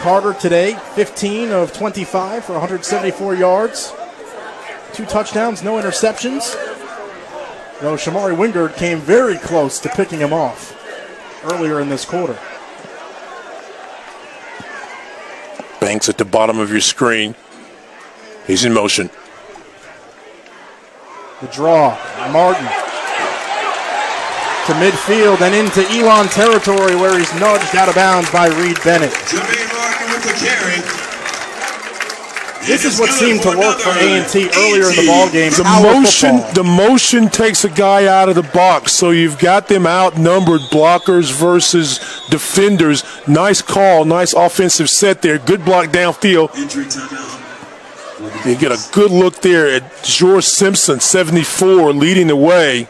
Carter today, 15 of 25 for 174 yards. 2 touchdowns, no interceptions. Though Shamari Wingard came very close to picking him off earlier in this quarter. Banks at the bottom of your screen. He's in motion. The draw, Martin to midfield and into Elon territory where he's nudged out of bounds by Reed Bennett. Jermaine Martin with the carry. This is what seemed to work for A&T earlier in the ball game. The motion takes a guy out of the box, so you've got them outnumbered, blockers versus defenders. Nice call, nice offensive set there. Good block downfield. Injury timeout. You get a good look there at George Simpson, 74, leading the way.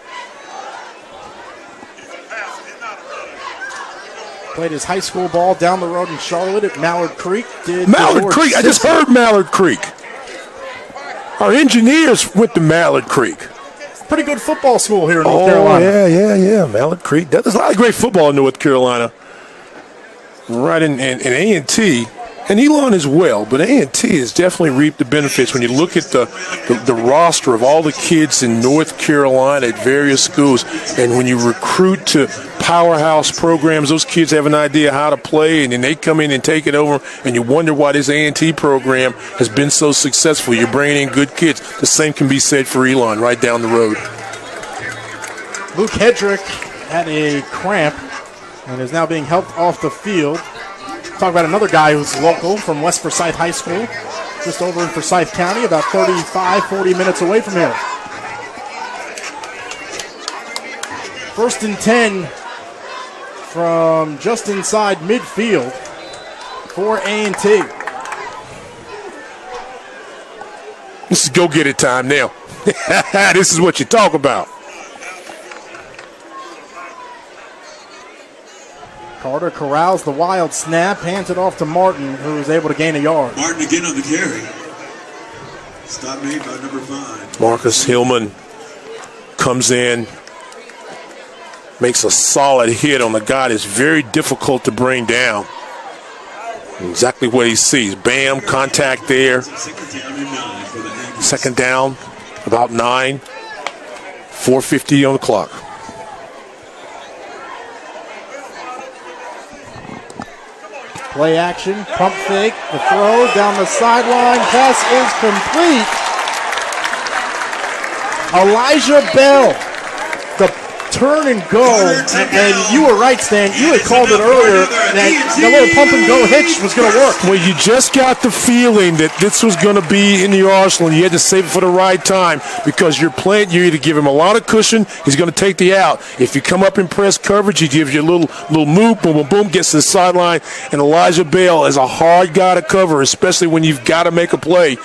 Played his high school ball down the road in Charlotte at Mallard Creek. Mallard Creek, I just heard Mallard Creek. Our engineers went to Mallard Creek. Pretty good football school here in North Carolina. Yeah, Mallard Creek. There's a lot of great football in North Carolina. Right in A&T. And Elon as well, but A&T has definitely reaped the benefits when you look at the roster of all the kids in North Carolina at various schools. And when you recruit to powerhouse programs, those kids have an idea how to play, and then they come in and take it over, and you wonder why this A&T program has been so successful. You're bringing in good kids. The same can be said for Elon right down the road. Luke Hedrick had a cramp and is now being helped off the field. Talk about another guy who's local from West Forsyth High School, just over in Forsyth County, about 35, 40 minutes away from here. 1st and 10 from just inside midfield for A&T. This is go-get-it time now. This is what you talk about. Carter corrals the wild snap, hands it off to Martin, who is able to gain a yard. Martin again on the carry. Stop made by number 5. Marcus Hillman comes in, makes a solid hit on the guy that's very difficult to bring down. Exactly what he sees. Bam, contact there. Second down, about 9. 4:50 on the clock. Play action, pump fake, the throw down the sideline, pass is complete. Elijah Bell, the turn and go, and you were right, Stan, you had called it earlier that the little pump and go hitch was going to work. Well, you just got the feeling that this was going to be in the arsenal, and you had to save it for the right time because you're playing, you either give him a lot of cushion, he's going to take the out. If you come up in press coverage, he gives you a little move, boom, boom, boom, gets to the sideline, and Elijah Bell is a hard guy to cover, especially when you've got to make a play.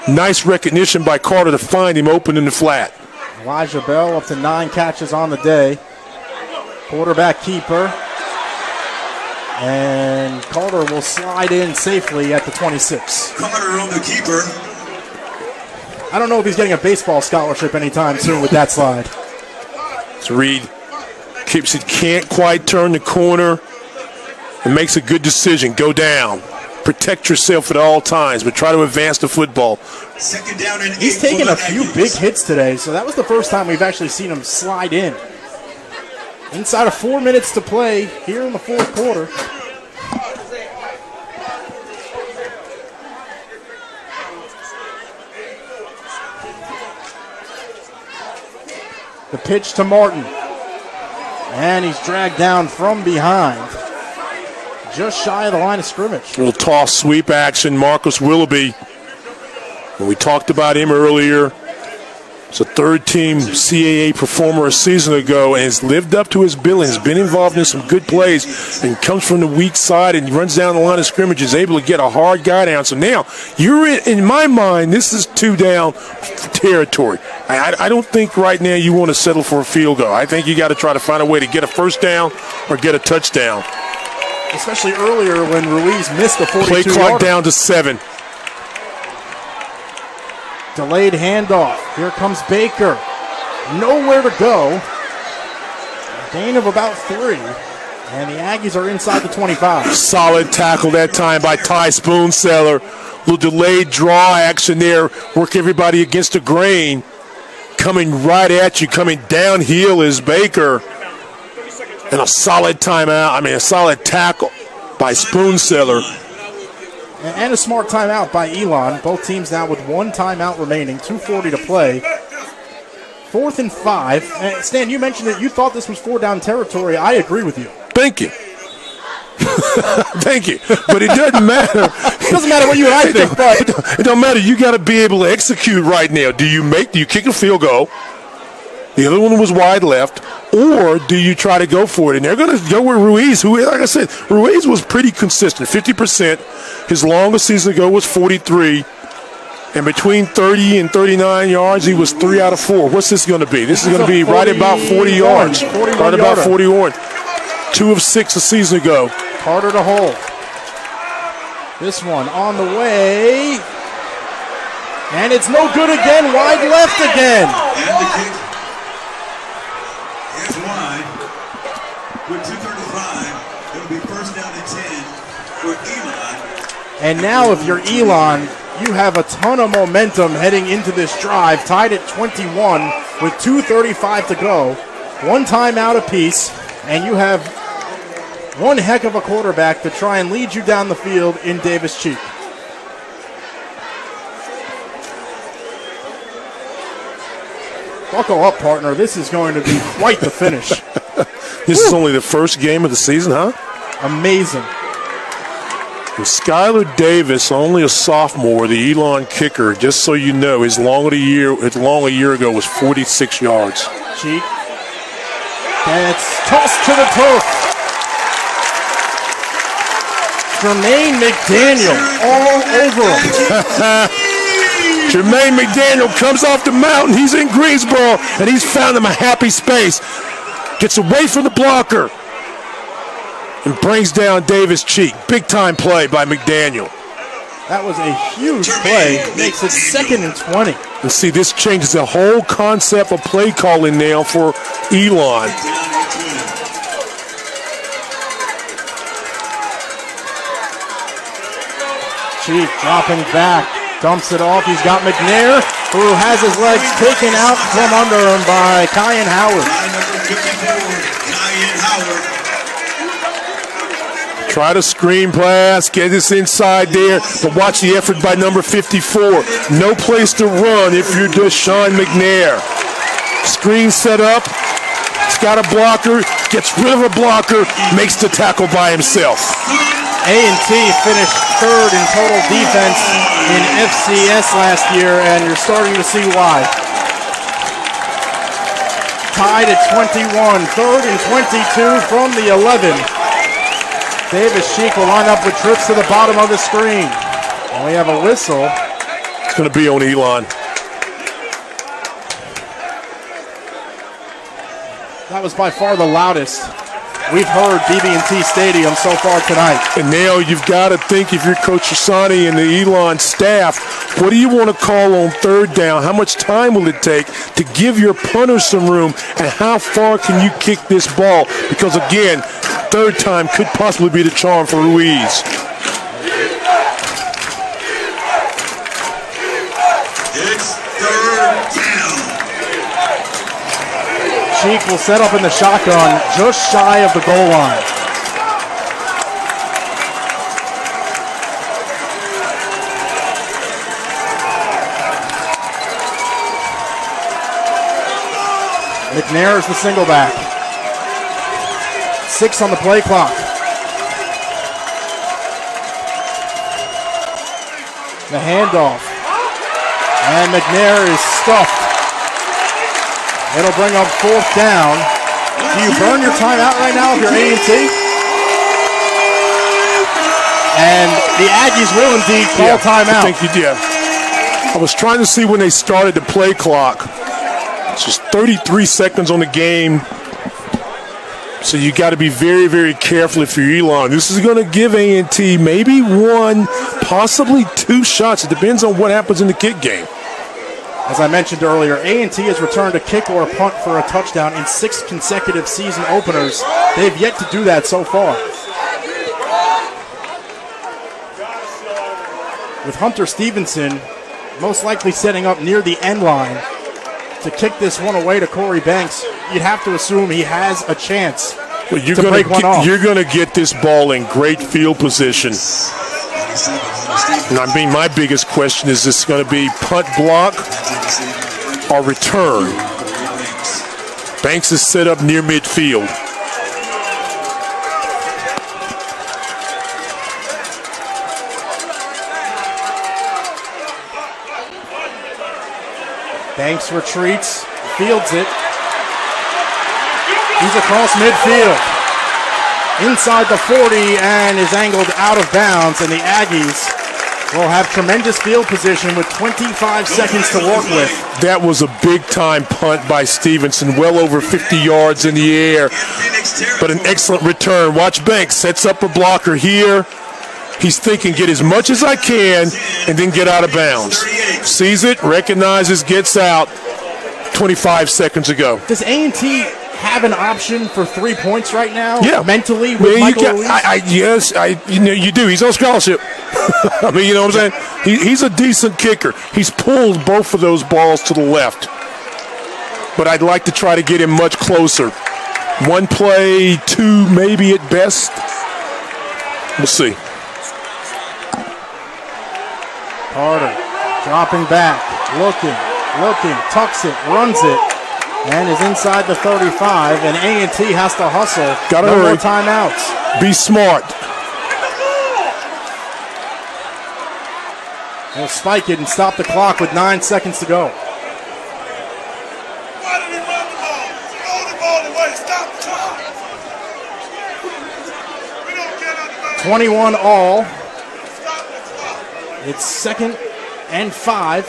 Nice recognition by Carter to find him open in the flat. Elijah Bell up to 9 catches on the day. Quarterback keeper. And Carter will slide in safely at the 26. Carter on the keeper. I don't know if he's getting a baseball scholarship anytime soon with that slide. So Reed keeps it, can't quite turn the corner, and makes a good decision. Go down. Protect yourself at all times, but try to advance the football. Second down and 8. He's taken a few big hits today, so that was the first time we've actually seen him slide in. Inside of 4 minutes to play here in the fourth quarter. The pitch to Martin. And he's dragged down from behind. Just shy of the line of scrimmage. Little toss sweep action. Marcus Willoughby. And we talked about him earlier. He's a third-team CAA performer a season ago and has lived up to his billing. Has been involved in some good plays and comes from the weak side and runs down the line of scrimmage. Is able to get a hard guy down. So now, you're in my mind, this is 2-down territory. I don't think right now you want to settle for a field goal. I think you got to try to find a way to get a first down or get a touchdown. Especially earlier when Ruiz missed the 42-yarder. Play clock down to 7. Delayed handoff. Here comes Baker. Nowhere to go. Gain of about 3. And the Aggies are inside the 25. Solid tackle that time by Ty Spoonseller. Little delayed draw action there. Work everybody against the grain. Coming right at you, coming downhill is Baker. And a solid timeout. A solid tackle by Spoonseller. And a smart timeout by Elon. Both teams now with one timeout remaining. 2:40 to play. 4th and 5. And Stan, you mentioned that you thought this was 4-down territory. I agree with you. Thank you. Thank you. But it doesn't matter. It doesn't matter what you and I think, but it don't matter. You got to be able to execute right now. Do you kick a field goal? The other one was wide left. Or do you try to go for it? And they're going to go with Ruiz, who, like I said, Ruiz was pretty consistent, 50%. His longest season ago was 43. And between 30 and 39 yards, he was 3 out of 4. What's this going to be? This is going to be right about 40 yards. Right about 40 yards. 2 of 6 a season ago. Harder to hold. This one on the way. And it's no good again. Wide left again. And the kick is wide. With 2:35, it'll be first down and 10 for Elon. And now if you're Elon, you have a ton of momentum heading into this drive. Tied at 21 with 2:35 to go. One timeout apiece. And you have one heck of a quarterback to try and lead you down the field in Davis Cheek. Buckle up, partner. This is going to be quite the finish. This is only the first game of the season, huh? Amazing. And Skylar Davis, only a sophomore, the Elon kicker, just so you know, his long a year ago was 46 yards. Cheek. That's tossed to the turf. Jermaine McDaniel all over him. Jermaine McDaniel comes off the mountain. He's in Greensboro, and he's found him a happy space. Gets away from the blocker and brings down Davis Cheek. Big-time play by McDaniel. That was a huge play. Makes it 2nd and 20. And see, this changes the whole concept of play calling now for Elon. Cheek dropping back. Dumps it off. He's got McNair, who has his legs taken out from under him by Kyan Howard. Try to screen pass, get this inside there, but watch the effort by number 54. No place to run if you're just Sean McNair. Screen set up. He's got a blocker, gets rid of a blocker, makes the tackle by himself. A&T finished 3rd in total defense in FCS last year, and you're starting to see why. Tied at 21, 3rd and 22 from the 11. Davis Cheek will line up with trips to the bottom of the screen. And we have a whistle. It's going to be on Elon. That was by far the loudest we've heard BB&T Stadium so far tonight. And now you've got to think, if you're Coach Asani and the Elon staff, what do you want to call on 3rd down? How much time will it take to give your punter some room? And how far can you kick this ball? Because, again, 3rd time could possibly be the charm for Ruiz. It's 3rd down. Cheek will set up in the shotgun just shy of the goal line. McNair is the single back. 6 on the play clock. The handoff. And McNair is stuffed. It'll bring up 4th down. Do you burn your timeout right now if you're A&T? And the Aggies will indeed call timeout. I think you did. I was trying to see when they started the play clock. It's just 33 seconds on the game. So you got to be very, very careful if you're Elon. This is going to give A&T maybe 1, possibly 2 shots. It depends on what happens in the kick game. As I mentioned earlier, A&T has returned a kick or a punt for a touchdown in 6 consecutive season openers. They've yet to do that so far. With Hunter Stevenson most likely setting up near the end line to kick this one away to Corey Banks, you'd have to assume he has a chance to break one off. You're going to get this ball in great field position. And I mean, my biggest question is this going to be punt block or return? Banks is set up near midfield. Banks retreats, fields it. He's across midfield. Inside the 40 and is angled out of bounds, and the Aggies will have tremendous field position with 25 seconds to work with. That was a big-time punt by Stevenson, well over 50 yards in the air, but an excellent return. Watch Banks, sets up a blocker here. He's thinking, get as much as I can and then get out of bounds. Sees it, recognizes, gets out 25 seconds ago. Does A&T have an option for 3 points right now? Yeah. Mentally with Michael Louise? Yes, you do. He's on scholarship. I mean, you know what I'm saying? He's a decent kicker. He's pulled both of those balls to the left. But I'd like to try to get him much closer. 1 play, 2 maybe at best. We'll see. Carter dropping back, looking, tucks it, runs it, and is inside the 35, and A&T has to hustle. Gotta no hurry. more timeouts. Be smart. They'll spike it and stop the clock with 9 seconds to go. 21 all. It's 2nd and 5.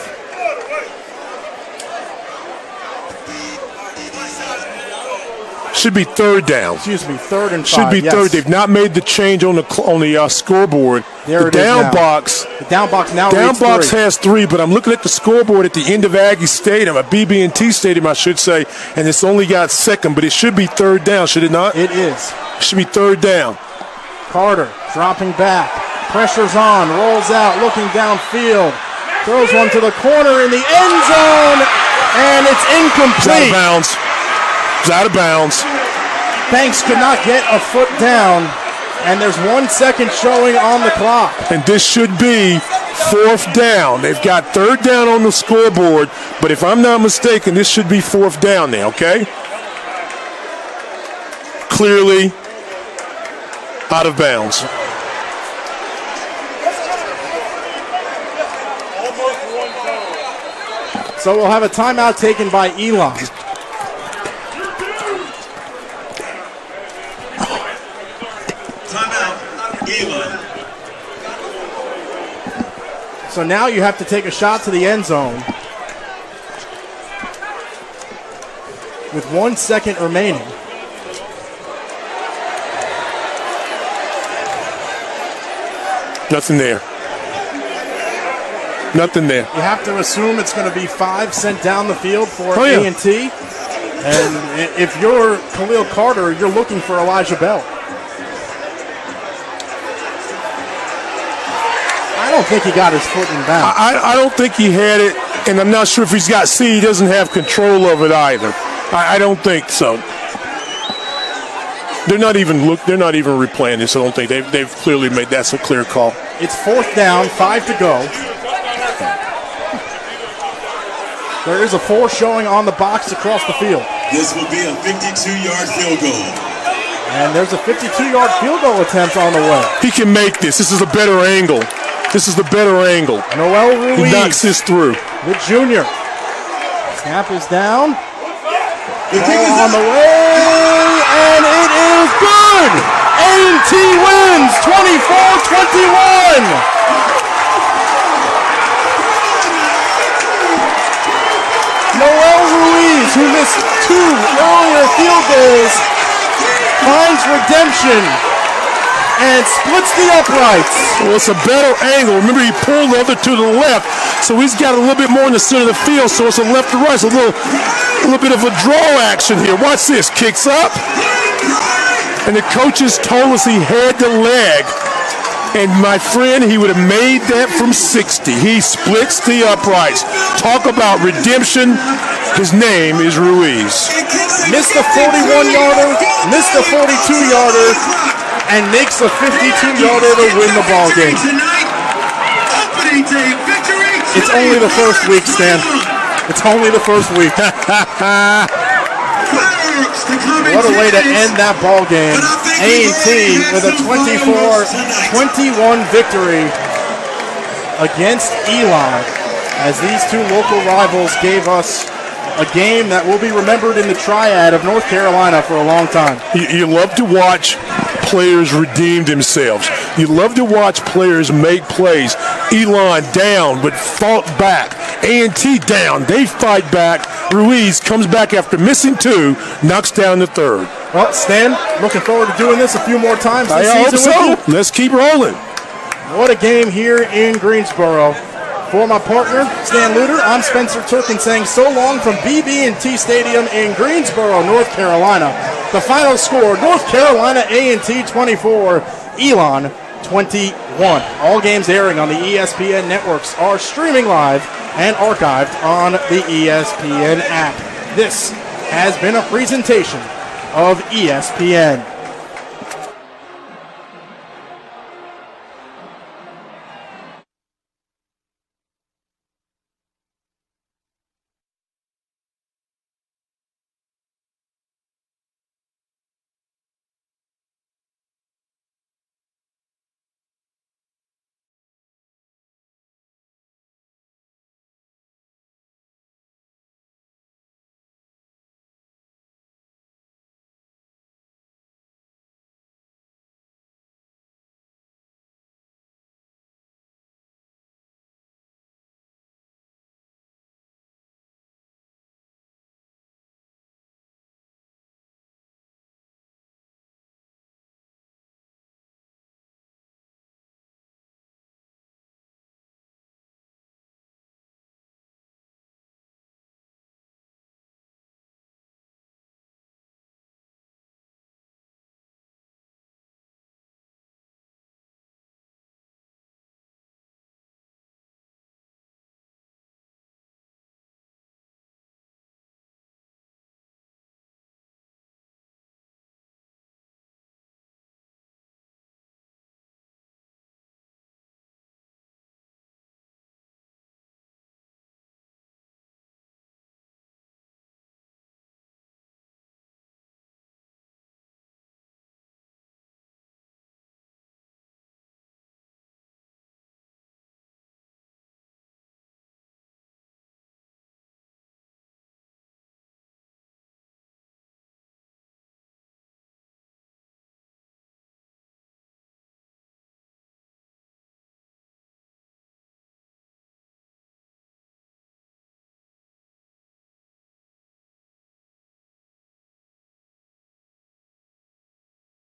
Should be 3rd down. Excuse me, 3rd and 5. Should be yes. 3rd. They've not made the change on the scoreboard. There the it is down now. box. The down box now Down reads box 3. has 3, but I'm looking at the scoreboard at the end of Aggie Stadium, a BB&T Stadium, I should say, and it's only got 2nd, but it should be 3rd down, should it not? It is. It should be 3rd down. Carter dropping back. Pressure's on, rolls out, looking downfield. Throws one to the corner in the end zone, and it's incomplete. It's out of bounds. It's out of bounds. Banks could not get a foot down, and there's 1 second showing on the clock. And this should be 4th down. They've got 3rd down on the scoreboard, but if I'm not mistaken, this should be 4th down now, okay? Clearly out of bounds. So we'll have a timeout taken by Elon. Timeout, Elon. So now you have to take a shot to the end zone with 1 second remaining. Nothing there. Nothing there. You have to assume it's going to be 5 sent down the field for yeah. A&T. And if you're Khalil Carter, you're looking for Elijah Bell. I don't think he got his foot in bounds. I don't think he had it, and I'm not sure if he's got C. He doesn't have control of it either. I don't think so. They're not even replaying this. I don't think they've clearly made that's a clear call. It's 4th down, 5 to go. There is a 4 showing on the box across the field. This will be a 52-yard field goal. And there's a 52-yard field goal attempt on the way. He can make this. This is a better angle. This is the better angle. Noel Ruiz. He knocks this through. The junior. Snap is down. The kick is on the way, and it is good. A&T wins 24-21. Noel Ruiz, who missed 2 earlier field goals, finds redemption and splits the uprights. Well, it's a better angle. Remember, he pulled the other to the left, so he's got a little bit more in the center of the field, so it's a left to right. So a little bit of a draw action here. Watch this. Kicks up, and the coaches told us he had the leg. And my friend, he would have made that from 60. He splits the uprights. Talk about redemption. His name is Ruiz. Missed a 41-yarder, missed a 42-yarder, and makes a 52-yarder to win the ball game. It's only the first week, Stan. It's only the first week. What a way to end that ball game. A&T with a 24-21 victory against Elon, as these two local rivals gave us a game that will be remembered in the triad of North Carolina for a long time. You love to watch players redeem themselves. You love to watch players make plays. Elon down, but fought back. A&T down, they fight back. Ruiz comes back after missing two, knocks down the third. Well, Stan, looking forward to doing this a few more times this I hope season so. with you. Let's keep rolling. What a game here in Greensboro. For my partner, Stan Luter, I'm Spencer Turkin saying so long from BB&T Stadium in Greensboro, North Carolina. The final score, North Carolina A&T 24, Elon 21. All games airing on the ESPN networks are streaming live and archived on the ESPN app. This has been a presentation of ESPN.